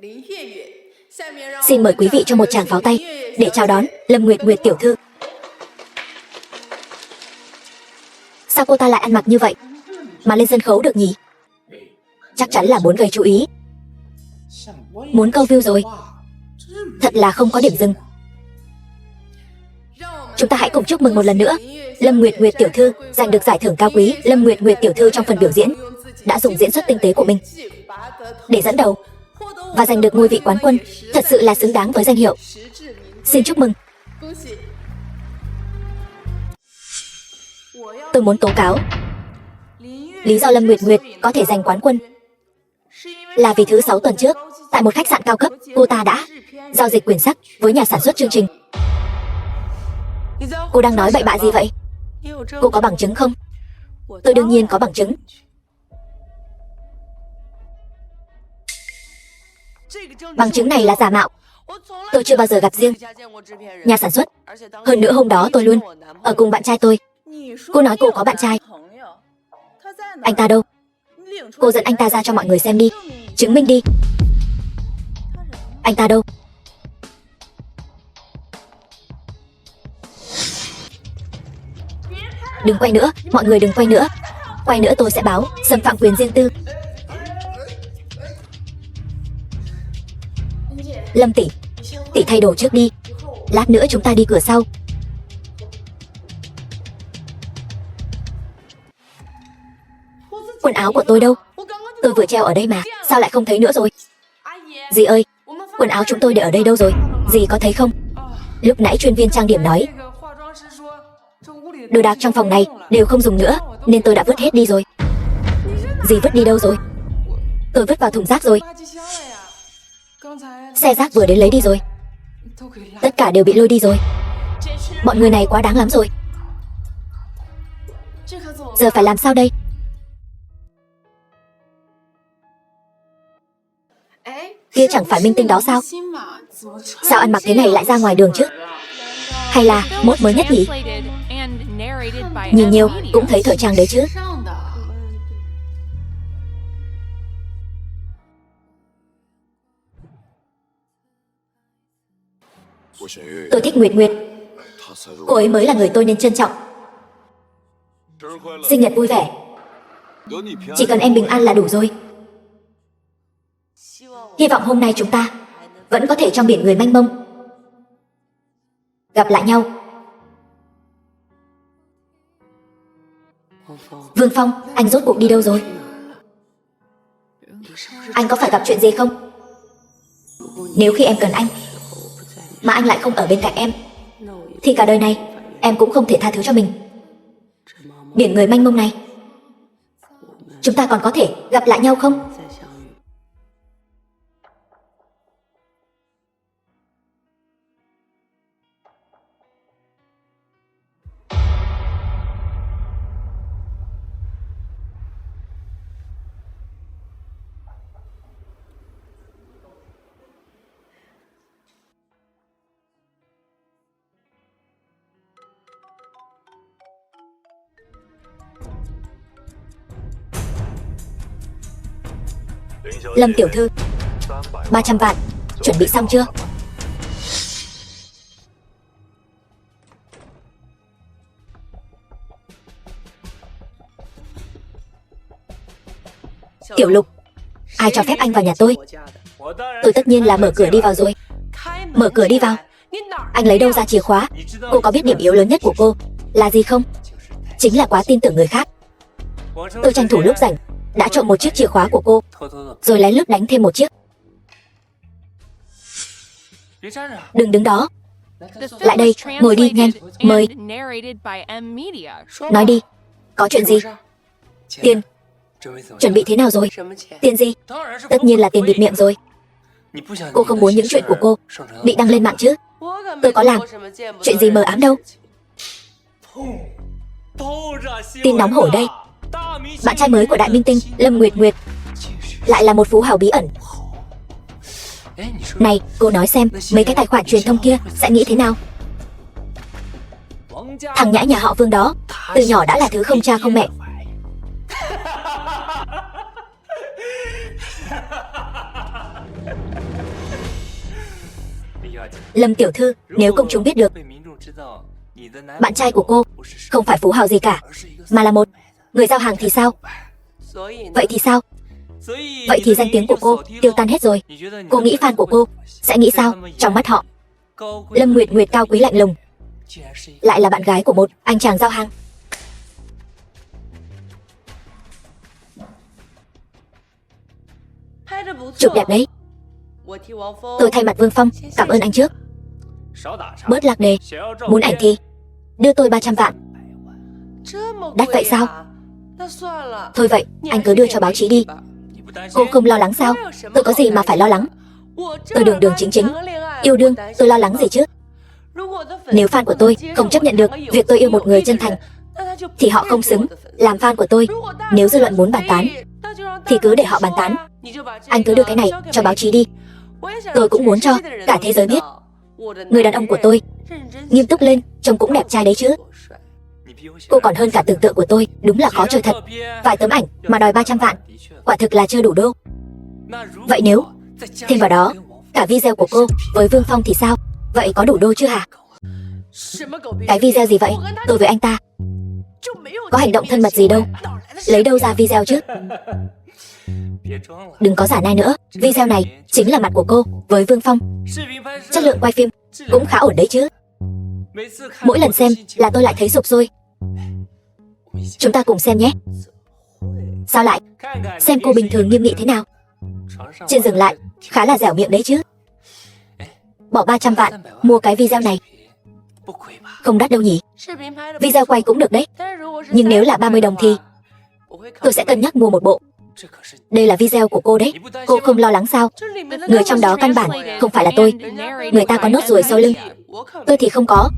Xin mời quý vị cho một tràng pháo tay để chào đón Lâm Nguyệt Nguyệt tiểu thư. Sao cô ta lại ăn mặc như vậy mà lên sân khấu được nhỉ? Chắc chắn là muốn gây chú ý, muốn câu view rồi. Thật là không có điểm dừng. Chúng ta hãy cùng chúc mừng một lần nữa Lâm Nguyệt Nguyệt tiểu thư giành được giải thưởng cao quý. Lâm Nguyệt Nguyệt tiểu thư trong phần biểu diễn đã dùng diễn xuất tinh tế của mình để dẫn đầu và giành được ngôi vị quán quân, thật sự là xứng đáng với danh hiệu. Xin chúc mừng. Tôi muốn tố cáo lý do Lâm Nguyệt Nguyệt có thể giành quán quân là vì thứ 6 tuần trước, tại một khách sạn cao cấp, cô ta đã giao dịch quyền sắc với nhà sản xuất chương trình. Cô đang nói bậy bạ gì vậy? Cô có bằng chứng không? Tôi đương nhiên có bằng chứng. Bằng chứng này là giả mạo. Tôi chưa bao giờ gặp riêng nhà sản xuất. Hơn nữa hôm đó tôi luôn ở cùng bạn trai tôi. Cô nói cô có bạn trai. Anh ta đâu? Cô dẫn anh ta ra cho mọi người xem đi. Chứng minh đi. Anh ta đâu? Đừng quay nữa, mọi người đừng quay nữa. Quay nữa tôi sẽ báo xâm phạm quyền riêng tư. Lâm tỷ, tỷ thay đồ trước đi. Lát nữa chúng ta đi cửa sau. Quần áo của tôi đâu? Tôi vừa treo ở đây mà, sao lại không thấy nữa rồi? Dì ơi, quần áo chúng tôi để ở đây đâu rồi? Dì có thấy không? Lúc nãy chuyên viên trang điểm nói đồ đạc trong phòng này đều không dùng nữa, nên tôi đã vứt hết đi rồi. Dì vứt đi đâu rồi? Tôi vứt vào thùng rác rồi. Xe rác vừa đến lấy đi rồi. Tất cả đều bị lôi đi rồi. Bọn người này quá đáng lắm rồi. Giờ phải làm sao đây? Kia chẳng phải minh tinh đó sao? Sao ăn mặc thế này lại ra ngoài đường chứ? Hay là mốt mới nhất nhỉ? by Nhìn M nhiều Media. cũng thấy thời trang đấy chứ. Tôi thích Nguyệt Nguyệt. Cô ấy mới là người tôi nên trân trọng. Sinh nhật vui vẻ. Chỉ cần em bình an là đủ rồi. Hy vọng hôm nay chúng ta vẫn có thể trong biển người mênh mông gặp lại nhau. Vương Phong, anh rốt cuộc đi đâu rồi? Anh có phải gặp chuyện gì không? Nếu khi em cần anh mà anh lại không ở bên cạnh em thì cả đời này em cũng không thể tha thứ cho mình. Biển người mênh mông này, chúng ta còn có thể gặp lại nhau không? Lâm tiểu thư, 300 vạn, chuẩn bị xong chưa? Tiểu Lục, ai cho phép anh vào nhà tôi? Tôi tất nhiên là mở cửa đi vào rồi. Mở cửa đi vào? Anh lấy đâu ra chìa khóa? Cô có biết điểm yếu lớn nhất của cô là gì không? Chính là quá tin tưởng người khác. Tôi tranh thủ lúc rảnh đã trộm một chiếc chìa khóa của cô, rồi lén lút đánh thêm một chiếc. Đừng đứng đó. Lại đây, ngồi đi nhanh, mời. Nói đi, có chuyện gì? Tiền. Chuẩn bị thế nào rồi? Tiền gì? Tất nhiên là tiền bịt miệng rồi. Cô không muốn những chuyện của cô bị đăng lên mạng chứ? Tôi có làm chuyện gì mờ ám đâu. Tin nóng hổi đây. Bạn trai mới của đại minh tinh Lâm Nguyệt Nguyệt lại là một phú hào bí ẩn. Này, cô nói xem mấy cái tài khoản truyền thông kia sẽ nghĩ thế nào? Thằng nhãi nhà họ Vương đó từ nhỏ đã là thứ không cha không mẹ. Lâm tiểu thư, nếu công chúng biết được bạn trai của cô không phải phú hào gì cả, mà là một người giao hàng thì sao? Vậy thì sao? Vậy thì danh tiếng của cô tiêu tan hết rồi. Cô nghĩ fan của cô sẽ nghĩ sao trong mắt họ? Lâm Nguyệt Nguyệt cao quý lạnh lùng, lại là bạn gái của một anh chàng giao hàng. Chụp đẹp đấy. Tôi thay mặt Vương Phong cảm ơn anh trước. Bớt lạc đề. Muốn ảnh thì đưa tôi 300 vạn. Đắt vậy sao? Thôi vậy, anh cứ đưa cho báo chí đi. Cô không lo lắng sao? Tôi có gì mà phải lo lắng? Tôi đường đường chính chính yêu đương, tôi lo lắng gì chứ? Nếu fan của tôi không chấp nhận được việc tôi yêu một người chân thành thì họ không xứng làm fan của tôi. Nếu dư luận muốn bàn tán thì cứ để họ bàn tán. Anh cứ đưa cái này cho báo chí đi. Tôi cũng muốn cho cả thế giới biết người đàn ông của tôi nghiêm túc lên, trông cũng đẹp trai đấy chứ. Cô còn hơn cả tưởng tượng của tôi, đúng là khó trời thật. Vài tấm ảnh mà đòi 300 vạn, quả thực là chưa đủ đô. Vậy nếu thêm vào đó cả video của cô với Vương Phong thì sao? Vậy có đủ đô chưa hả? Cái video gì vậy? Tôi với anh ta có hành động thân mật gì đâu. Lấy đâu ra video chứ? Đừng có giả nai nữa. Video này chính là mặt của cô với Vương Phong. Chất lượng quay phim cũng khá ổn đấy chứ. Mỗi lần xem là tôi lại thấy sụp sôi. Chúng ta cùng xem nhé. Sao lại? Xem cô bình thường nghiêm nghị thế nào. Trên giường lại khá là dẻo miệng đấy chứ. Bỏ 300 vạn mua cái video này không đắt đâu nhỉ? Video quay cũng được đấy, nhưng nếu là 30 đồng thì tôi sẽ cân nhắc mua một bộ. Đây là video của cô đấy. Cô không lo lắng sao? Người trong đó căn bản không phải là tôi. Người ta có nốt ruồi sau lưng, tôi thì không có.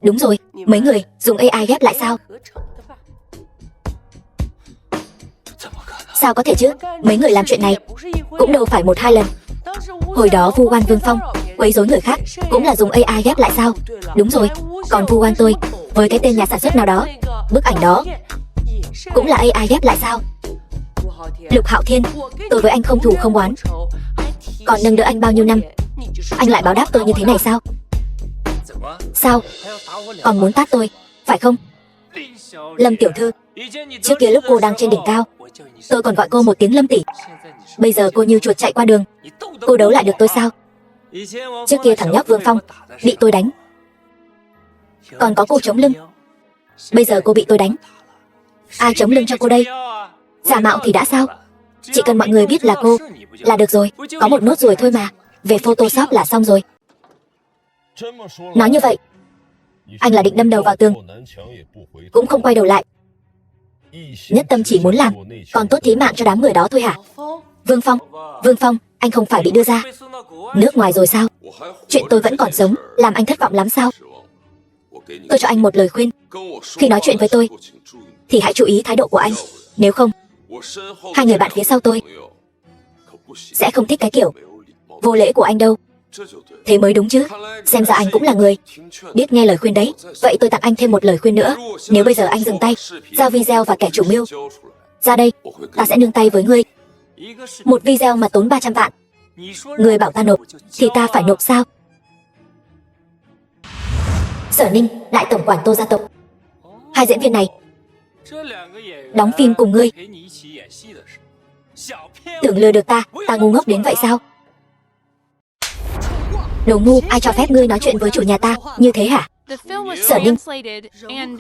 Đúng rồi, mấy người dùng AI ghép lại sao? Sao có thể chứ? Mấy người làm chuyện này cũng đâu phải 1-2 lần. Hồi đó vu oan Vương Phong quấy rối người khác cũng là dùng AI ghép lại sao? Đúng rồi, còn vu oan tôi với cái tên nhà sản xuất nào đó Bức ảnh đó cũng là AI ghép lại sao? Lục Hạo Thiên, tôi với anh không thù không oán, còn nâng đỡ anh bao nhiêu năm, anh lại báo đáp tôi như thế này sao? Sao? Còn muốn tát tôi, phải không? Lâm tiểu thư, trước kia lúc cô đang trên đỉnh cao, tôi còn gọi cô một tiếng Lâm tỷ. Bây giờ cô như chuột chạy qua đường, cô đấu lại được tôi sao? Trước kia thằng nhóc Vương Phong bị tôi đánh, còn có cô chống lưng. Bây giờ cô bị tôi đánh, ai chống lưng cho cô đây? Giả mạo thì đã sao? Chỉ cần mọi người biết là cô là được rồi. Có một nốt ruồi thôi mà, về Photoshop là xong rồi. Nói như vậy, anh là định đâm đầu vào tường, cũng không quay đầu lại, nhất tâm chỉ muốn làm còn tốt thí mạng cho đám người đó thôi hả? Vương Phong, Vương Phong, anh không phải bị đưa ra nước ngoài rồi sao? Chuyện tôi vẫn còn sống làm anh thất vọng lắm sao? Tôi cho anh một lời khuyên, khi nói chuyện với tôi thì hãy chú ý thái độ của anh. Nếu không, hai người bạn phía sau tôi sẽ không thích cái kiểu vô lễ của anh đâu. Thế mới đúng chứ. Xem ra anh cũng là người biết nghe lời khuyên đấy. Vậy tôi tặng anh thêm một lời khuyên nữa. Nếu bây giờ anh dừng tay, giao video và kẻ chủ mưu ra đây, ta sẽ nương tay với ngươi. Một video mà tốn 300 vạn, người bảo ta nộp thì ta phải nộp sao? Sở Ninh, đại tổng quản Tô gia tộc. Hai diễn viên này đóng phim cùng ngươi, tưởng lừa được ta ngu ngốc đến vậy sao? Đồ ngu, ai cho phép ngươi nói chuyện với chủ nhà ta như thế hả? Sở Ninh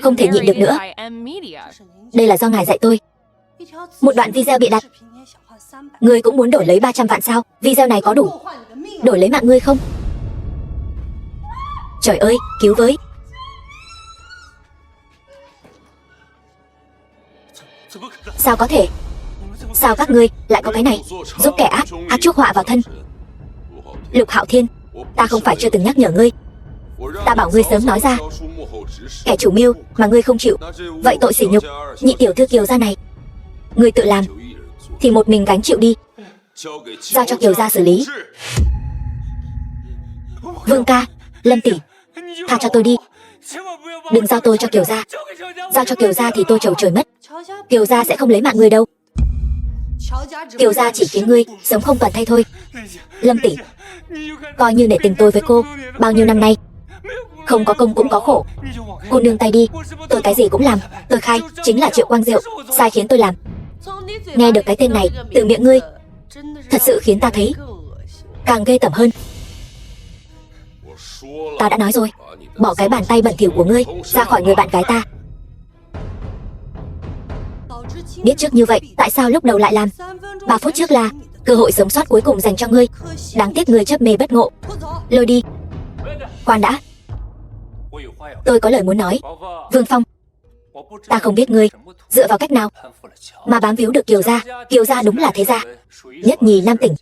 không thể nhịn được nữa. Đây là do ngài dạy tôi. Một đoạn video bịa đặt, ngươi cũng muốn đổi lấy 300 vạn sao? Video này có đủ đổi lấy mạng ngươi không? Trời ơi, cứu với! Sao có thể? Sao các ngươi lại có cái này? Giúp kẻ ác chuốc họa vào thân. Lục Hạo Thiên, ta không phải chưa từng nhắc nhở ngươi. Ta bảo ngươi sớm nói ra. Kẻ chủ mưu mà ngươi không chịu, vậy tội sỉ nhục nhị tiểu thư Kiều gia này, ngươi tự làm thì một mình gánh chịu đi, giao cho Kiều gia xử lý. Vương ca, Lâm tỷ, tha cho tôi đi, đừng giao tôi cho Kiều gia. Giao cho Kiều gia thì tôi trầu trời mất. Kiều gia sẽ không lấy mạng ngươi đâu. Kiều gia chỉ khiến ngươi sống không toàn thây thôi. Lâm tỷ, coi như nể tình tôi với cô bao nhiêu năm nay, không có công cũng có khổ. Cô nương tay đi, tôi cái gì cũng làm. Tôi khai chính là Triệu Quang Diệu sai khiến tôi làm. Nghe được cái tên này từ miệng ngươi, thật sự khiến ta thấy càng ghê tởm hơn. Ta đã nói rồi, bỏ cái bàn tay bẩn thỉu của ngươi ra khỏi người bạn gái ta. Biết trước như vậy, tại sao lúc đầu lại làm? 3 phút trước là cơ hội sống sót cuối cùng dành cho ngươi. Đáng tiếc ngươi chấp mê bất ngộ. Lôi đi. Khoan đã, tôi có lời muốn nói. Vương Phong, ta không biết ngươi dựa vào cách nào mà bám víu được Kiều gia. Kiều gia đúng là thế gia nhất nhì Nam tỉnh,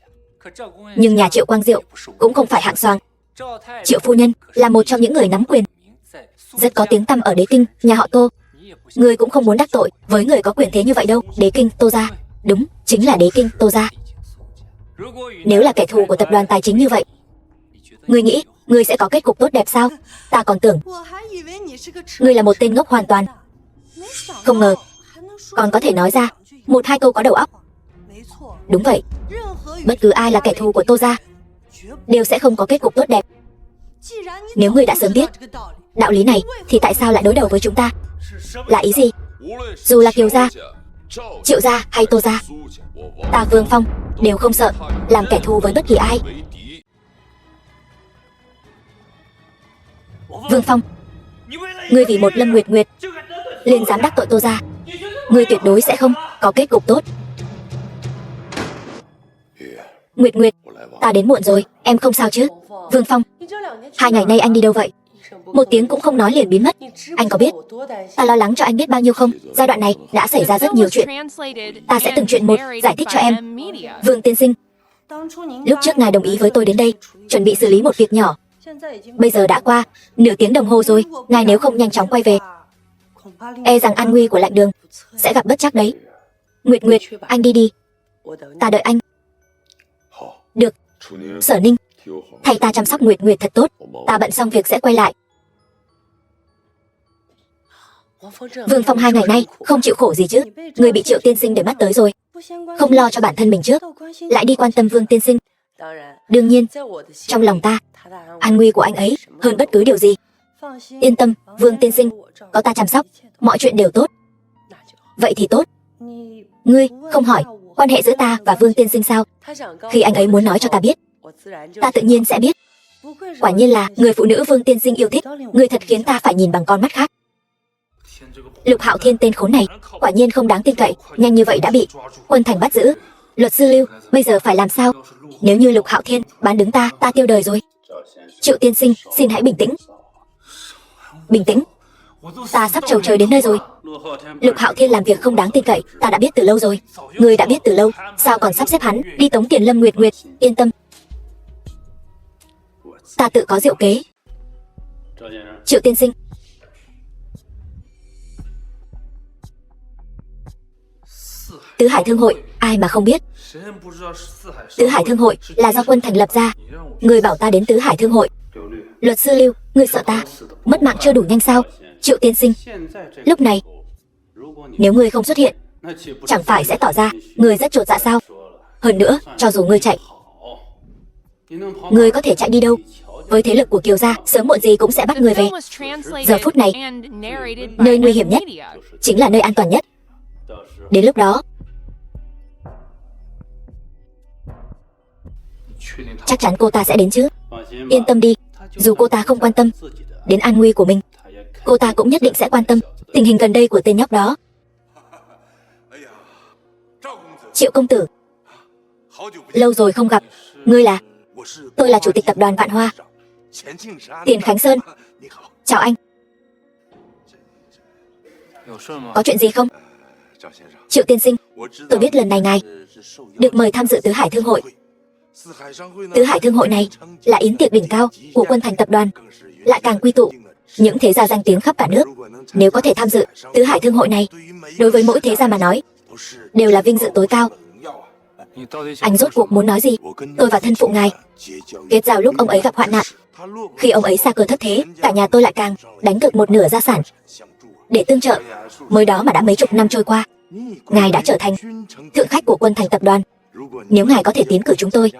nhưng nhà Triệu Quang Diệu cũng không phải hạng xoàng. Triệu phu nhân là một trong những người nắm quyền, rất có tiếng tăm ở Đế Kinh, nhà họ Tô. Ngươi cũng không muốn đắc tội với người có quyền thế như vậy đâu. Đế Kinh Tô gia, đúng, chính là Đế Kinh Tô gia. Nếu là kẻ thù của tập đoàn tài chính như vậy, ngươi nghĩ ngươi sẽ có kết cục tốt đẹp sao? Ta còn tưởng ngươi là một tên ngốc hoàn toàn, không ngờ còn có thể nói ra 1-2 câu có đầu óc. Đúng vậy, bất cứ ai là kẻ thù của Tô gia đều sẽ không có kết cục tốt đẹp. Nếu ngươi đã sớm biết đạo lý này thì tại sao lại đối đầu với chúng ta? Là ý gì? Dù là Kiều gia, Triệu gia hay Tô gia, ta Vương Phong đều không sợ làm kẻ thù với bất kỳ ai. Vương Phong, ngươi vì một Lâm Nguyệt Nguyệt liền dám đắc tội Tô gia, ngươi tuyệt đối sẽ không có kết cục tốt. Nguyệt Nguyệt, ta đến muộn rồi, em không sao chứ? Vương Phong, 2 ngày nay anh đi đâu vậy? Một tiếng cũng không nói liền biến mất. Anh có biết ta lo lắng cho anh biết bao nhiêu không? Giai đoạn này đã xảy ra rất nhiều chuyện, ta sẽ từng chuyện một giải thích cho em. Vương tiên sinh, lúc trước ngài đồng ý với tôi đến đây chuẩn bị xử lý một việc nhỏ. Bây giờ đã qua nửa tiếng đồng hồ rồi, ngài nếu không nhanh chóng quay về, e rằng an nguy của Lạnh Đường sẽ gặp bất trắc đấy. Nguyệt Nguyệt, anh đi đi, ta đợi anh. Được, Sở Ninh, thầy ta chăm sóc Nguyệt Nguyệt thật tốt, ta bận xong việc sẽ quay lại. Vương Phong 2 ngày nay không chịu khổ gì chứ? Người bị Triệu tiên sinh để mắt tới rồi, không lo cho bản thân mình trước, lại đi quan tâm Vương tiên sinh. Đương nhiên, trong lòng ta, an nguy của anh ấy hơn bất cứ điều gì. Yên tâm, Vương tiên sinh, có ta chăm sóc, mọi chuyện đều tốt. Vậy thì tốt. Ngươi không hỏi quan hệ giữa ta và Vương tiên sinh sao? Khi anh ấy muốn nói cho ta biết, ta tự nhiên sẽ biết. Quả nhiên là người phụ nữ Vương tiên sinh yêu thích. Ngươi thật khiến ta phải nhìn bằng con mắt khác. Lục Hạo Thiên tên khốn này quả nhiên không đáng tin cậy, nhanh như vậy đã bị Quân Thành bắt giữ. Luật sư Lưu, bây giờ phải làm sao? Nếu như Lục Hạo Thiên bán đứng ta tiêu đời rồi. Triệu tiên sinh, xin hãy bình tĩnh. Bình tĩnh? Ta sắp trầu trời đến nơi rồi. Lục Hạo Thiên làm việc không đáng tin cậy, ta đã biết từ lâu rồi. Ngươi đã biết từ lâu, sao còn sắp xếp hắn đi tống tiền Lâm Nguyệt Nguyệt? Yên tâm, ta tự có diệu kế. Triệu tiên sinh, Tứ Hải Thương hội, ai mà không biết. Tứ Hải Thương hội là do Quân Thành lập ra. Người bảo ta đến Tứ Hải Thương hội. Luật sư Lưu, ngươi sợ ta mất mạng chưa đủ nhanh sao? Triệu tiên sinh, lúc này nếu ngươi không xuất hiện, chẳng phải sẽ tỏ ra ngươi rất chột dạ sao? Hơn nữa, cho dù ngươi chạy, ngươi có thể chạy đi đâu? Với thế lực của Kiều gia, sớm muộn gì cũng sẽ bắt ngươi về. Giờ phút này, nơi nguy hiểm nhất chính là nơi an toàn nhất. Đến lúc đó, chắc chắn cô ta sẽ đến chứ. Yên tâm đi, dù cô ta không quan tâm đến an nguy của mình, cô ta cũng nhất định sẽ quan tâm tình hình gần đây của tên nhóc đó. Triệu công tử, lâu rồi không gặp. Ngươi là? Tôi là chủ tịch tập đoàn Vạn Hoa, Tiền Khánh Sơn. Chào anh. Có chuyện gì không? Triệu tiên sinh, tôi biết lần này ngài được mời tham dự Tứ Hải Thương hội. Tứ Hải Thương hội này là yến tiệc đỉnh cao của Quân Thành tập đoàn, lại càng quy tụ những thế gia danh tiếng khắp cả nước. Nếu có thể tham dự Tứ Hải Thương hội này, đối với mỗi thế gia mà nói, đều là vinh dự tối cao. Anh rốt cuộc muốn nói gì? Tôi và thân phụ ngài kết giao lúc ông ấy gặp hoạn nạn. Khi ông ấy xa cơ thất thế, cả nhà tôi lại càng đánh cược một nửa gia sản để tương trợ. Mới đó mà đã mấy chục năm trôi qua, ngài đã trở thành thượng khách của Quân Thành tập đoàn. Nếu ngài có thể tiến cử chúng tôi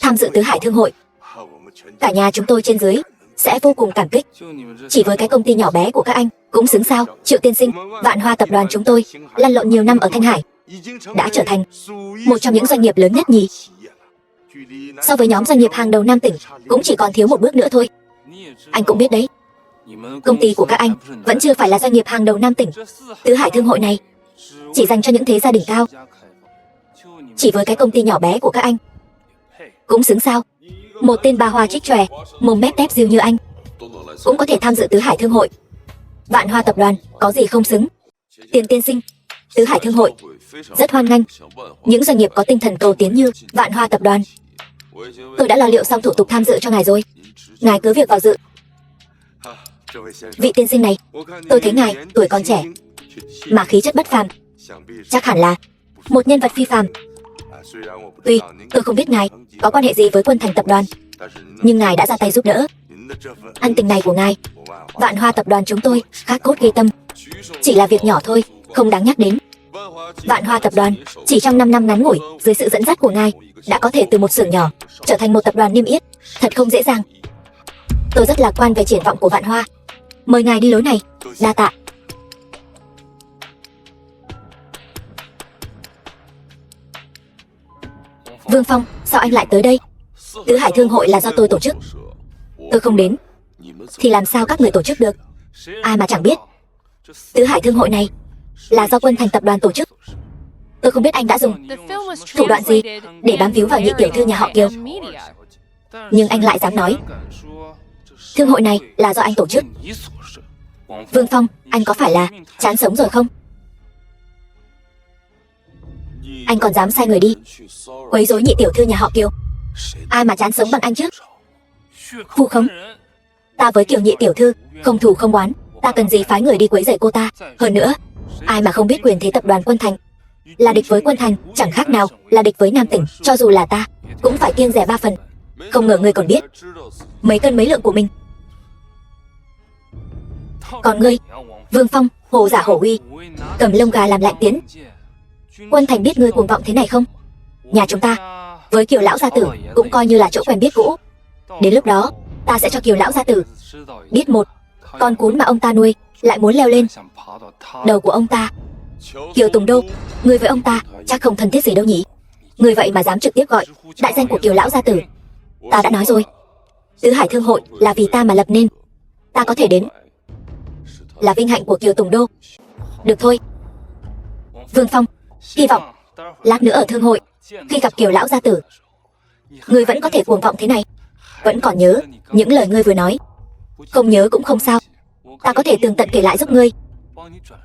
tham dự Tứ Hải Thương hội, cả nhà chúng tôi trên dưới sẽ vô cùng cảm kích. Chỉ với cái công ty nhỏ bé của các anh cũng xứng sao? Triệu tiên sinh, Vạn Hoa tập đoàn chúng tôi lăn lộn nhiều năm ở Thanh Hải, đã trở thành một trong những doanh nghiệp lớn nhất nhỉ? So với nhóm doanh nghiệp hàng đầu Nam tỉnh, cũng chỉ còn thiếu một bước nữa thôi. Anh cũng biết đấy, công ty của các anh vẫn chưa phải là doanh nghiệp hàng đầu Nam tỉnh. Tứ Hải Thương hội này chỉ dành cho những thế gia đỉnh cao. Chỉ với cái công ty nhỏ bé của các anh cũng xứng sao? Một tên ba hoa trích chòe, mồm mép tép diêu như anh cũng có thể tham dự Tứ Hải Thương hội. Vạn Hoa tập đoàn có gì không xứng? Tiền tiên sinh, Tứ Hải Thương hội rất hoan nghênh những doanh nghiệp có tinh thần cầu tiến như Vạn Hoa tập đoàn. Tôi đã lo liệu xong thủ tục tham dự cho ngài rồi, ngài cứ việc vào dự. Vị tiên sinh này, tôi thấy ngài tuổi còn trẻ mà khí chất bất phàm, chắc hẳn là một nhân vật phi phàm. Tuy tôi không biết ngài có quan hệ gì với Quân Thành tập đoàn, nhưng ngài đã ra tay giúp đỡ. Ân tình này của ngài, Vạn Hoa tập đoàn chúng tôi khắc cốt ghi tâm. Chỉ là việc nhỏ thôi, không đáng nhắc đến. Vạn Hoa tập đoàn chỉ trong 5 năm ngắn ngủi dưới sự dẫn dắt của ngài đã có thể từ một xưởng nhỏ trở thành một tập đoàn niêm yết, thật không dễ dàng. Tôi rất lạc quan về triển vọng của Vạn Hoa. Mời ngài đi lối này. Đa tạ. Vương Phong, sao anh lại tới đây? Tứ Hải Thương hội là do tôi tổ chức. Tôi không đến thì làm sao các người tổ chức được? Ai mà chẳng biết, Tứ Hải Thương hội này là do Quân Thành tập đoàn tổ chức. Tôi không biết anh đã dùng thủ đoạn gì để bám víu vào nhị tiểu thư nhà họ Kiều, nhưng anh lại dám nói thương hội này là do anh tổ chức. Vương Phong, anh có phải là chán sống rồi không? Anh còn dám sai người đi quấy rối nhị tiểu thư nhà họ Kiều. Ai mà chán sống bằng anh chứ? Vu khống. Ta với Kiều nhị tiểu thư không thù không oán, ta cần gì phái người đi quấy rầy cô ta? Hơn nữa, ai mà không biết quyền thế tập đoàn Quân Thành là địch với Quân Thành chẳng khác nào là địch với Nam tỉnh. Cho dù là ta cũng phải kiêng dè 3 phần. Không ngờ ngươi còn biết mấy cân mấy lượng của mình. Còn ngươi, Vương Phong, Hồ giả hổ uy, cầm lông gà làm lạnh tiến. Quân Thành biết ngươi cuồng vọng thế này không? Nhà chúng ta với Kiều lão gia tử cũng coi như là chỗ quen biết cũ. Đến lúc đó ta sẽ cho Kiều lão gia tử biết một con cún mà ông ta nuôi lại muốn leo lên đầu của ông ta. Kiều Tùng Đô, ngươi với ông ta chắc không thân thiết gì đâu nhỉ? Ngươi vậy mà dám trực tiếp gọi đại danh của Kiều lão gia tử. Ta đã nói rồi, Tứ Hải Thương hội là vì ta mà lập nên. Ta có thể đến là vinh hạnh của Kiều Tùng Đô. Được thôi, Vương Phong, hy vọng lát nữa ở thương hội khi gặp Kiều lão gia tử, ngươi vẫn có thể cuồng vọng thế này, vẫn còn nhớ những lời ngươi vừa nói. Không nhớ cũng không sao, ta có thể tường tận kể lại giúp ngươi,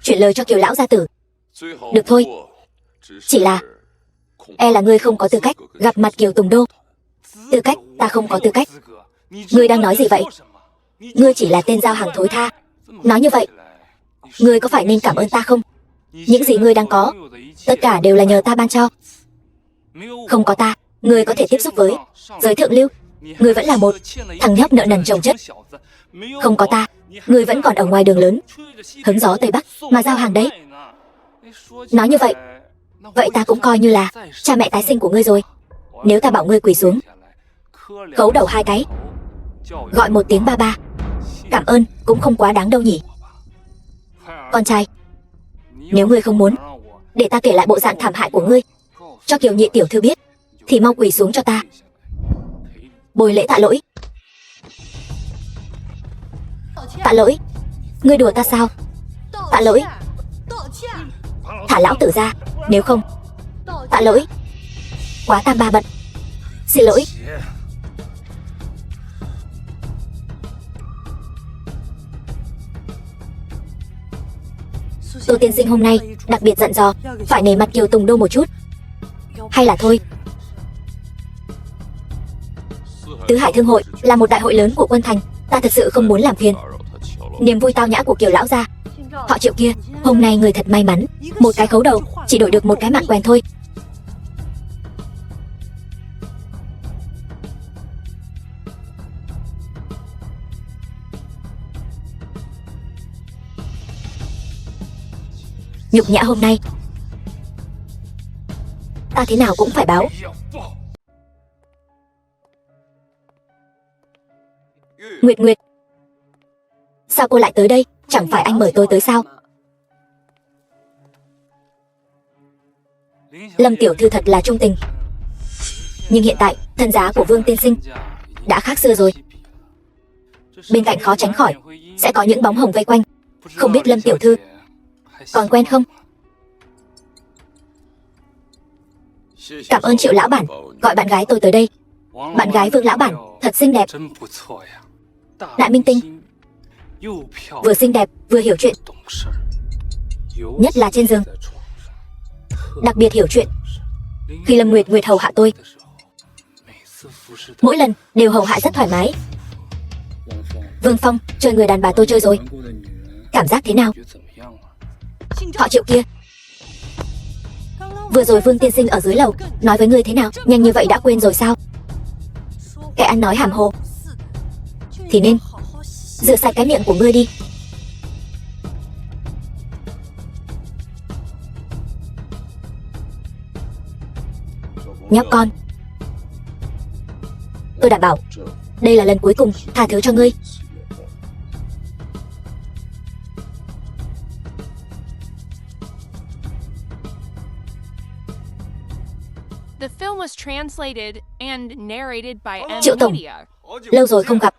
chuyển lời cho Kiều lão gia tử. Được thôi, chỉ là e là ngươi không có tư cách gặp mặt Kiều Tùng Đô. Tư cách? Ta không có tư cách. Ngươi đang nói gì vậy? Ngươi chỉ là tên giao hàng thối tha. Nói như vậy, ngươi có phải nên cảm ơn ta không? Những gì ngươi đang có, tất cả đều là nhờ ta ban cho. Không có ta, ngươi có thể tiếp xúc với giới thượng lưu, ngươi vẫn là một thằng nhóc nợ nần chồng chất. Không có ta, ngươi vẫn còn ở ngoài đường lớn, hứng gió Tây Bắc mà giao hàng đấy. Nói như vậy, vậy ta cũng coi như là cha mẹ tái sinh của ngươi rồi. Nếu ta bảo ngươi quỳ xuống, khấu đầu 2 cái, gọi một tiếng ba ba, cảm ơn cũng không quá đáng đâu nhỉ? Con trai, nếu ngươi không muốn để ta kể lại bộ dạng thảm hại của ngươi cho Kiều nhị tiểu thư biết, thì mau quỳ xuống cho ta, bồi lễ tạ lỗi. Tạ lỗi? Ngươi đùa ta sao? Tạ lỗi? Thả lão tử ra, nếu không. Tạ lỗi? Quá tam ba bận. Xin lỗi. Tô tiên sinh hôm nay đặc biệt dặn dò phải nể mặt Kiều Tùng Đô một chút. Hay là thôi, Tứ Hải Thương hội là một đại hội lớn của Quân Thành, ta thật sự không muốn làm phiền niềm vui tao nhã của Kiều lão gia. Họ Triệu kia, hôm nay người thật may mắn, một cái khấu đầu chỉ đổi được một cái mạng quèn thôi. Nhục nhã hôm nay ta thế nào cũng phải báo. Nguyệt Nguyệt, sao cô lại tới đây? Chẳng phải anh mời tôi tới sao? Lâm tiểu thư thật là trung tình, nhưng hiện tại thân giá của Vương tiên sinh đã khác xưa rồi. Bên cạnh khó tránh khỏi sẽ có những bóng hồng vây quanh. Không biết Lâm tiểu thư còn quen không? Cảm ơn Triệu lão bản gọi bạn gái tôi tới đây. Bạn gái Vương lão bản thật xinh đẹp. Đại minh tinh, vừa xinh đẹp vừa hiểu chuyện, nhất là trên giường đặc biệt hiểu chuyện. Khi Lâm Nguyệt Nguyệt hầu hạ tôi, mỗi lần đều hầu hạ rất thoải mái. Vương Phong chơi người đàn bà tôi chơi rồi, cảm giác thế nào? Họ Triệu kia, vừa rồi Vương tiên sinh ở dưới lầu nói với ngươi thế nào? Nhanh như vậy đã quên rồi sao? Kẻ ăn nói hàm hồ thì nên rửa sạch cái miệng của ngươi đi. Nhóc con, tôi đảm bảo đây là lần cuối cùng tha thứ cho ngươi. The film was translated and narrated by M Triệu tổng, Media. lâu rồi không gặp.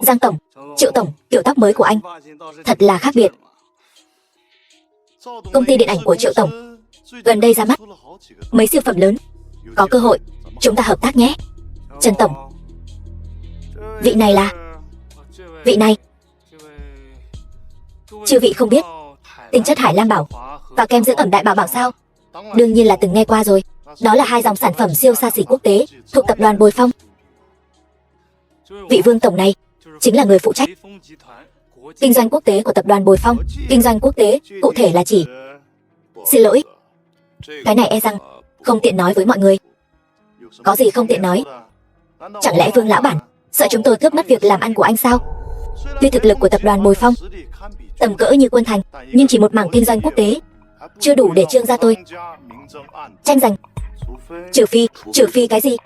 Giang tổng, Triệu tổng, kiểu tóc mới của anh thật là khác biệt. Công ty điện ảnh của Triệu tổng gần đây ra mắt mấy siêu phẩm lớn, có cơ hội chúng ta hợp tác nhé. Trần tổng, vị này là... vị này chư vị không biết tinh chất Hải Lam Bảo và kem dưỡng ẩm Đại Bảo Bảo sao? Đương nhiên là từng nghe qua rồi. Đó là 2 dòng sản phẩm siêu xa xỉ quốc tế thuộc tập đoàn Bồi Phong. Vị Vương tổng này chính là người phụ trách kinh doanh quốc tế của tập đoàn Bồi Phong. Kinh doanh quốc tế cụ thể là chỉ... Xin lỗi, cái này e rằng không tiện nói với mọi người. Có gì không tiện nói? Chẳng lẽ Vương lão bản sợ chúng tôi cướp mất việc làm ăn của anh sao? Tuy thực lực của tập đoàn Bồi Phong tầm cỡ như Quân Thành, nhưng chỉ một mảng kinh doanh quốc tế chưa đủ để Trương gia tôi tranh giành. Trừ phi cái gì?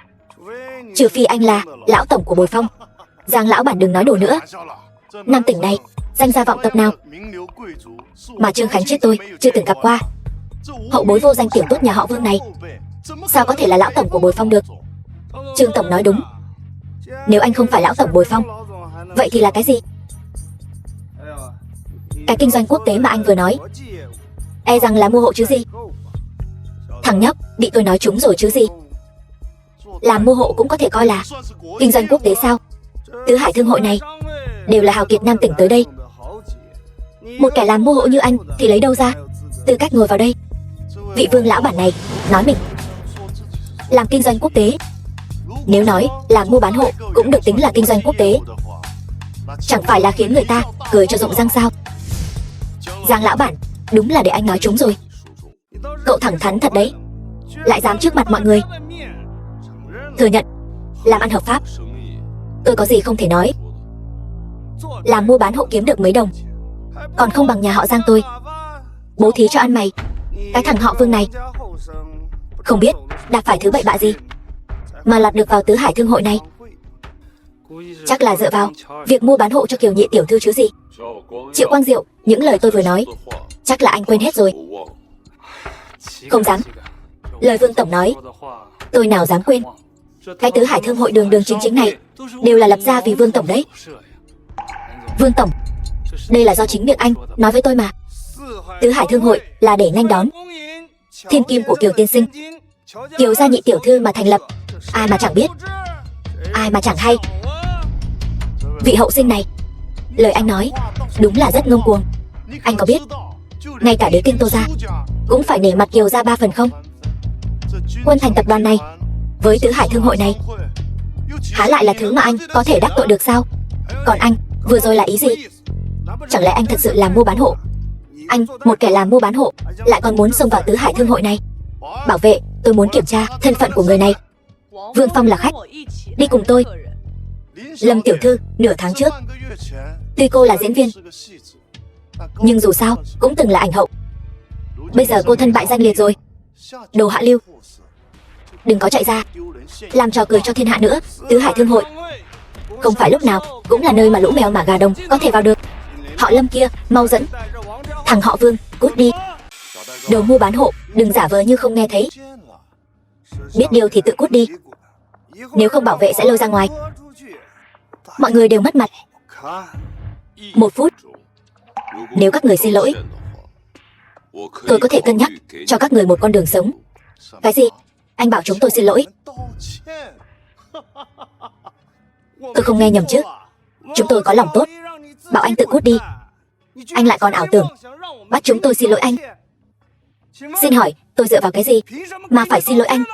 Trừ phi anh là lão tổng của Bồi Phong. Giang lão bản đừng nói đùa nữa. Nam tỉnh này danh gia vọng tộc nào mà Trương Khánh chết tôi chưa từng gặp qua. Hậu bối vô danh tiểu tốt nhà họ Vương này sao có thể là lão tổng của Bồi Phong được? Trương tổng nói đúng. Nếu anh không phải lão tổng Bồi Phong, vậy thì là cái gì? Cái kinh doanh quốc tế mà anh vừa nói, e rằng là mua hộ chứ gì. Thằng nhóc, bị tôi nói trúng rồi chứ gì. Làm mua hộ cũng có thể coi là kinh doanh quốc tế sao? Tứ Hải Thương hội này đều là hào kiệt Nam tỉnh tới đây. Một kẻ làm mua hộ như anh thì lấy đâu ra tư cách ngồi vào đây? Vị Vương lão bản này nói mình làm kinh doanh quốc tế. Nếu nói làm mua bán hộ cũng được tính là kinh doanh quốc tế, chẳng phải là khiến người ta cười cho rụng răng sao? Giang lão bản, đúng là để anh nói trúng rồi. Cậu thẳng thắn thật đấy, lại dám trước mặt mọi người thừa nhận làm ăn hợp pháp. Tôi có gì không thể nói. Làm mua bán hộ kiếm được mấy đồng còn không bằng nhà họ Giang tôi bố thí cho ăn mày. Cái thằng họ Vương này không biết đạp phải thứ bậy bạ gì mà lọt được vào Tứ Hải Thương hội này. Chắc là dựa vào việc mua bán hộ cho Kiều Nhị tiểu thư chứ gì. Triệu Quang Diệu, những lời tôi vừa nói chắc là anh quên hết rồi. Không dám. Lời Vương tổng nói tôi nào dám quên. Cái Tứ Hải Thương hội đường đường chính chính này đều là lập ra vì Vương tổng đấy. Vương tổng, đây là do chính miệng anh nói với tôi mà. Tứ Hải Thương hội là để nghênh đón thiên kim của Kiều tiên sinh, Kiều gia nhị tiểu thư mà thành lập. Ai mà chẳng biết, ai mà chẳng hay. Vị hậu sinh này, lời anh nói đúng là rất ngông cuồng. Anh có biết ngay cả đế kinh Tô gia cũng phải nể mặt Kiều gia 3 phần không? Quân Thành tập đoàn này với Tứ Hải Thương hội này há lại là thứ mà anh có thể đắc tội được sao? Còn anh vừa rồi là ý gì? Chẳng lẽ anh thật sự làm mua bán hộ? Anh, một kẻ làm mua bán hộ, lại còn muốn xông vào Tứ Hải Thương hội này? Bảo vệ, tôi muốn kiểm tra thân phận của người này. Vương Phong là khách, đi cùng tôi. Lâm tiểu thư, nửa tháng trước, tuy cô là diễn viên, nhưng dù sao cũng từng là ảnh hậu. Bây giờ cô thân bại danh liệt rồi. Đồ hạ lưu, đừng có chạy ra làm trò cười cho thiên hạ nữa. Tứ Hải Thương hội không phải lúc nào cũng là nơi mà lũ mèo mà gà đồng có thể vào được. Họ Lâm kia, mau dẫn thằng họ Vương cút đi. Đồ mua bán hộ, đừng giả vờ như không nghe thấy. Biết điều thì tự cút đi, nếu không bảo vệ sẽ lôi ra ngoài. Mọi người đều mất mặt. 1 phút. Nếu các người xin lỗi, tôi có thể cân nhắc cho các người một con đường sống. Cái gì? Anh bảo chúng tôi xin lỗi? Tôi không nghe nhầm chứ? Chúng tôi có lòng tốt, bảo anh tự cút đi. Anh lại còn ảo tưởng bắt chúng tôi xin lỗi anh. Xin hỏi tôi dựa vào cái gì mà phải xin lỗi anh?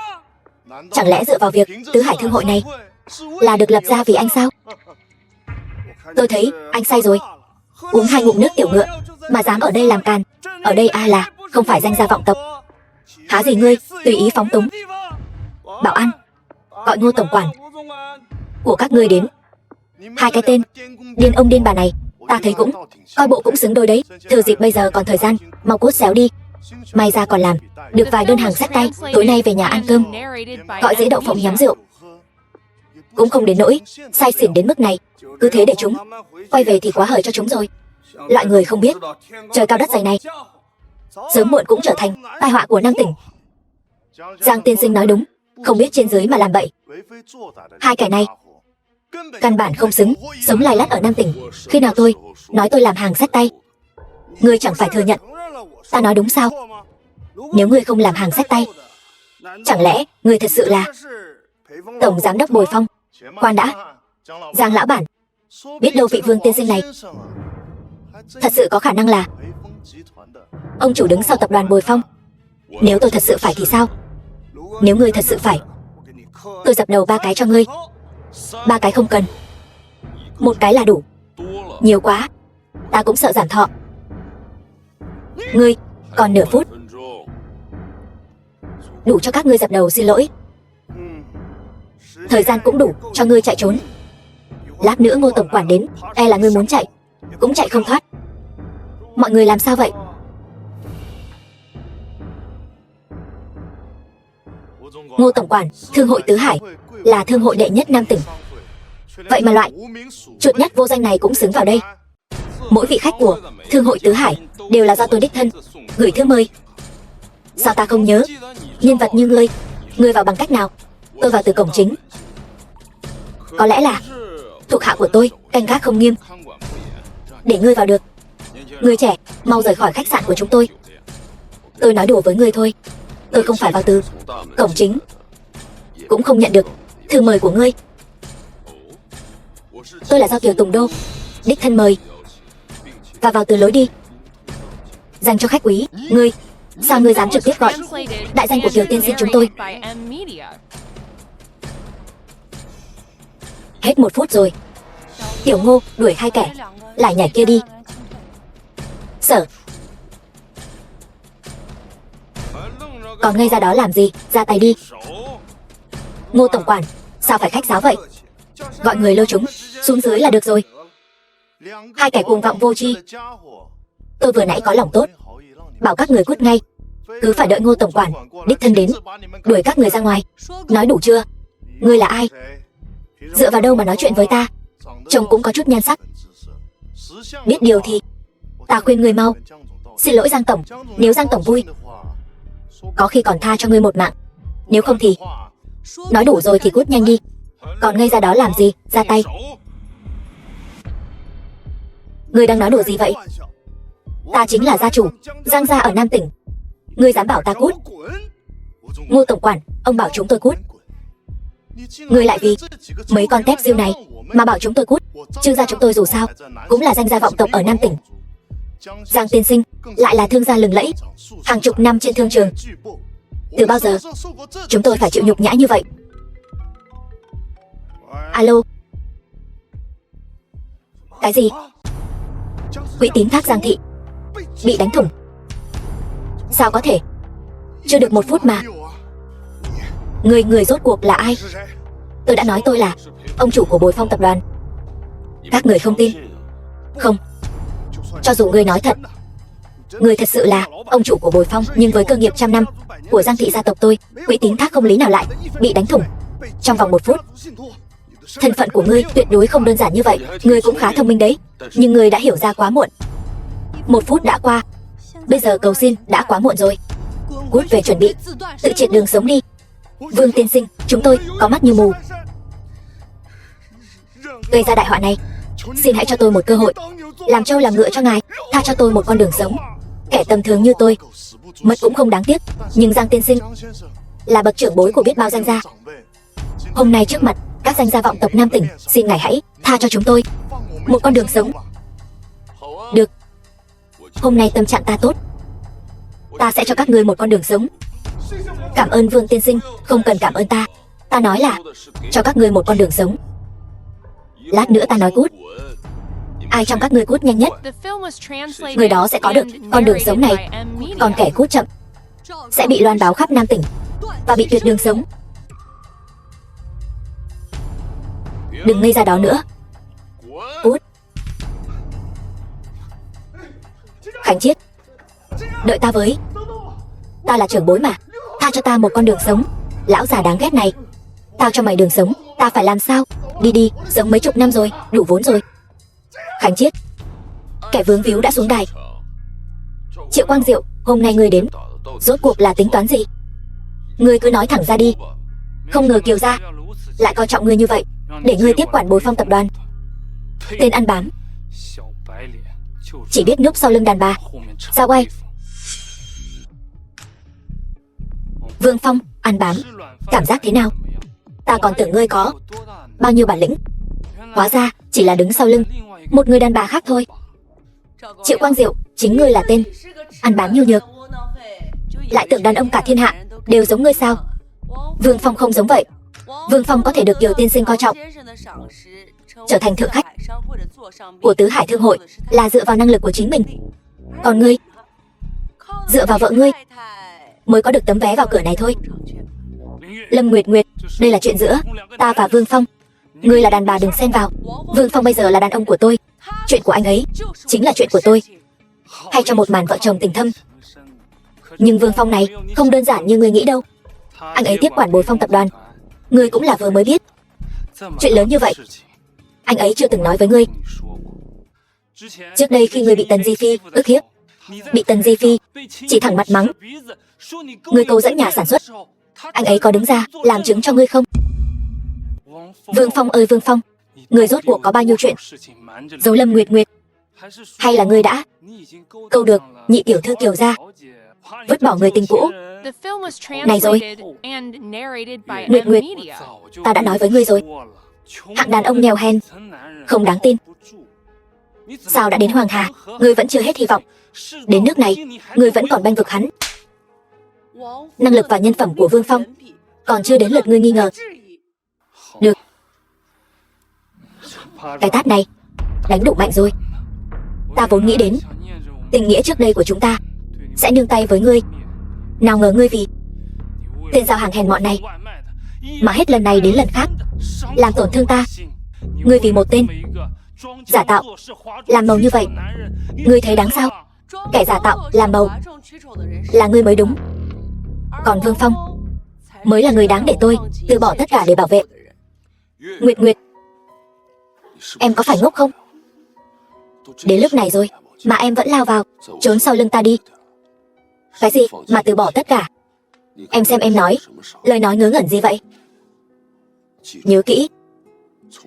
Chẳng lẽ dựa vào việc Tứ Hải Thương hội này là được lập ra vì anh sao? Tôi thấy anh say rồi. Uống 2 ngụm nước tiểu ngựa mà dám ở đây làm càn. Ở đây ai là không phải danh gia vọng tộc? Há gì ngươi tùy ý phóng túng? Bảo an, gọi Ngô tổng quản của các ngươi đến. 2 cái tên điên ông điên bà này, ta thấy cũng coi bộ cũng xứng đôi đấy. Thừa dịp bây giờ còn thời gian, mau cút xéo đi. May ra còn làm được vài đơn hàng xách tay. Tối nay về nhà ăn cơm, gọi dễ đậu phộng nhắm rượu. Cũng không đến nỗi say xỉn đến mức này. Cứ thế để chúng quay về thì quá hời cho chúng rồi. Loại người không biết trời cao đất dày này sớm muộn cũng trở thành tai họa của Nam tỉnh. Giang tiên sinh nói đúng, không biết trên dưới mà làm bậy. 2 kẻ này căn bản không xứng sống lai lắt ở Nam tỉnh. Khi nào tôi nói tôi làm hàng xách tay, ngươi chẳng phải thừa nhận ta nói đúng sao? Nếu ngươi không làm hàng xách tay, chẳng lẽ ngươi thật sự là tổng giám đốc Bồi Phong? Khoan đã, Giang lão bản, biết đâu vị Vương tiên sinh này thật sự có khả năng là ông chủ đứng sau tập đoàn Bồi Phong. Nếu tôi thật sự phải thì sao? Nếu ngươi thật sự phải, tôi dập đầu 3 cái cho ngươi. 3 cái không cần, 1 cái là đủ. Nhiều quá ta cũng sợ giảm thọ. Ngươi còn nửa phút, đủ cho các ngươi dập đầu xin lỗi. Thời gian cũng đủ cho ngươi chạy trốn. Lát nữa Ngô tổng quản đến, e là ngươi muốn chạy cũng chạy không thoát. Mọi người làm sao vậy? Ngô tổng quản, thương hội Tứ Hải là thương hội đệ nhất Nam tỉnh. Vậy mà loại chuột nhắt vô danh này cũng xứng vào đây. Mỗi vị khách của thương hội Tứ Hải đều là do tôi đích thân gửi thư mời. Sao ta không nhớ? Nhân vật như ngươi vào bằng cách nào? Tôi vào từ cổng chính. Có lẽ là thuộc hạ của tôi canh gác không nghiêm, để ngươi vào được. Ngươi trẻ, mau rời khỏi khách sạn của chúng tôi. Tôi nói đùa với ngươi thôi. Tôi không phải vào từ cổng chính, cũng không nhận được thư mời của ngươi. Tôi là do Kiều Tùng Đô đích thân mời, và vào từ lối đi dành cho khách quý. Ngươi, sao ngươi dám trực tiếp gọi đại danh của Kiều tiên sinh chúng tôi? Hết 1 phút rồi. Tiểu Ngô, đuổi 2 kẻ lại nhảy kia đi. Sở, còn ngây ra đó làm gì? Ra tay đi. Ngô tổng quản, sao phải khách sáo vậy? Gọi người lôi chúng xuống dưới là được rồi. 2 kẻ cuồng vọng vô tri. Tôi vừa nãy có lòng tốt bảo các người cút ngay, cứ phải đợi Ngô tổng quản đích thân đến đuổi các người ra ngoài. Nói đủ chưa? Ngươi là ai? Dựa vào đâu mà nói chuyện với ta? Trông cũng có chút nhan sắc. Biết điều thì ta khuyên ngươi mau xin lỗi Giang tổng. Nếu Giang tổng vui, có khi còn tha cho ngươi một mạng. Nếu không thì nói đủ rồi thì cút nhanh đi. Còn ngây ra đó làm gì? Ra tay. Ngươi đang nói đùa gì vậy? Ta chính là gia chủ Giang gia ở Nam tỉnh. Ngươi dám bảo ta cút? Ngô tổng quản, ông bảo chúng tôi cút. Ngươi lại vì mấy con tép diêu này mà bảo chúng tôi cút? Trương gia chúng tôi dù sao cũng là danh gia vọng tộc ở Nam tỉnh. Giang tiên sinh lại là thương gia lừng lẫy hàng chục năm trên thương trường. Từ bao giờ chúng tôi phải chịu nhục nhã như vậy? Alo? Cái gì? Quỹ tín thác Giang thị bị đánh thủng? Sao có thể? Chưa được 1 phút mà. Người rốt cuộc là ai? Tôi đã nói tôi là ông chủ của Bồi Phong tập đoàn. Các người không tin? Không. Cho dù ngươi nói thật, ngươi thật sự là ông chủ của Bồi Phong, nhưng với cơ nghiệp trăm năm của Giang thị gia tộc tôi, quỹ tín thác không lý nào lại bị đánh thủng trong vòng 1 phút. Thân phận của ngươi tuyệt đối không đơn giản như vậy. Ngươi cũng khá thông minh đấy, nhưng ngươi đã hiểu ra quá muộn. 1 phút đã qua, bây giờ cầu xin đã quá muộn rồi. Cút về chuẩn bị tự triệt đường sống đi. Vương tiên sinh, chúng tôi có mắt như mù, gây ra đại họa này. Xin hãy cho tôi một cơ hội làm trâu làm ngựa cho ngài, tha cho tôi một con đường sống. Kẻ tầm thường như tôi mất cũng không đáng tiếc, nhưng Giang tiên sinh là bậc trưởng bối của biết bao danh gia. Hôm nay trước mặt các danh gia vọng tộc Nam tỉnh, xin ngài hãy tha cho chúng tôi một con đường sống. Được, hôm nay tâm trạng ta tốt, ta sẽ cho các ngươi một con đường sống. Cảm ơn Vương tiên sinh. Không cần cảm ơn ta, ta nói là cho các ngươi một con đường sống. Lát nữa ta nói cút, ai trong các ngươi cút nhanh nhất, người đó sẽ có được con đường sống này. Còn kẻ cút chậm sẽ bị loan báo khắp Nam tỉnh và bị tuyệt đường sống. Đừng ngây ra đó nữa, cút. Khánh Chiết, đợi ta với. Ta là trưởng bối mà, tha cho ta một con đường sống. Lão già đáng ghét này, tao cho mày đường sống, ta phải làm sao? Đi đi, sống mấy chục năm rồi, đủ vốn rồi. Khánh Chiết, kẻ vướng víu đã xuống đài. Triệu Quang Diệu, hôm nay ngươi đến, rốt cuộc là tính toán gì? Ngươi cứ nói thẳng ra đi. Không ngờ Kiều gia lại coi trọng ngươi như vậy, để ngươi tiếp quản Bồi Phong tập đoàn. Tên ăn bám, chỉ biết núp sau lưng đàn bà. Sao quay? Vương Phong, ăn bám, cảm giác thế nào? Ta còn tưởng ngươi có bao nhiêu bản lĩnh, hóa ra chỉ là đứng sau lưng một người đàn bà khác thôi. Triệu Quang Diệu, chính ngươi là tên ăn bám nhu nhược, lại tưởng đàn ông cả thiên hạ đều giống ngươi sao? Vương Phong không giống vậy. Vương Phong có thể được Kiều tiên sinh coi trọng, trở thành thượng khách của Tứ Hải thương hội là dựa vào năng lực của chính mình. Còn ngươi, dựa vào vợ ngươi mới có được tấm vé vào cửa này thôi. Lâm Nguyệt Nguyệt, đây là chuyện giữa ta và Vương Phong. Ngươi là đàn bà đừng xen vào. Vương Phong bây giờ là đàn ông của tôi. Chuyện của anh ấy chính là chuyện của tôi. Hay cho một màn vợ chồng tình thâm. Nhưng Vương Phong này không đơn giản như ngươi nghĩ đâu. Anh ấy tiếp quản Bồi Phong tập đoàn. Ngươi cũng là vừa mới biết. Chuyện lớn như vậy anh ấy chưa từng nói với ngươi. Trước đây khi ngươi bị Tần Di Phi ức hiếp, bị Tần Di Phi chỉ thẳng mặt mắng, ngươi câu dẫn nhà sản xuất, anh ấy có đứng ra làm chứng cho ngươi không? Vương Phong ơi Vương Phong, ngươi rốt cuộc có bao nhiêu chuyện giấu Lâm Nguyệt Nguyệt? Hay là ngươi đã câu được nhị tiểu thư Kiều gia, vứt bỏ người tình cũ? The film was Này rồi. translated and narrated by Nguyệt Nguyệt, M-Media. ta đã nói với ngươi rồi, hạng đàn ông nghèo hèn, không đáng tin. Sao đã đến Hoàng Hà, ngươi vẫn chưa hết hy vọng. Đến nước này, ngươi vẫn còn bênh vực hắn. Năng lực và nhân phẩm của Vương Phong còn chưa đến lượt ngươi nghi ngờ. Được, cái tát này đánh đủ mạnh rồi. Ta vốn nghĩ đến tình nghĩa trước đây của chúng ta sẽ nương tay với ngươi, nào ngờ ngươi vì tên giao hàng hèn mọn này mà hết lần này đến lần khác làm tổn thương ta. Ngươi vì một tên giả tạo làm màu như vậy, ngươi thấy đáng sao? Kẻ giả tạo làm màu là ngươi mới đúng. Còn Vương Phong mới là người đáng để tôi từ bỏ tất cả để bảo vệ. Nguyệt Nguyệt, em có phải ngốc không? Đến lúc này rồi mà em vẫn lao vào trốn sau lưng ta đi. Cái gì mà từ bỏ tất cả? Em xem em nói lời nói ngớ ngẩn gì vậy? Nhớ kỹ,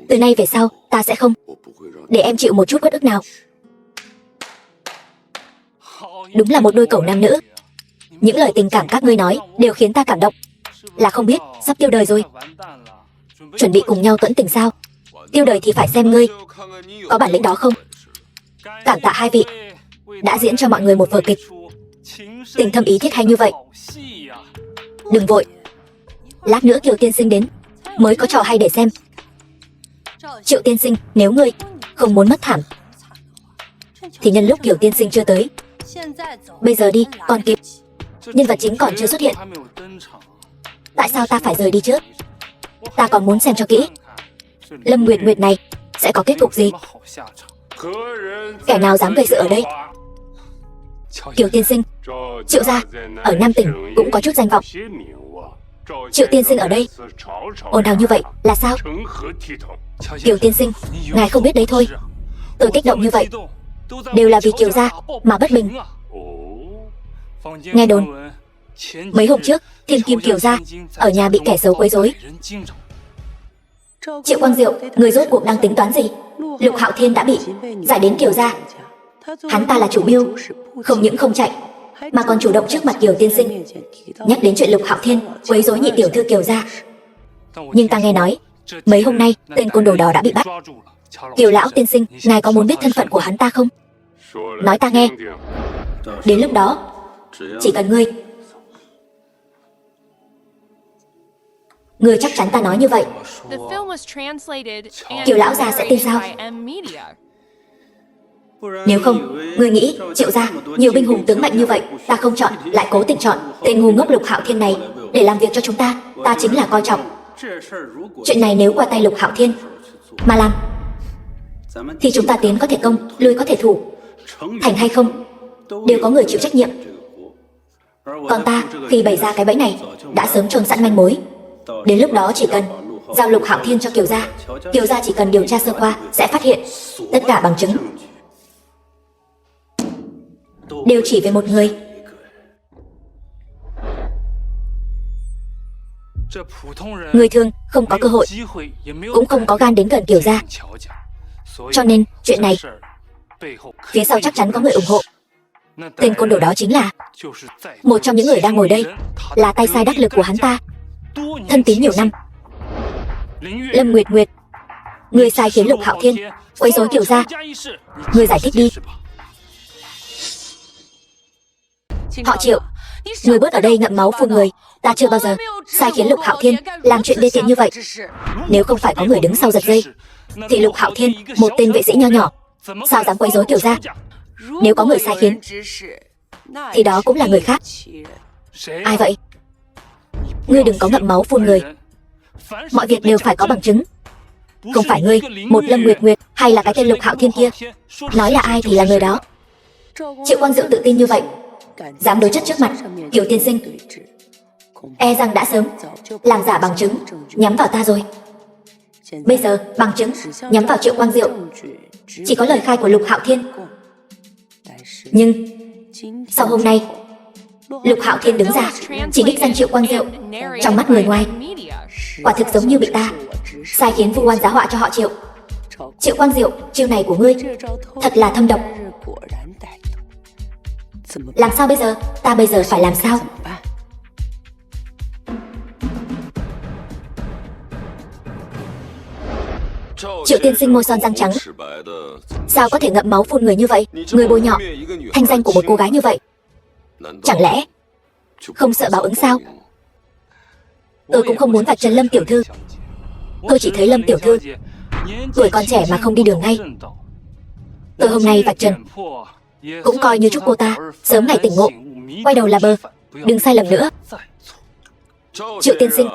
từ nay về sau ta sẽ không để em chịu một chút uất ức nào. Đúng là một đôi cẩu nam nữ. Những lời tình cảm các ngươi nói đều khiến ta cảm động. Là không biết sắp tiêu đời rồi. Chuẩn bị cùng nhau tuẫn tình sao? Tiêu đời thì phải xem ngươi có bản lĩnh đó không. Cảm tạ hai vị đã diễn cho mọi người một vở kịch tình thâm ý thiết hay như vậy. Đừng vội, lát nữa Kiều tiên sinh đến mới có trò hay để xem. Triệu tiên sinh, nếu ngươi không muốn mất thảm thì nhân lúc Kiều tiên sinh chưa tới, bây giờ đi còn kịp. Nhân vật chính còn chưa xuất hiện. Tại sao ta phải rời đi trước? Ta còn muốn xem cho kỹ Lâm Nguyệt Nguyệt này sẽ có kết cục gì. Kẻ nào dám gây sự ở đây? Kiều tiên sinh, Triệu gia ở Nam Tỉnh cũng có chút danh vọng. Triệu tiên sinh ở đây ồn ào như vậy là sao? Kiều tiên sinh, ngài không biết đấy thôi. Tôi kích động như vậy đều là vì Kiều gia mà bất bình. Nghe đồn mấy hôm trước Thiên Kim Kiều gia ở nhà bị kẻ xấu quấy rối. Triệu Quang Diệu, người rốt cuộc đang tính toán gì? Lục Hạo Thiên đã bị giải đến Kiều gia. Hắn ta là chủ mưu, không những không chạy mà còn chủ động trước mặt Kiều tiên sinh nhắc đến chuyện Lục Hạo Thiên quấy rối nhị tiểu thư Kiều gia. Nhưng ta nghe nói mấy hôm nay tên côn đồ đó đã bị bắt. Kiều lão tiên sinh, ngài có muốn biết thân phận của hắn ta không? Nói ta nghe. Đến lúc đó chỉ cần ngươi chắc chắn ta nói như vậy. The film was translated and Kiều lão già sẽ tin sao? narrated by M-Media. Nếu không, ngươi nghĩ Triệu gia nhiều binh hùng tướng mạnh như vậy, ta không chọn lại cố tình chọn tên ngu ngốc Lục Hạo Thiên này để làm việc cho chúng ta. Ta chính là coi trọng. Chuyện này nếu qua tay Lục Hạo Thiên mà làm thì chúng ta tiến có thể công, lui có thể thủ. Thành hay không đều có người chịu trách nhiệm. Còn ta khi bày ra cái bẫy này đã sớm chôn sẵn manh mối. Đến lúc đó chỉ cần giao Lục Hạo Thiên cho Kiều gia, Kiều gia chỉ cần điều tra sơ qua sẽ phát hiện tất cả bằng chứng đều chỉ về một người. Người thường không có cơ hội, cũng không có gan đến gần Kiều gia. Cho nên chuyện này phía sau chắc chắn có người ủng hộ. Tên côn đồ đó chính là một trong những người đang ngồi đây, là tay sai đắc lực của hắn ta, thân tín nhiều năm. Lâm Nguyệt Nguyệt, người sai khiến Lục Hạo Thiên quấy rối Kiều gia, người giải thích đi. Họ Triệu, người bớt ở đây ngậm máu phun người. Ta chưa bao giờ sai khiến Lục Hạo Thiên làm chuyện đê tiện như vậy. Nếu không phải có người đứng sau giật dây thì Lục Hạo Thiên, một tên vệ sĩ nho nhỏ, sao dám quấy rối Kiều gia? Nếu có người sai khiến thì đó cũng là người khác. Ai vậy? Ngươi đừng có ngậm máu phun người. Mọi việc đều phải có bằng chứng. Không phải ngươi, một Lâm Nguyệt Nguyệt, hay là cái tên Lục Hạo Thiên kia. Nói là ai thì là người đó. Triệu Quang Diệu tự tin như vậy, dám đối chất trước mặt Kiều tiên sinh, e rằng đã sớm làm giả bằng chứng nhắm vào ta rồi. Bây giờ bằng chứng nhắm vào Triệu Quang Diệu chỉ có lời khai của Lục Hạo Thiên. Nhưng sau hôm nay, Lục Hạo Thiên đứng ra chỉ đích danh Triệu Quang Diệu, trong mắt người ngoài quả thực giống như bị ta sai khiến vu oan giá họa cho họ Triệu. Triệu Quang Diệu, chiêu này của ngươi thật là thâm độc. Làm sao bây giờ? Ta bây giờ phải làm sao? Triệu tiên sinh môi son răng trắng, sao có thể ngậm máu phun người như vậy? Người bôi nhọ thanh danh của một cô gái như vậy, chẳng lẽ không sợ báo ứng sao? Tôi cũng không muốn vạch trần Lâm tiểu thư. Tôi chỉ thấy Lâm tiểu thư tuổi còn trẻ mà không đi đường ngay. Tôi hôm nay vạch trần cũng coi như chúc cô ta sớm ngày tỉnh ngộ, quay đầu là bờ, đừng sai lầm nữa. Triệu tiên sinh,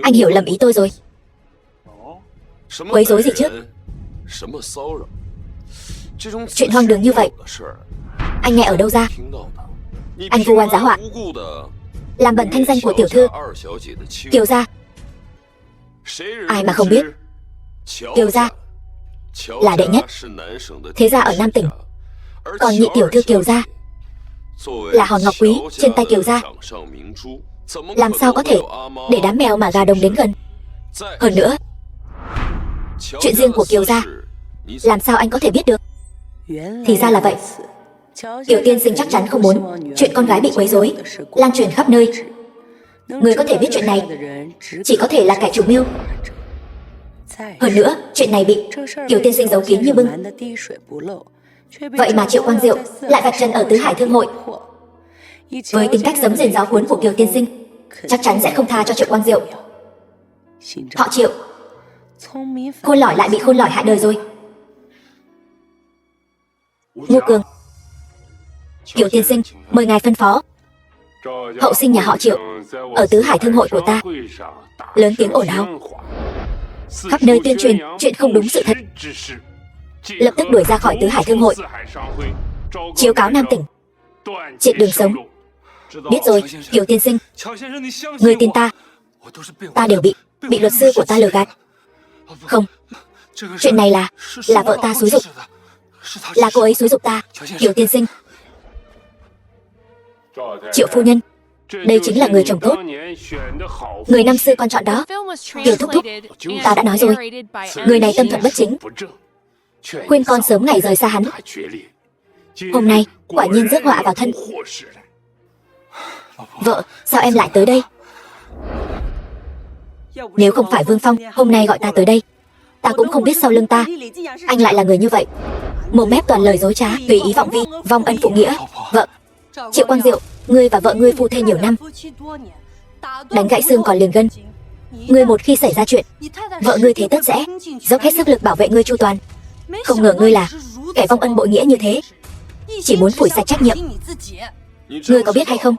anh hiểu lầm ý tôi rồi. Quấy rối gì chứ? Chuyện hoang đường như vậy anh nghe ở đâu ra? Anh vu oan giá họa, làm bẩn thanh danh của tiểu thư Kiều gia. Ai mà không biết Kiều gia là đệ nhất thế gia ở Nam tỉnh, còn nhị tiểu thư Kiều gia là hòn ngọc quý trên tay Kiều gia. Làm sao có thể để đám mèo mà gà đồng đến gần? Hơn nữa, chuyện riêng của Kiều gia làm sao anh có thể biết được? Thì ra là vậy. Kiều tiên sinh chắc chắn không muốn chuyện con gái bị quấy rối lan truyền khắp nơi. Người có thể biết chuyện này chỉ có thể là kẻ chủ mưu. Hơn nữa, chuyện này bị Kiều tiên sinh giấu kín như bưng. Vậy mà Triệu Quang Diệu lại vạch trần ở Tứ Hải Thương hội. Với tính cách sấm rền giáo huấn của Kiều tiên sinh, chắc chắn sẽ không tha cho Triệu Quang Diệu. Họ Triệu, khôn lỏi lại bị khôn lỏi hại đời rồi. Ngô Cường, Kiều tiên sinh, mời ngài phân phó. Hậu sinh nhà họ Triệu ở Tứ Hải Thương hội của ta lớn tiếng ồn ào, khắp nơi tuyên truyền chuyện không đúng sự thật, lập tức đuổi ra khỏi Tứ Hải Thương hội, chiếu cáo Nam tỉnh, triệt đường sống. Biết rồi, Kiều tiên sinh, người tin ta. Ta đều bị luật sư của ta lừa gạt. Không, chuyện này là vợ ta xúi giục, là cô ấy xúi giục ta. Kiều tiên sinh, Triệu phu nhân, đây chính là người chồng tốt, người năm xưa con chọn đó. Kiều thúc thúc, ta đã nói rồi, người này tâm thuận bất chính, khuyên con sớm ngày rời xa hắn. Hôm nay quả nhiên rước họa vào thân. Vợ, sao em lại tới đây? Nếu không phải Vương Phong hôm nay gọi ta tới đây, ta cũng không biết sau lưng ta anh lại là người như vậy. Mồm mép toàn lời dối trá, tùy ý vọng vi, vong ân phụ nghĩa. Vợ, Triệu Quang Diệu, ngươi và vợ ngươi phu thê nhiều năm, đánh gãy xương còn liền gân. Ngươi một khi xảy ra chuyện, vợ ngươi thế tất sẽ dốc hết sức lực bảo vệ ngươi chu toàn. Không ngờ ngươi là kẻ vong ân bội nghĩa như thế, chỉ muốn phủi sạch trách nhiệm. Ngươi có biết hay không,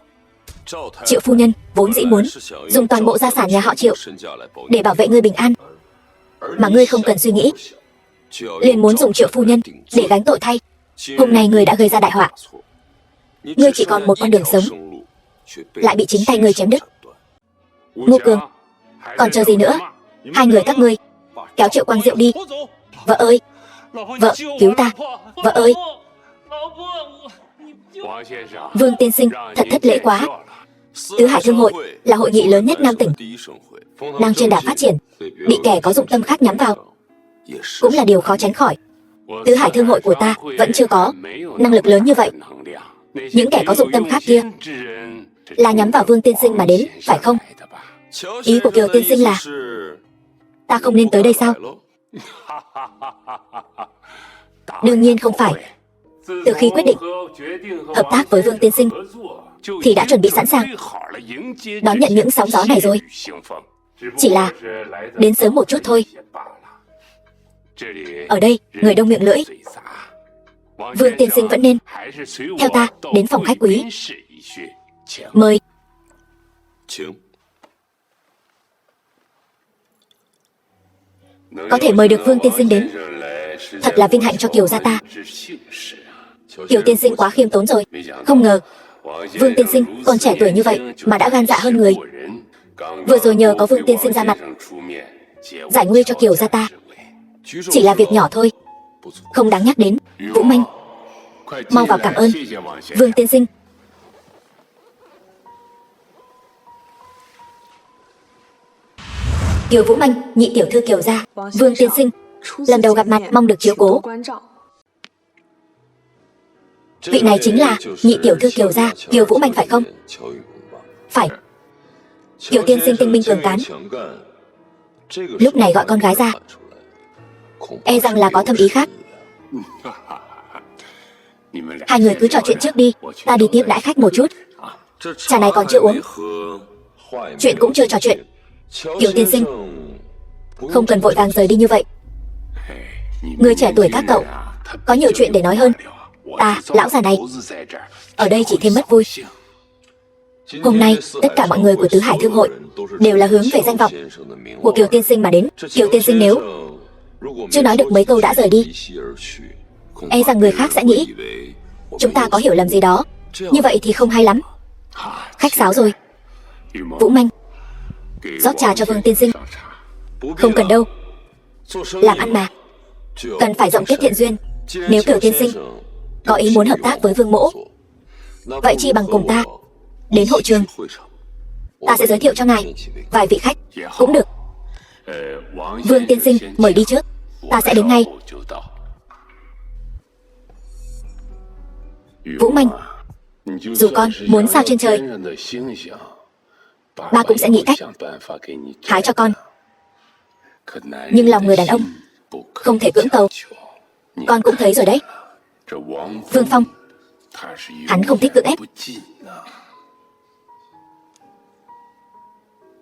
Triệu phu nhân vốn dĩ muốn dùng toàn bộ gia sản nhà họ Triệu để bảo vệ ngươi bình an, mà ngươi không cần suy nghĩ, liền muốn dùng Triệu phu nhân để gánh tội thay. Hôm nay ngươi đã gây ra đại họa, ngươi chỉ còn một con đường sống, lại bị chính tay ngươi chém đứt. Ngô Cường, còn chờ gì nữa? Hai người các ngươi kéo Triệu Quang Diệu đi. Vợ ơi, vợ, cứu ta, vợ ơi. Vương tiên sinh, thật thất lễ quá. Tứ Hải Thương hội là hội nghị lớn nhất Nam tỉnh, đang trên đà phát triển, bị kẻ có dụng tâm khác nhắm vào cũng là điều khó tránh khỏi. Tứ Hải Thương hội của ta vẫn chưa có năng lực lớn như vậy. Những kẻ có dụng tâm khác kia là nhắm vào Vương tiên sinh mà đến, phải không? Ý của Kiều tiên sinh là ta không nên tới đây sao? Đương nhiên không phải. Từ khi quyết định hợp tác với Vương tiên sinh thì đã chuẩn bị sẵn sàng đón nhận những sóng gió này rồi. Chỉ là đến sớm một chút thôi. Ở đây người đông miệng lưỡi, Vương tiên sinh vẫn nên theo ta đến phòng khách quý. Mời. Có thể mời được Vương tiên sinh đến, thật là vinh hạnh cho Kiều gia ta. Kiều tiên sinh quá khiêm tốn rồi. Không ngờ Vương tiên sinh còn trẻ tuổi như vậy mà đã gan dạ hơn người. Vừa rồi nhờ có Vương tiên sinh ra mặt giải nguy cho Kiều gia ta, chỉ là việc nhỏ thôi, không đáng nhắc đến. Vũ Manh, mau vào cảm ơn Vương tiên sinh. Kiều Vũ Manh, nhị tiểu thư Kiều gia. Vương tiên sinh, lần đầu gặp mặt mong được chiếu cố. Vị này chính là nhị tiểu thư Kiều gia, Kiều Vũ Manh phải không? Phải. Kiều tiên sinh tinh minh cường cán, lúc này gọi con gái ra, e rằng là có thâm ý khác. Hai người cứ trò chuyện trước đi, ta đi tiếp đãi khách một chút. Trà này còn chưa uống, chuyện cũng chưa trò chuyện. Kiều tiên sinh, không cần vội vàng rời đi như vậy. Người trẻ tuổi các cậu có nhiều chuyện để nói hơn. Ta, lão già này, ở đây chỉ thêm mất vui. Hôm nay, tất cả mọi người của Tứ Hải Thương hội đều là hướng về danh vọng của Kiều tiên sinh mà đến. Kiều tiên sinh nếu chưa nói được mấy câu đã rời đi, e rằng người khác sẽ nghĩ chúng ta có hiểu lầm gì đó. Như vậy thì không hay lắm. Khách sáo rồi. Vũ Manh, rót trà cho Vương tiên sinh. Không cần đâu, làm ăn mà, cần phải rộng kết thiện duyên. Nếu Kiều tiên sinh có ý muốn hợp tác với Vương mỗ, vậy chi bằng cùng ta đến hội trường, ta sẽ giới thiệu cho ngài vài vị khách cũng được. Vương tiên sinh mời đi trước, ta sẽ đến ngay. Vũ Manh, dù con muốn sao trên trời, ba cũng sẽ nghĩ cách hái cho con. Nhưng lòng người đàn ông không thể cưỡng cầu. Con cũng thấy rồi đấy, Vương Phong, hắn không thích cưỡng ép.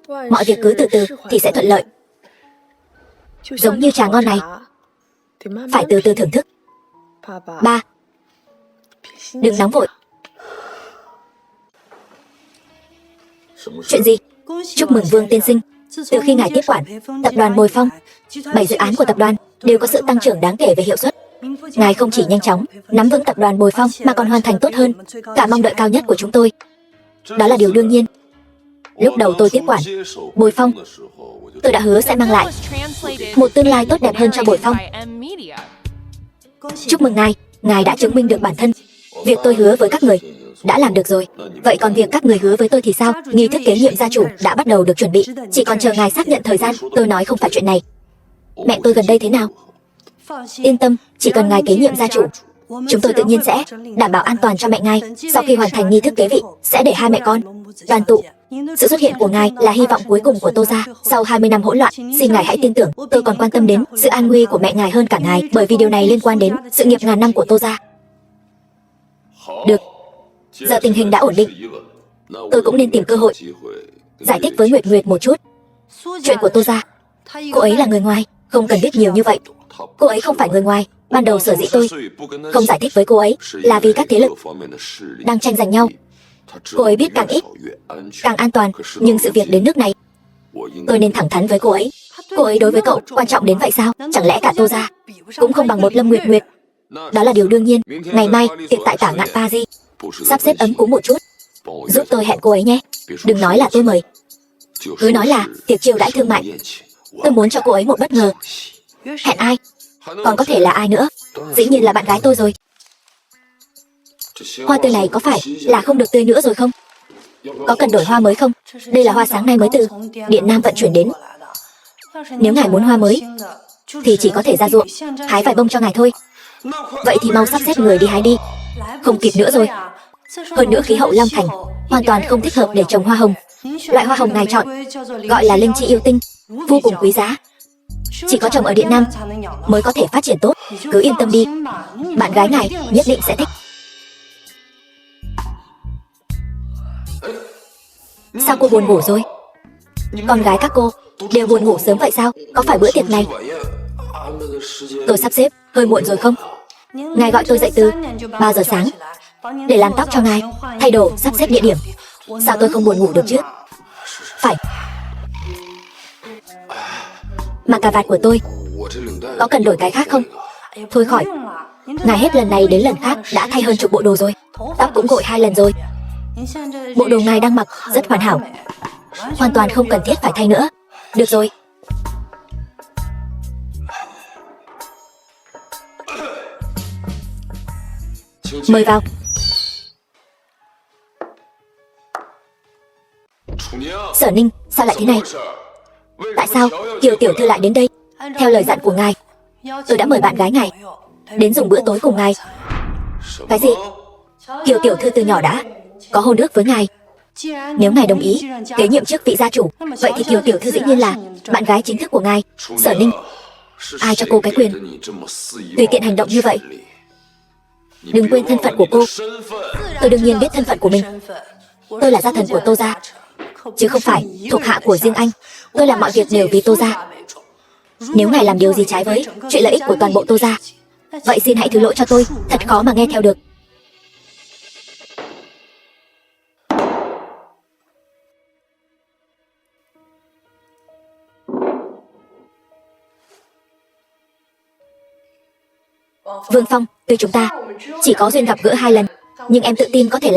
Mọi việc cứ từ từ thì sẽ thuận lợi. Giống như trà ngon này, phải từ từ thưởng thức. Ba, đừng nóng vội. Chuyện gì? Chúc mừng Vương tiên sinh. Từ khi ngài tiếp quản tập đoàn Bồi Phong, 7 dự án của tập đoàn đều có sự tăng trưởng đáng kể về hiệu suất. Ngài không chỉ nhanh chóng nắm vững tập đoàn Bồi Phong mà còn hoàn thành tốt hơn cả mong đợi cao nhất của chúng tôi. Đó là điều đương nhiên. Lúc đầu tôi tiếp quản Bồi Phong, tôi đã hứa sẽ mang lại một tương lai tốt đẹp hơn cho Bồi Phong. Chúc mừng ngài, ngài đã chứng minh được bản thân. Việc tôi hứa với các người đã làm được rồi. Vậy còn việc các người hứa với tôi thì sao? Nghi thức kế nhiệm gia chủ đã bắt đầu được chuẩn bị, chỉ còn chờ ngài xác nhận thời gian. Tôi nói không phải chuyện này. Mẹ tôi gần đây thế nào? Yên tâm, chỉ cần ngài kế nhiệm gia chủ, chúng tôi tự nhiên sẽ đảm bảo an toàn cho mẹ ngài. Sau khi hoàn thành nghi thức kế vị, sẽ để hai mẹ con đoàn tụ. Sự xuất hiện của ngài là hy vọng cuối cùng của Tô gia. Sau 20 năm hỗn loạn, xin ngài hãy tin tưởng, tôi còn quan tâm đến sự an nguy của mẹ ngài hơn cả ngài, bởi vì điều này liên quan đến sự nghiệp ngàn năm của Tô gia. Được, giờ tình hình đã ổn định, tôi cũng nên tìm cơ hội giải thích với Nguyệt Nguyệt một chút. Chuyện của Tô gia, cô ấy là người ngoài, không cần biết nhiều như vậy. Cô ấy không phải người ngoài. Ban đầu sở dĩ tôi không giải thích với cô ấy là vì các thế lực đang tranh giành nhau. Cô ấy biết càng ít càng an toàn. Nhưng sự việc đến nước này, tôi nên thẳng thắn với cô ấy. Cô ấy đối với cậu quan trọng đến vậy sao? Chẳng lẽ cả Tô gia cũng không bằng một Lâm Nguyệt Nguyệt? Đó là điều đương nhiên. Ngày mai tiệc tại Tả Ngạn Paris, sắp xếp ấm cúng một chút, giúp tôi hẹn cô ấy nhé. Đừng nói là tôi mời, cứ nói là tiệc chiêu đãi thương mại. Tôi muốn cho cô ấy một bất ngờ. Hẹn ai? Còn có thể là ai nữa? Dĩ nhiên là bạn gái tôi rồi. Hoa tươi này có phải là không được tươi nữa rồi không? Có cần đổi hoa mới không? Đây là hoa sáng nay mới từ Điện Nam vận chuyển đến. Nếu ngài muốn hoa mới thì chỉ có thể ra ruộng hái vài bông cho ngài thôi. Vậy thì mau sắp xếp người đi hái đi, không kịp nữa rồi. Hơn nữa khí hậu Long Thành hoàn toàn không thích hợp để trồng hoa hồng. Loại hoa hồng ngài chọn gọi là linh chi yêu tinh, vô cùng quý giá. Chỉ có trồng ở Điện Nam mới có thể phát triển tốt. Cứ yên tâm đi, bạn gái ngài nhất định sẽ thích. Sao cô buồn ngủ rồi? Con gái các cô đều buồn ngủ sớm vậy sao? Có phải bữa tiệc này tôi sắp xếp hơi muộn rồi không? Ngài gọi tôi dậy từ 3 giờ sáng để làm tóc cho ngài, thay đồ, sắp xếp địa điểm. Sao tôi không buồn ngủ được chứ? Phải. Mà cà vạt của tôi, có cần đổi cái khác không? Thôi khỏi. Ngài hết lần này đến lần khác đã thay hơn chục bộ đồ rồi. Tóc cũng gội 2 lần rồi. Bộ đồ ngài đang mặc rất hoàn hảo, hoàn toàn không cần thiết phải thay nữa. Được rồi. Mời vào. Sở Ninh, sao lại thế này? Tại sao Kiều tiểu thư lại đến đây? Theo lời dặn của ngài, tôi đã mời bạn gái ngài đến dùng bữa tối cùng ngài. Cái gì? Kiều tiểu thư từ nhỏ đã có hôn ước với ngài. Nếu ngài đồng ý kế nhiệm chức vị gia chủ, vậy thì Kiều tiểu thư dĩ nhiên là bạn gái chính thức của ngài. Sở Ninh, ai cho cô cái quyền tùy tiện hành động như vậy? Đừng quên thân phận của cô. Tôi đương nhiên biết thân phận của mình. Tôi là gia thần của Tô gia, chứ không phải thuộc hạ của riêng anh. Tôi làm mọi việc đều vì Tô gia. Nếu ngài làm điều gì trái với chuyện lợi ích của toàn bộ Tô gia, vậy xin hãy thứ lỗi cho tôi. Thật khó mà nghe theo được. Vương Phong, tuy chúng ta chỉ có duyên gặp gỡ 2 lần, nhưng em tự tin có thể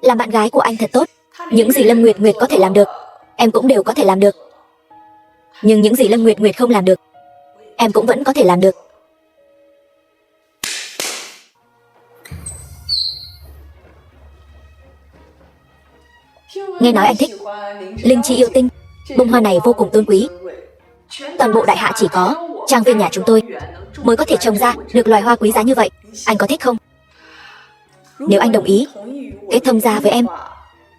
làm bạn gái của anh thật tốt. Những gì Lâm Nguyệt Nguyệt có thể làm được, em cũng đều có thể làm được. Nhưng những gì Lâm Nguyệt Nguyệt không làm được, em cũng vẫn có thể làm được. Nghe nói anh thích linh chi yêu tinh. Bông hoa này vô cùng tôn quý. Toàn bộ đại hạ chỉ có trang viên nhà chúng tôi mới có thể trồng ra được loài hoa quý giá như vậy. Anh có thích không? Nếu anh đồng ý kết thông gia với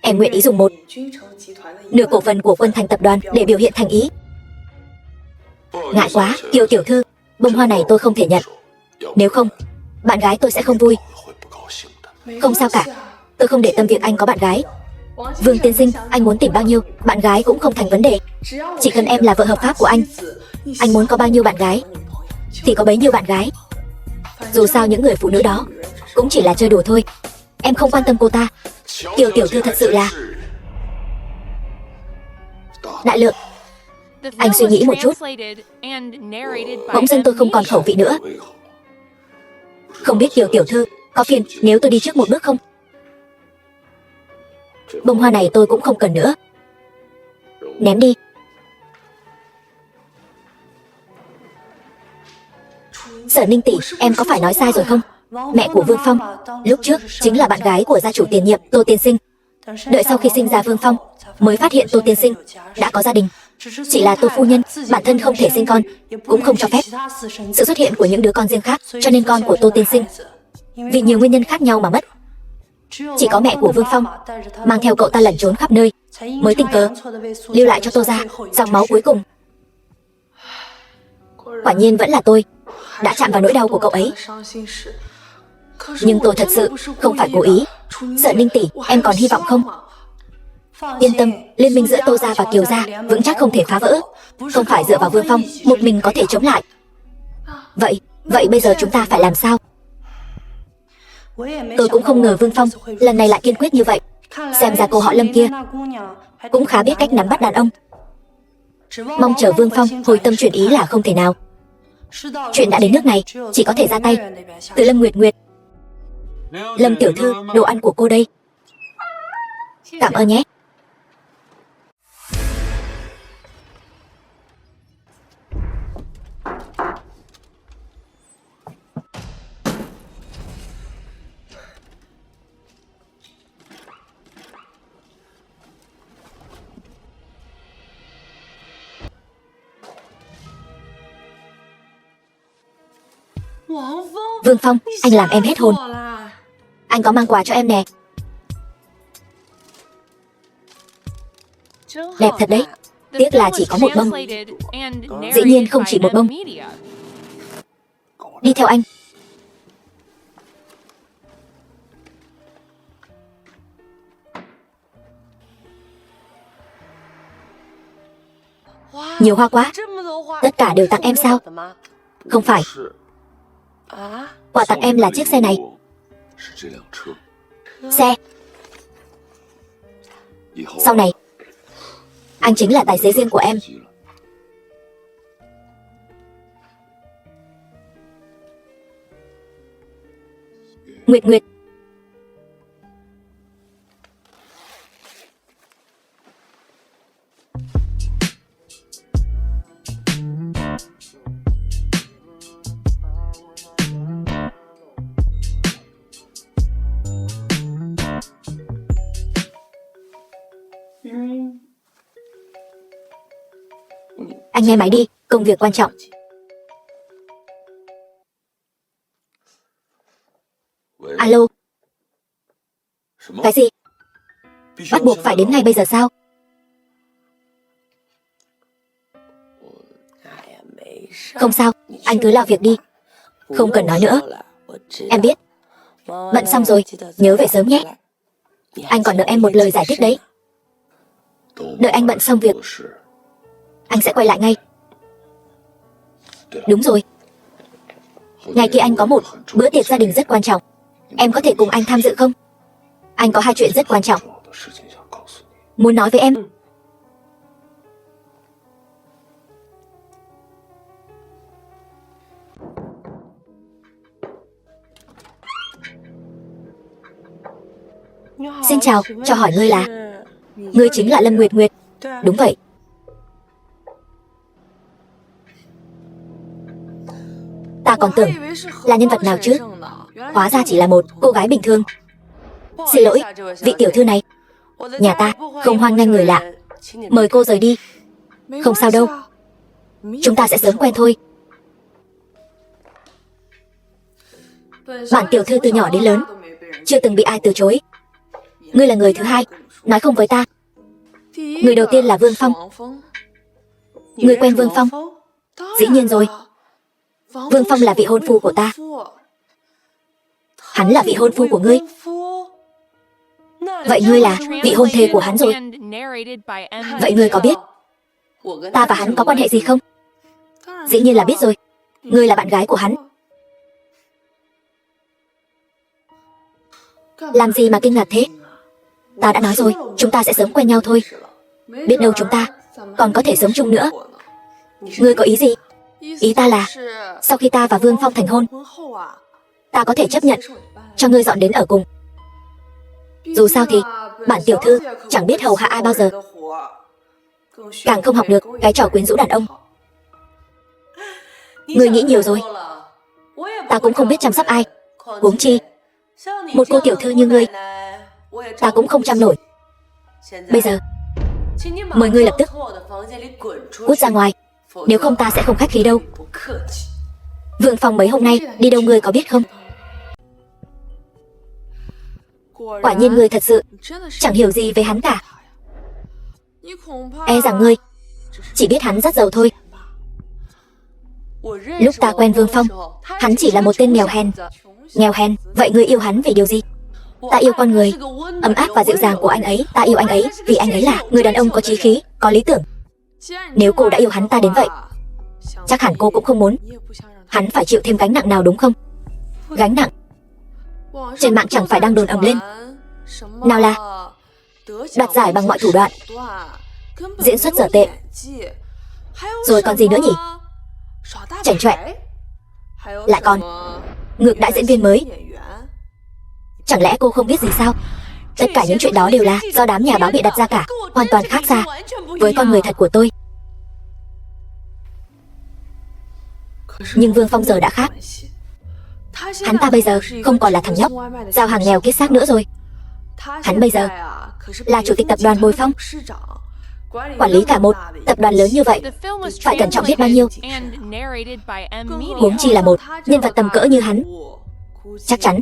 em nguyện ý dùng 1/2 cổ phần của Quân Thành tập đoàn để biểu hiện thành ý. Ngại quá, Kiều tiểu thư, bông hoa này tôi không thể nhận. Nếu không, bạn gái tôi sẽ không vui. Không sao cả, tôi không để tâm việc anh có bạn gái. Vương tiên sinh, anh muốn tìm bao nhiêu bạn gái cũng không thành vấn đề. Chỉ cần em là vợ hợp pháp của anh muốn có bao nhiêu bạn gái thì có bấy nhiêu bạn gái. Dù sao những người phụ nữ đó cũng chỉ là chơi đùa thôi. Em không quan tâm cô ta. Kiều tiểu thư thật sự là đại lượng. Anh suy nghĩ một chút. Bỗng dưng tôi không còn khẩu vị nữa. Không biết Kiều tiểu thư có phiền nếu tôi đi trước một bước không? Bông hoa này tôi cũng không cần nữa. Ném đi. Sở Ninh tỷ, em có phải nói sai rồi không? Mẹ của Vương Phong lúc trước chính là bạn gái của gia chủ tiền nhiệm Tô tiên sinh. Đợi sau khi sinh ra Vương Phong mới phát hiện Tô tiên sinh đã có gia đình. Chỉ là Tô phu nhân bản thân không thể sinh con, cũng không cho phép sự xuất hiện của những đứa con riêng khác, cho nên con của Tô tiên sinh vì nhiều nguyên nhân khác nhau mà mất. Chỉ có mẹ của Vương Phong mang theo cậu ta lẩn trốn khắp nơi mới tình cờ lưu lại cho Tô gia dòng máu cuối cùng. Quả nhiên vẫn là tôi đã chạm vào nỗi đau của cậu ấy. Nhưng tôi thật sự không phải cố ý. Sở Ninh tỷ, em còn hy vọng không? Yên tâm, liên minh giữa Tô gia và Kiều gia vững chắc không thể phá vỡ. Không phải dựa vào Vương Phong một mình có thể chống lại. Vậy bây giờ chúng ta phải làm sao? Tôi cũng không ngờ Vương Phong lần này lại kiên quyết như vậy. Xem ra cô họ Lâm kia cũng khá biết cách nắm bắt đàn ông. Mong chờ Vương Phong hồi tâm chuyển ý là không thể nào. Chuyện đã đến nước này, chỉ có thể ra tay từ Lâm Nguyệt Nguyệt. Lâm tiểu thư, đồ ăn của cô đây. Cảm ơn nhé. Vương Phong, anh làm em hết hồn. Anh có mang quà cho em nè. Đẹp thật đấy. Tiếc là chỉ có một bông. Dĩ nhiên không chỉ một bông. Đi theo anh. Nhiều hoa quá. Tất cả đều tặng em sao? Không phải. Quà tặng em là chiếc xe này. Xe. Sau này anh chính là tài xế riêng của em. Nguyệt Nguyệt. Anh nghe máy đi, công việc quan trọng. Alo, cái gì? Bắt buộc phải đến ngay bây giờ sao? Không sao, anh cứ lo việc đi. Không cần nói nữa. Em biết. Bận xong rồi, nhớ về sớm nhé. Anh còn nợ em một lời giải thích đấy. Đợi anh bận xong việc, anh sẽ quay lại ngay. Đúng rồi. Ngày kia anh có một bữa tiệc gia đình rất quan trọng. Em có thể cùng anh tham dự không? Anh có hai chuyện rất quan trọng muốn nói với em. Xin chào, cho hỏi ngươi là? Ngươi chính là Lâm Nguyệt Nguyệt. Đúng vậy. Ta còn tưởng là nhân vật nào chứ. Hóa ra chỉ là một cô gái bình thường. Xin lỗi, vị tiểu thư này. Nhà ta không hoan nghênh người lạ. Mời cô rời đi. Không sao đâu. Chúng ta sẽ sớm quen thôi. Bản tiểu thư từ nhỏ đến lớn chưa từng bị ai từ chối. Ngươi là người thứ hai nói không với ta. Người đầu tiên là Vương Phong. Ngươi quen Vương Phong? Dĩ nhiên rồi. Vương Phong là vị hôn phu của ta. Hắn là vị hôn phu của ngươi. Vậy ngươi là vị hôn thê của hắn rồi. Vậy ngươi có biết ta và hắn có quan hệ gì không? Dĩ nhiên là biết rồi. Ngươi là bạn gái của hắn. Làm gì mà kinh ngạc thế? Ta đã nói rồi, chúng ta sẽ sớm quen nhau thôi. Biết đâu chúng ta còn có thể sống chung nữa. Ngươi có ý gì? Ý ta là sau khi ta và Vương Phong thành hôn, ta có thể chấp nhận cho ngươi dọn đến ở cùng. Dù sao thì bản tiểu thư chẳng biết hầu hạ ai bao giờ, càng không học được cái trò quyến rũ đàn ông. Ngươi nghĩ nhiều rồi. Ta cũng không biết chăm sóc ai, huống chi một cô tiểu thư như ngươi, ta cũng không chăm nổi. Bây giờ mời ngươi lập tức cút ra ngoài, nếu không ta sẽ không khách khí đâu. Vương Phong mấy hôm nay đi đâu ngươi có biết không? Quả nhiên ngươi thật sự chẳng hiểu gì về hắn cả. E rằng ngươi chỉ biết hắn rất giàu thôi. Lúc ta quen Vương Phong, hắn chỉ là một tên nghèo hèn. Nghèo hèn? Vậy ngươi yêu hắn vì điều gì? Ta yêu con người ấm áp và dịu dàng của anh ấy. Ta yêu anh ấy vì anh ấy là người đàn ông có chí khí, có lý tưởng. Nếu cô đã yêu hắn ta đến vậy, chắc hẳn cô cũng không muốn hắn phải chịu thêm gánh nặng nào đúng không? Gánh nặng? Trên mạng chẳng phải đang đồn ầm lên nào là đoạt giải bằng mọi thủ đoạn, diễn xuất dở tệ, rồi còn gì nữa nhỉ? Chảnh chọe, lại còn ngược đãi diễn viên mới. Chẳng lẽ cô không biết gì sao? Tất cả những chuyện đó đều là do đám nhà báo bịa đặt ra cả, hoàn toàn khác xa với con người thật của tôi. Nhưng Vương Phong giờ đã khác. Hắn ta bây giờ không còn là thằng nhóc giao hàng nghèo kiết xác nữa rồi. Hắn bây giờ là chủ tịch tập đoàn Bồi Phong, quản lý cả một tập đoàn lớn như vậy, phải cẩn trọng biết bao nhiêu. Huống chi là một nhân vật tầm cỡ như hắn, chắc chắn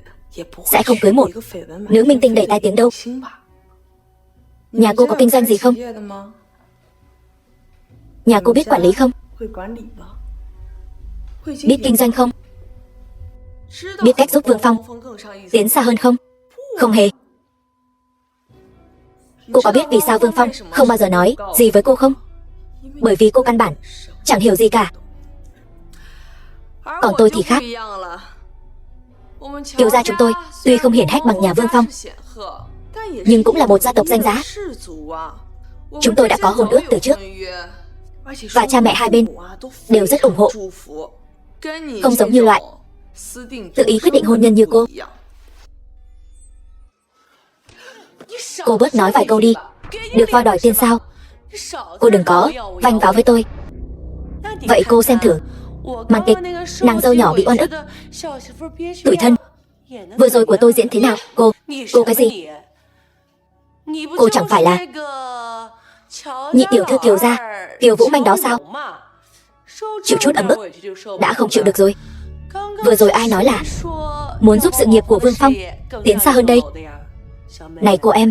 sẽ không cưới một nữ minh tinh đầy tai tiếng đâu. Nhà cô có kinh doanh gì không? Nhà cô biết quản lý không? Biết kinh doanh không? Biết cách giúp Vương Phong tiến xa hơn không? Không hề. Cô có biết vì sao Vương Phong không bao giờ nói gì với cô không? Bởi vì cô căn bản chẳng hiểu gì cả. Còn tôi thì khác. Kiều gia chúng tôi tuy không hiển hách bằng nhà Vương Phong, nhưng cũng là một gia tộc danh giá. Chúng tôi đã có hôn ước từ trước, và cha mẹ hai bên đều rất ủng hộ. Không giống như loại tự ý quyết định hôn nhân như cô. Cô bớt nói vài câu đi. Được voi đòi tiên sao? Cô đừng có vanh váo với tôi. Vậy cô xem thử màn kịch nàng dâu nhỏ bị oan ức, tủi thân vừa rồi của tôi diễn thế nào? Cô cái gì? Cô chẳng phải là nhị tiểu thư Kiều gia, Kiều Vũ Manh đó sao? Chịu chút ấm ức đã không chịu được rồi. Vừa rồi ai nói là muốn giúp sự nghiệp của Vương Phong tiến xa hơn đây? Này cô em,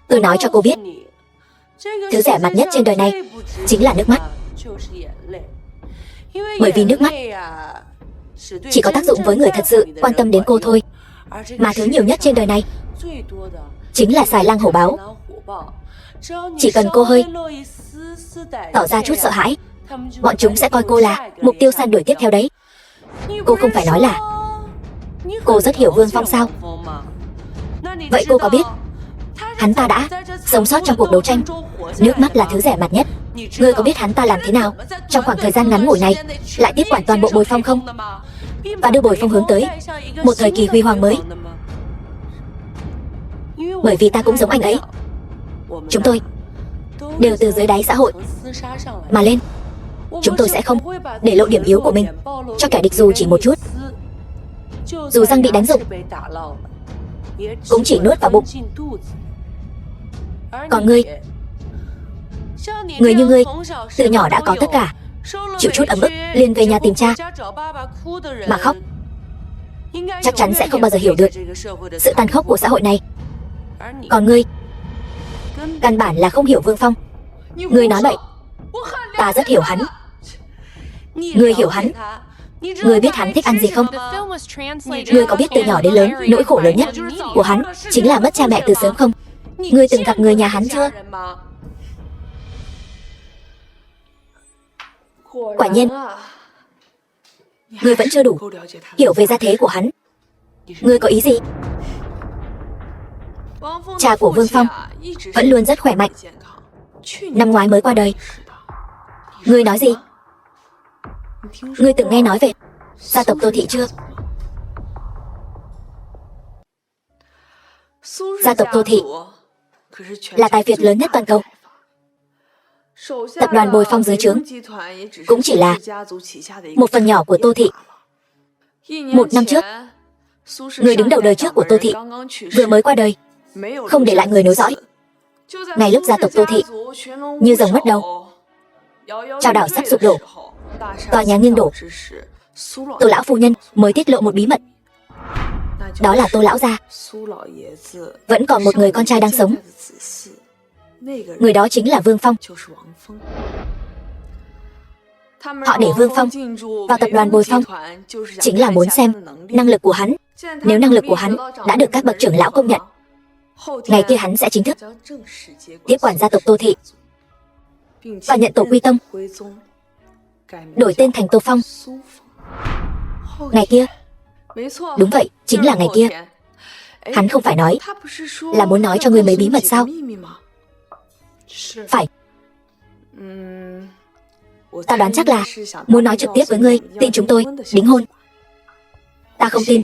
tôi nói cho cô biết, thứ rẻ mặt nhất trên đời này chính là nước mắt. Bởi vì nước mắt chỉ có tác dụng với người thật sự quan tâm đến cô thôi. Mà thứ nhiều nhất trên đời này chính là xài lang hổ báo. Chỉ cần cô hơi tỏ ra chút sợ hãi, bọn chúng sẽ coi cô là mục tiêu săn đuổi tiếp theo đấy. Cô không phải nói là cô rất hiểu Vương Phong sao? Vậy cô có biết hắn ta đã sống sót trong cuộc đấu tranh? Nước mắt là thứ rẻ mặt nhất. Ngươi có biết hắn ta làm thế nào trong khoảng thời gian ngắn ngủi này lại tiếp quản toàn bộ Bồi Phong không? Và đưa Bồi Phong hướng tới một thời kỳ huy hoàng mới. Bởi vì ta cũng giống anh ấy, chúng tôi đều từ dưới đáy xã hội mà lên. Chúng tôi sẽ không để lộ điểm yếu của mình cho kẻ địch dù chỉ một chút. Dù răng bị đánh rụng cũng chỉ nuốt vào bụng. Còn ngươi như ngươi, từ nhỏ đã có tất cả, chịu chút ấm ức liền về nhà tìm cha mà khóc, chắc chắn sẽ không bao giờ hiểu được sự tàn khốc của xã hội này. Còn ngươi căn bản là không hiểu Vương Phong. Ngươi nói bậy. Ta rất hiểu hắn. Ngươi hiểu hắn. Ngươi biết hắn thích ăn gì không? Ngươi có biết từ nhỏ đến lớn nỗi khổ lớn nhất của hắn chính là mất cha mẹ từ sớm không? Ngươi từng gặp người nhà hắn chưa? Quả nhiên ngươi vẫn chưa đủ hiểu về gia thế của hắn. Ngươi có ý gì? Cha của Vương Phong vẫn luôn rất khỏe mạnh, năm ngoái mới qua đời. Ngươi nói gì? Ngươi từng nghe nói về gia tộc Tô Thị chưa? Gia tộc Tô Thị là tài phiệt lớn nhất toàn cầu. Tập đoàn Bồi Phong dưới trướng cũng chỉ là một phần nhỏ của Tô Thị. 1 năm trước, người đứng đầu đời trước của Tô Thị vừa mới qua đời, không để lại người nối dõi. Ngay lúc gia tộc Tô Thị như rồng mất đầu, trao đảo sắp sụp đổ, tòa nhà nghiêng đổ, Tô lão phu nhân mới tiết lộ một bí mật. Đó là Tô lão gia vẫn còn một người con trai đang sống. Người đó chính là Vương Phong. Họ để Vương Phong vào tập đoàn Bồi Phong chính là muốn xem năng lực của hắn. Nếu năng lực của hắn đã được các bậc trưởng lão công nhận, ngày kia hắn sẽ chính thức tiếp quản gia tộc Tô Thị và nhận tổ quy tông, đổi tên thành Tô Phong. Ngày kia, đúng vậy, chính là ngày kia. Hắn không phải nói là muốn nói cho ngươi mấy bí mật sao? Phải. Ta đoán chắc là muốn nói trực tiếp với ngươi tin chúng tôi đính hôn. Ta không tin.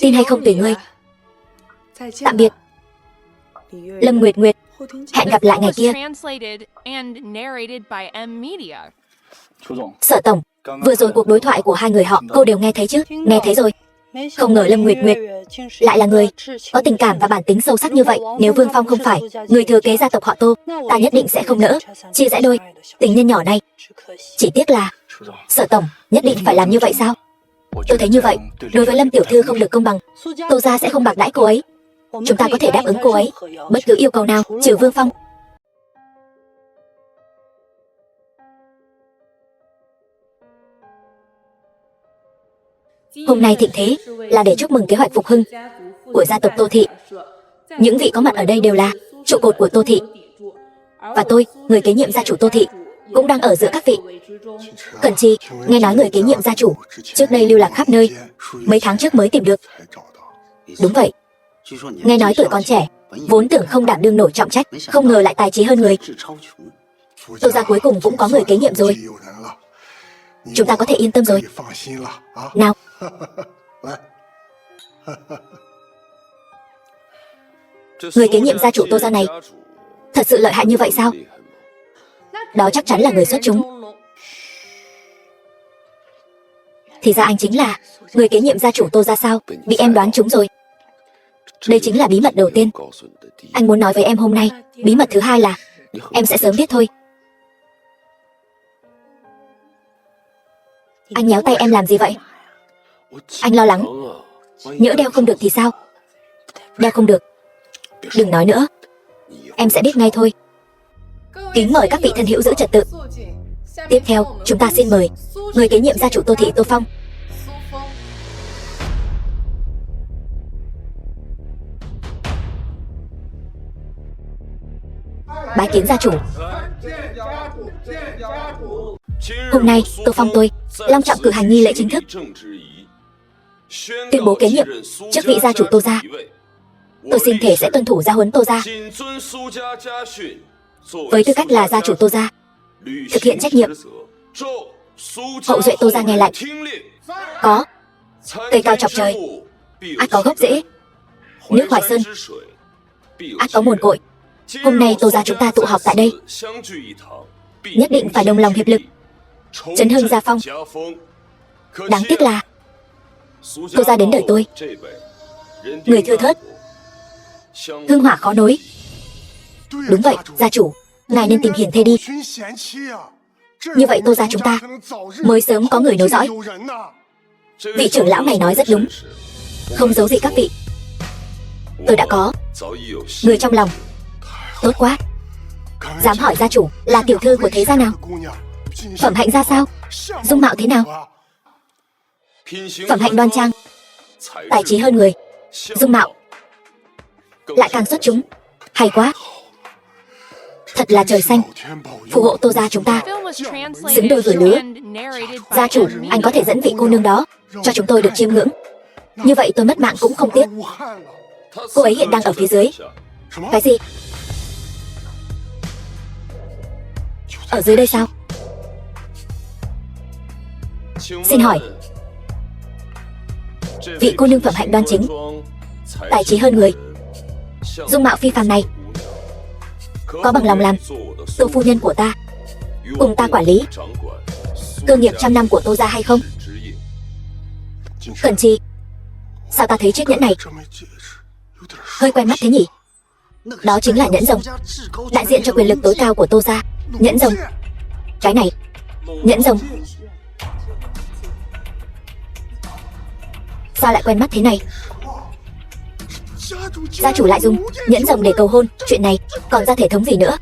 Tin hay không tùy ngươi. Tạm biệt, Lâm Nguyệt Nguyệt. Hẹn gặp lại ngày kia. Sở tổng, vừa rồi cuộc đối thoại của hai người họ cô đều nghe thấy chứ? Nghe thấy rồi. Không ngờ Lâm Nguyệt Nguyệt lại là người có tình cảm và bản tính sâu sắc như vậy. Nếu Vương Phong không phải người thừa kế gia tộc họ Tô, ta nhất định sẽ không nỡ chia rẽ đôi tình nhân nhỏ này. Chỉ tiếc là Sở tổng nhất định phải làm như vậy sao? Tôi thấy như vậy đối với Lâm tiểu thư không được công bằng. Tô gia sẽ không bạc đãi cô ấy. Chúng ta có thể đáp ứng cô ấy bất cứ yêu cầu nào trừ Vương Phong. Hôm nay thịnh thế là để chúc mừng kế hoạch phục hưng của gia tộc Tô Thị. Những vị có mặt ở đây đều là trụ cột của Tô Thị. Và tôi, người kế nhiệm gia chủ Tô Thị, cũng đang ở giữa các vị. Cẩn Chi, nghe nói người kế nhiệm gia chủ trước đây lưu lạc khắp nơi, mấy tháng trước mới tìm được. Đúng vậy. Nghe nói tuổi còn trẻ, vốn tưởng không đảm đương nổi trọng trách, không ngờ lại tài trí hơn người. Tô gia cuối cùng cũng có người kế nhiệm rồi. Chúng ta có thể yên tâm rồi. Nào. Người kế nhiệm gia chủ Tô gia này thật sự lợi hại như vậy sao? Đó chắc chắn là người xuất chúng. Thì ra anh chính là người kế nhiệm gia chủ Tô gia sao? Bị em đoán trúng rồi. Đây chính là bí mật đầu tiên anh muốn nói với em hôm nay. Bí mật thứ hai là em sẽ sớm biết thôi. Anh nhéo tay em làm gì vậy? Anh lo lắng. Nhỡ đeo không được thì sao? Đeo không được, đừng nói nữa. Em sẽ biết ngay thôi. Kính mời các vị thân hữu giữ trật tự. Tiếp theo, chúng ta xin mời người kế nhiệm gia chủ Tô thị Tô Phong. Bái kiến gia chủ. Hôm nay, Tô Phong tôi long trọng cử hành nghi lễ chính thức, tuyên bố kế nhiệm chức vị gia chủ Tô gia. Tôi xin thề sẽ tuân thủ gia huấn Tô gia, với tư cách là gia chủ Tô gia, thực hiện trách nhiệm. Hậu duệ Tô gia nghe lệnh. Có cây cao chọc trời, ắt có gốc rễ. Nước Hoài Sơn, ắt có nguồn cội. Hôm nay Tô gia chúng ta tụ họp tại đây, nhất định phải đồng lòng hiệp lực, chấn hưng gia phong. Đáng tiếc là Tô gia đến đời tôi, người thưa thớt, hương hỏa khó nối. Đúng vậy, gia chủ, ngài nên tìm hiền thê đi. Như vậy Tô gia chúng ta mới sớm có người nối dõi. Vị trưởng lão này nói rất đúng, không giấu gì các vị. Tôi đã có người trong lòng. Tốt quá. Dám hỏi gia chủ là tiểu thư của thế gia nào? Phẩm hạnh ra sao? Dung mạo thế nào? Phẩm hạnh đoan trang, tài trí hơn người, dung mạo lại càng xuất chúng. Hay quá. Thật là trời xanh, phù hộ Tô gia chúng ta xứng đôi vừa lứa. Gia chủ, anh có thể dẫn vị cô nương đó cho chúng tôi được chiêm ngưỡng. Như vậy tôi mất mạng cũng không tiếc. Cô ấy hiện đang ở phía dưới. Cái gì? Ở dưới đây sao? Xin hỏi, vị cô nương phẩm hạnh đoan chính, tài trí hơn người, dung mạo phi phàm này có bằng lòng làm Tô phu nhân của ta, cùng ta quản lý cơ nghiệp trăm năm của Tô gia hay không? Cẩn Chi, sao ta thấy chiếc nhẫn này hơi quen mắt thế nhỉ? Đó chính là nhẫn rồng, đại diện cho quyền lực tối cao của Tô gia. Nhẫn rồng. Cái này, nhẫn rồng. Sao lại quen mắt thế này? Gia chủ lại dùng nhẫn rồng để cầu hôn. Chuyện này còn ra thể thống gì nữa?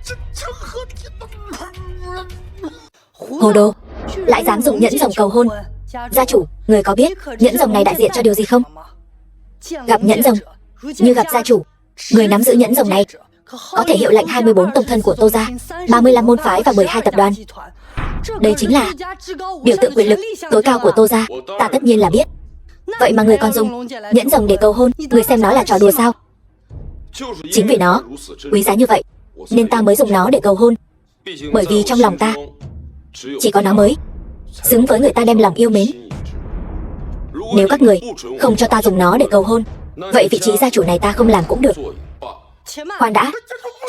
Hồ đồ, lại dám dùng nhẫn rồng cầu hôn. Gia chủ, người có biết nhẫn rồng này đại diện cho điều gì không? Gặp nhẫn rồng, như gặp gia chủ, người nắm giữ nhẫn rồng này có thể hiệu lệnh 24 tông thân của Tô gia, 35 môn phái và 12 tập đoàn. Đây chính là biểu tượng quyền lực tối cao của Tô gia. Ta tất nhiên là biết. Vậy mà người còn dùng nhẫn rồng để cầu hôn, người xem nó là trò đùa sao? Chính vì nó quý giá như vậy nên ta mới dùng nó để cầu hôn. Bởi vì trong lòng ta chỉ có nó mới xứng với người ta đem lòng yêu mến. Nếu các người không cho ta dùng nó để cầu hôn, vậy vị trí gia chủ này ta không làm cũng được. Khoan đã,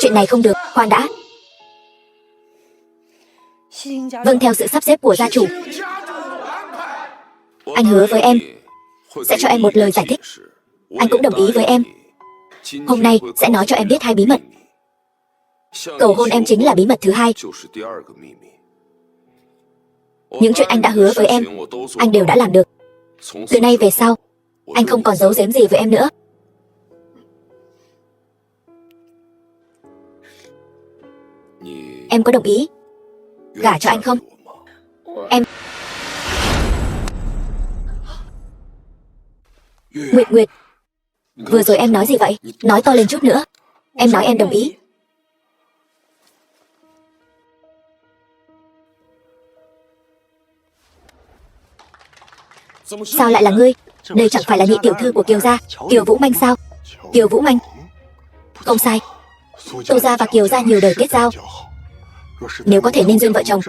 chuyện này không được, khoan đã. Vâng theo sự sắp xếp của gia chủ. Anh hứa với em sẽ cho em một lời giải thích. Anh cũng đồng ý với em. Hôm nay sẽ nói cho em biết hai bí mật. Cầu hôn em chính là bí mật thứ hai. Những chuyện anh đã hứa với em, anh đều đã làm được. Từ nay về sau, anh không còn giấu giếm gì với em nữa. Em có đồng ý gả cho anh không? Em... Nguyệt Nguyệt, vừa rồi em nói gì vậy? Nói to lên chút nữa. Em nói em đồng ý. Sao lại là ngươi? Đây chẳng phải là nhị tiểu thư của Kiều gia, Kiều Vũ Manh sao? Kiều Vũ Manh. Không sai, Tô gia và Kiều gia nhiều đời kết giao. Nếu có thể nên duyên vợ chồng,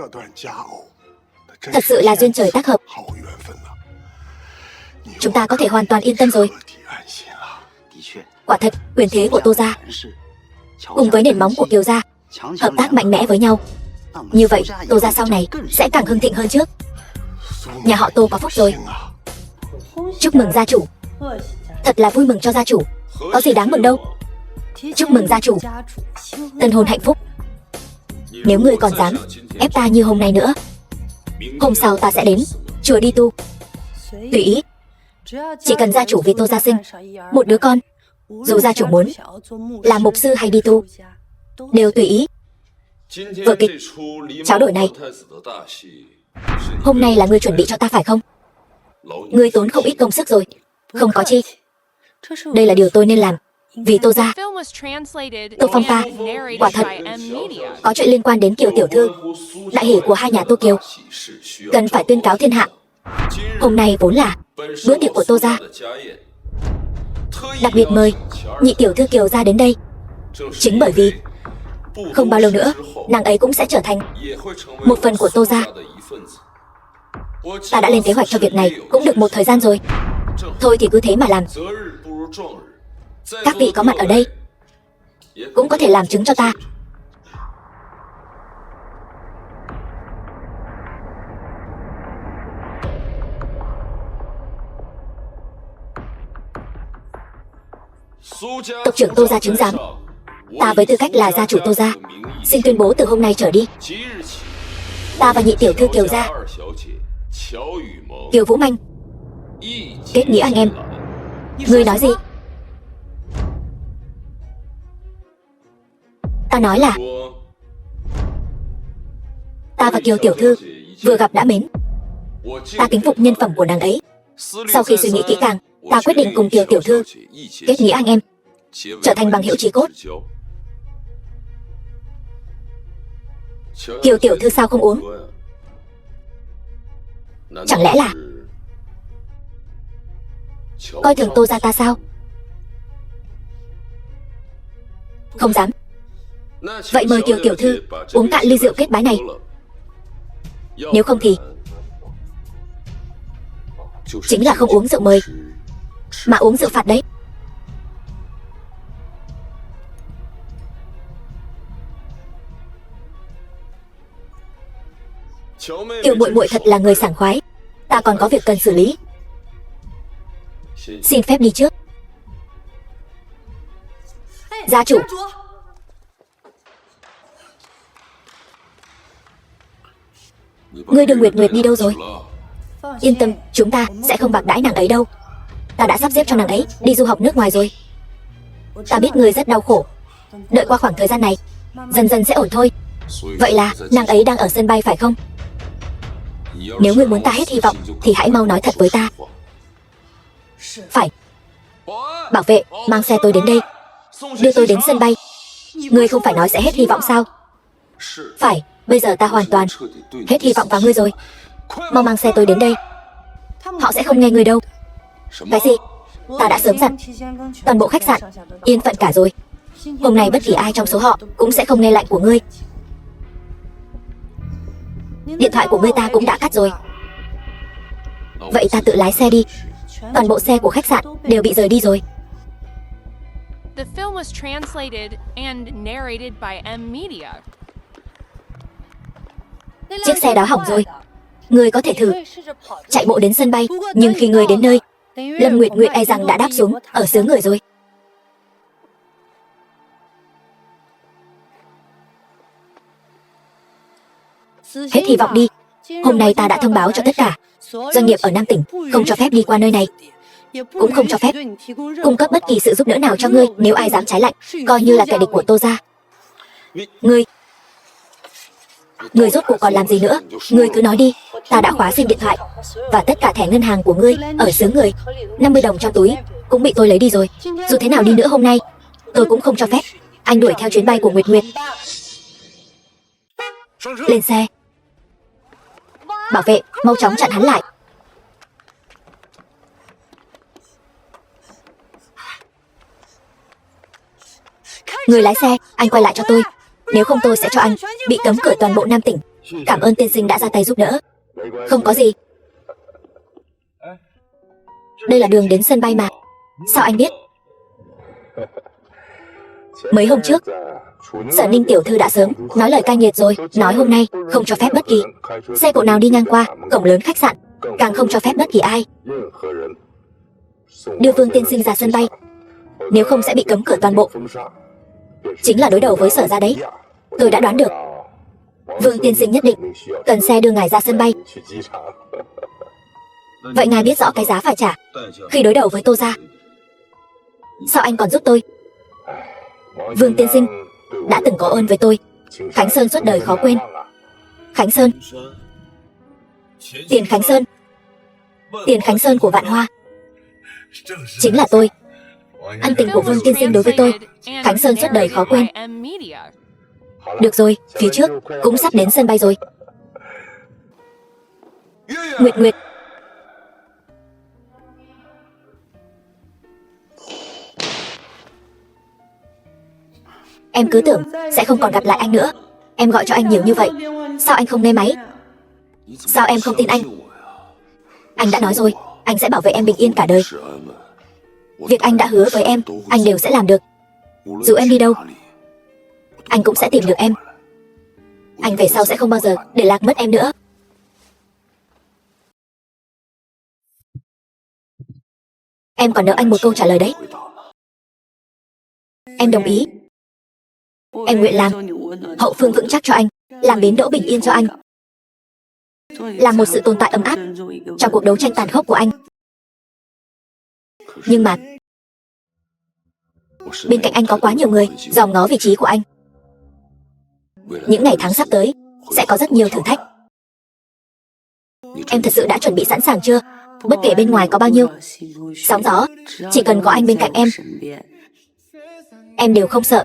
thật sự là duyên trời tác hợp. Chúng ta có thể hoàn toàn yên tâm rồi. Quả thật, quyền thế của Tô gia cùng với nền móng của Kiều gia hợp tác mạnh mẽ với nhau. Như vậy, Tô gia sau này sẽ càng hưng thịnh hơn trước. Nhà họ Tô có phúc rồi. Chúc mừng gia chủ. Thật là vui mừng cho gia chủ. Có gì đáng mừng đâu. Chúc mừng gia chủ. Tân hôn hạnh phúc. Nếu ngươi còn dám ép ta như hôm nay nữa, hôm sau ta sẽ đến chùa đi tu. Tùy ý. Chỉ cần gia chủ vì Tô gia sinh một đứa con, dù gia chủ muốn làm mục sư hay đi tu, đều tùy ý. Vở kịch tráo đổi này, hôm nay là ngươi chuẩn bị cho ta phải không? Ngươi tốn không ít công sức rồi. Không có chi. Đây là điều tôi nên làm. Vì Tô gia, Tô Phong ta, quả thật có chuyện liên quan đến Kiều tiểu thư, đại hỷ của hai nhà Tô Kiều, cần phải tuyên cáo thiên hạ. Hôm nay vốn là bữa tiệc của Tô gia, đặc biệt mời nhị tiểu thư Kiều gia đến đây. Chính bởi vì không bao lâu nữa, nàng ấy cũng sẽ trở thành một phần của Tô gia. Ta đã lên kế hoạch cho việc này cũng được một thời gian rồi. Thôi thì cứ thế mà làm. Các vị có mặt ở đây cũng có thể làm chứng cho ta. Tộc trưởng Tô gia chứng giám, ta với tư cách là gia chủ Tô gia, xin tuyên bố từ hôm nay trở đi, ta và nhị tiểu thư Kiều gia, Kiều Vũ Manh, kết nghĩa anh em. Ngươi nói gì? Ta nói là ta và Kiều tiểu thư vừa gặp đã mến. Ta kính phục nhân phẩm của nàng ấy. Sau khi suy nghĩ kỹ càng, ta quyết định cùng Kiều tiểu thư kết nghĩa anh em, trở thành bằng hữu chí cốt. Kiều tiểu thư sao không uống? Chẳng lẽ là coi thường Tô gia ta sao? Không dám. Vậy mời Kiều tiểu thư uống cạn ly rượu kết bái này. Nếu không thì chính là không uống rượu mời, mà uống rượu phạt đấy. Tiểu muội muội thật là người sảng khoái. Ta còn có việc cần xử lý, xin phép đi trước. Gia chủ. Ngươi đưa Nguyệt Nguyệt đi đâu rồi? Yên tâm, chúng ta sẽ không bạc đãi nàng ấy đâu. Ta đã sắp xếp cho nàng ấy đi du học nước ngoài rồi. Ta biết ngươi rất đau khổ. Đợi qua khoảng thời gian này, dần dần sẽ ổn thôi. Vậy là nàng ấy đang ở sân bay phải không? Nếu ngươi muốn ta hết hy vọng thì hãy mau nói thật với ta. Phải. Bảo vệ, mang xe tôi đến đây, đưa tôi đến sân bay. Ngươi không phải nói sẽ hết hy vọng sao? Phải, bây giờ ta hoàn toàn hết hy vọng vào ngươi rồi. Mau mang xe tôi đến đây. Họ sẽ không nghe ngươi đâu. Cái gì? Ta đã sớm dặn toàn bộ khách sạn yên phận cả rồi. Hôm nay bất kỳ ai trong số họ cũng sẽ không nghe lệnh của ngươi. Điện thoại của ngươi ta cũng đã cắt rồi. Vậy ta tự lái xe đi. Toàn bộ xe của khách sạn đều bị rời đi rồi. The film was translated and narrated by M Media. Chiếc xe đó hỏng rồi. Ngươi có thể thử chạy bộ đến sân bay, nhưng khi ngươi đến nơi, Lâm Nguyệt Nguyệt e rằng đã đáp xuống ở xứ người rồi. Hết hy vọng đi. Hôm nay ta đã thông báo cho tất cả doanh nghiệp ở Nam tỉnh không cho phép đi qua nơi này, cũng không cho phép cung cấp bất kỳ sự giúp đỡ nào cho ngươi. Nếu ai dám trái lệnh, coi như là kẻ địch của Tô gia. Ngươi rốt cuộc còn làm gì nữa? Ngươi cứ nói đi. Ta đã khóa sim điện thoại và tất cả thẻ ngân hàng của ngươi ở xứ người. 50 đồng trong túi cũng bị tôi lấy đi rồi. Dù thế nào đi nữa hôm nay, tôi cũng không cho phép anh đuổi theo chuyến bay của Nguyệt Nguyệt. Lên xe. Bảo vệ, mau chóng chặn hắn lại. Người lái xe, anh quay lại cho tôi. Nếu không tôi sẽ cho anh bị cấm cửa toàn bộ Nam tỉnh. Cảm ơn tiên sinh đã ra tay giúp đỡ. Không có gì. Đây là đường đến sân bay mà. Sao anh biết? Mấy hôm trước, Sở Ninh tiểu thư đã sớm nói lời cay nghiệt rồi, nói hôm nay không cho phép bất kỳ xe cộ nào đi ngang qua cổng lớn khách sạn, càng không cho phép bất kỳ ai đưa Vương tiên sinh ra sân bay, nếu không sẽ bị cấm cửa toàn bộ. Chính là đối đầu với Sở gia đấy. Tôi đã đoán được Vương tiên sinh nhất định cần xe đưa ngài ra sân bay. Vậy ngài biết rõ cái giá phải trả khi đối đầu với Tô gia. Sao anh còn giúp tôi? Vương tiên sinh đã từng có ơn với tôi, Khánh Sơn suốt đời khó quên. Khánh Sơn, Tiền Khánh Sơn, Tiền Khánh Sơn của Vạn Hoa, chính là tôi. Ân tình của Vương tiên sinh đối với tôi, Khánh Sơn suốt đời khó quên. Được rồi, phía trước cũng sắp đến sân bay rồi. Nguyệt Nguyệt, em cứ tưởng sẽ không còn gặp lại anh nữa. Em gọi cho anh nhiều như vậy, sao anh không nghe máy? Sao em không tin anh? Anh đã nói rồi, anh sẽ bảo vệ em bình yên cả đời. Việc anh đã hứa với em, anh đều sẽ làm được. Dù em đi đâu, anh cũng sẽ tìm được em. Anh về sau sẽ không bao giờ để lạc mất em nữa. Em còn nợ anh một câu trả lời đấy. Em đồng ý. Em nguyện làm hậu phương vững chắc cho anh, làm bến đỗ bình yên cho anh, làm một sự tồn tại ấm áp trong cuộc đấu tranh tàn khốc của anh. Nhưng mà bên cạnh anh có quá nhiều người dòm ngó vị trí của anh. Những ngày tháng sắp tới sẽ có rất nhiều thử thách. Em thật sự đã chuẩn bị sẵn sàng chưa? Bất kể bên ngoài có bao nhiêu sóng gió, chỉ cần có anh bên cạnh em đều không sợ.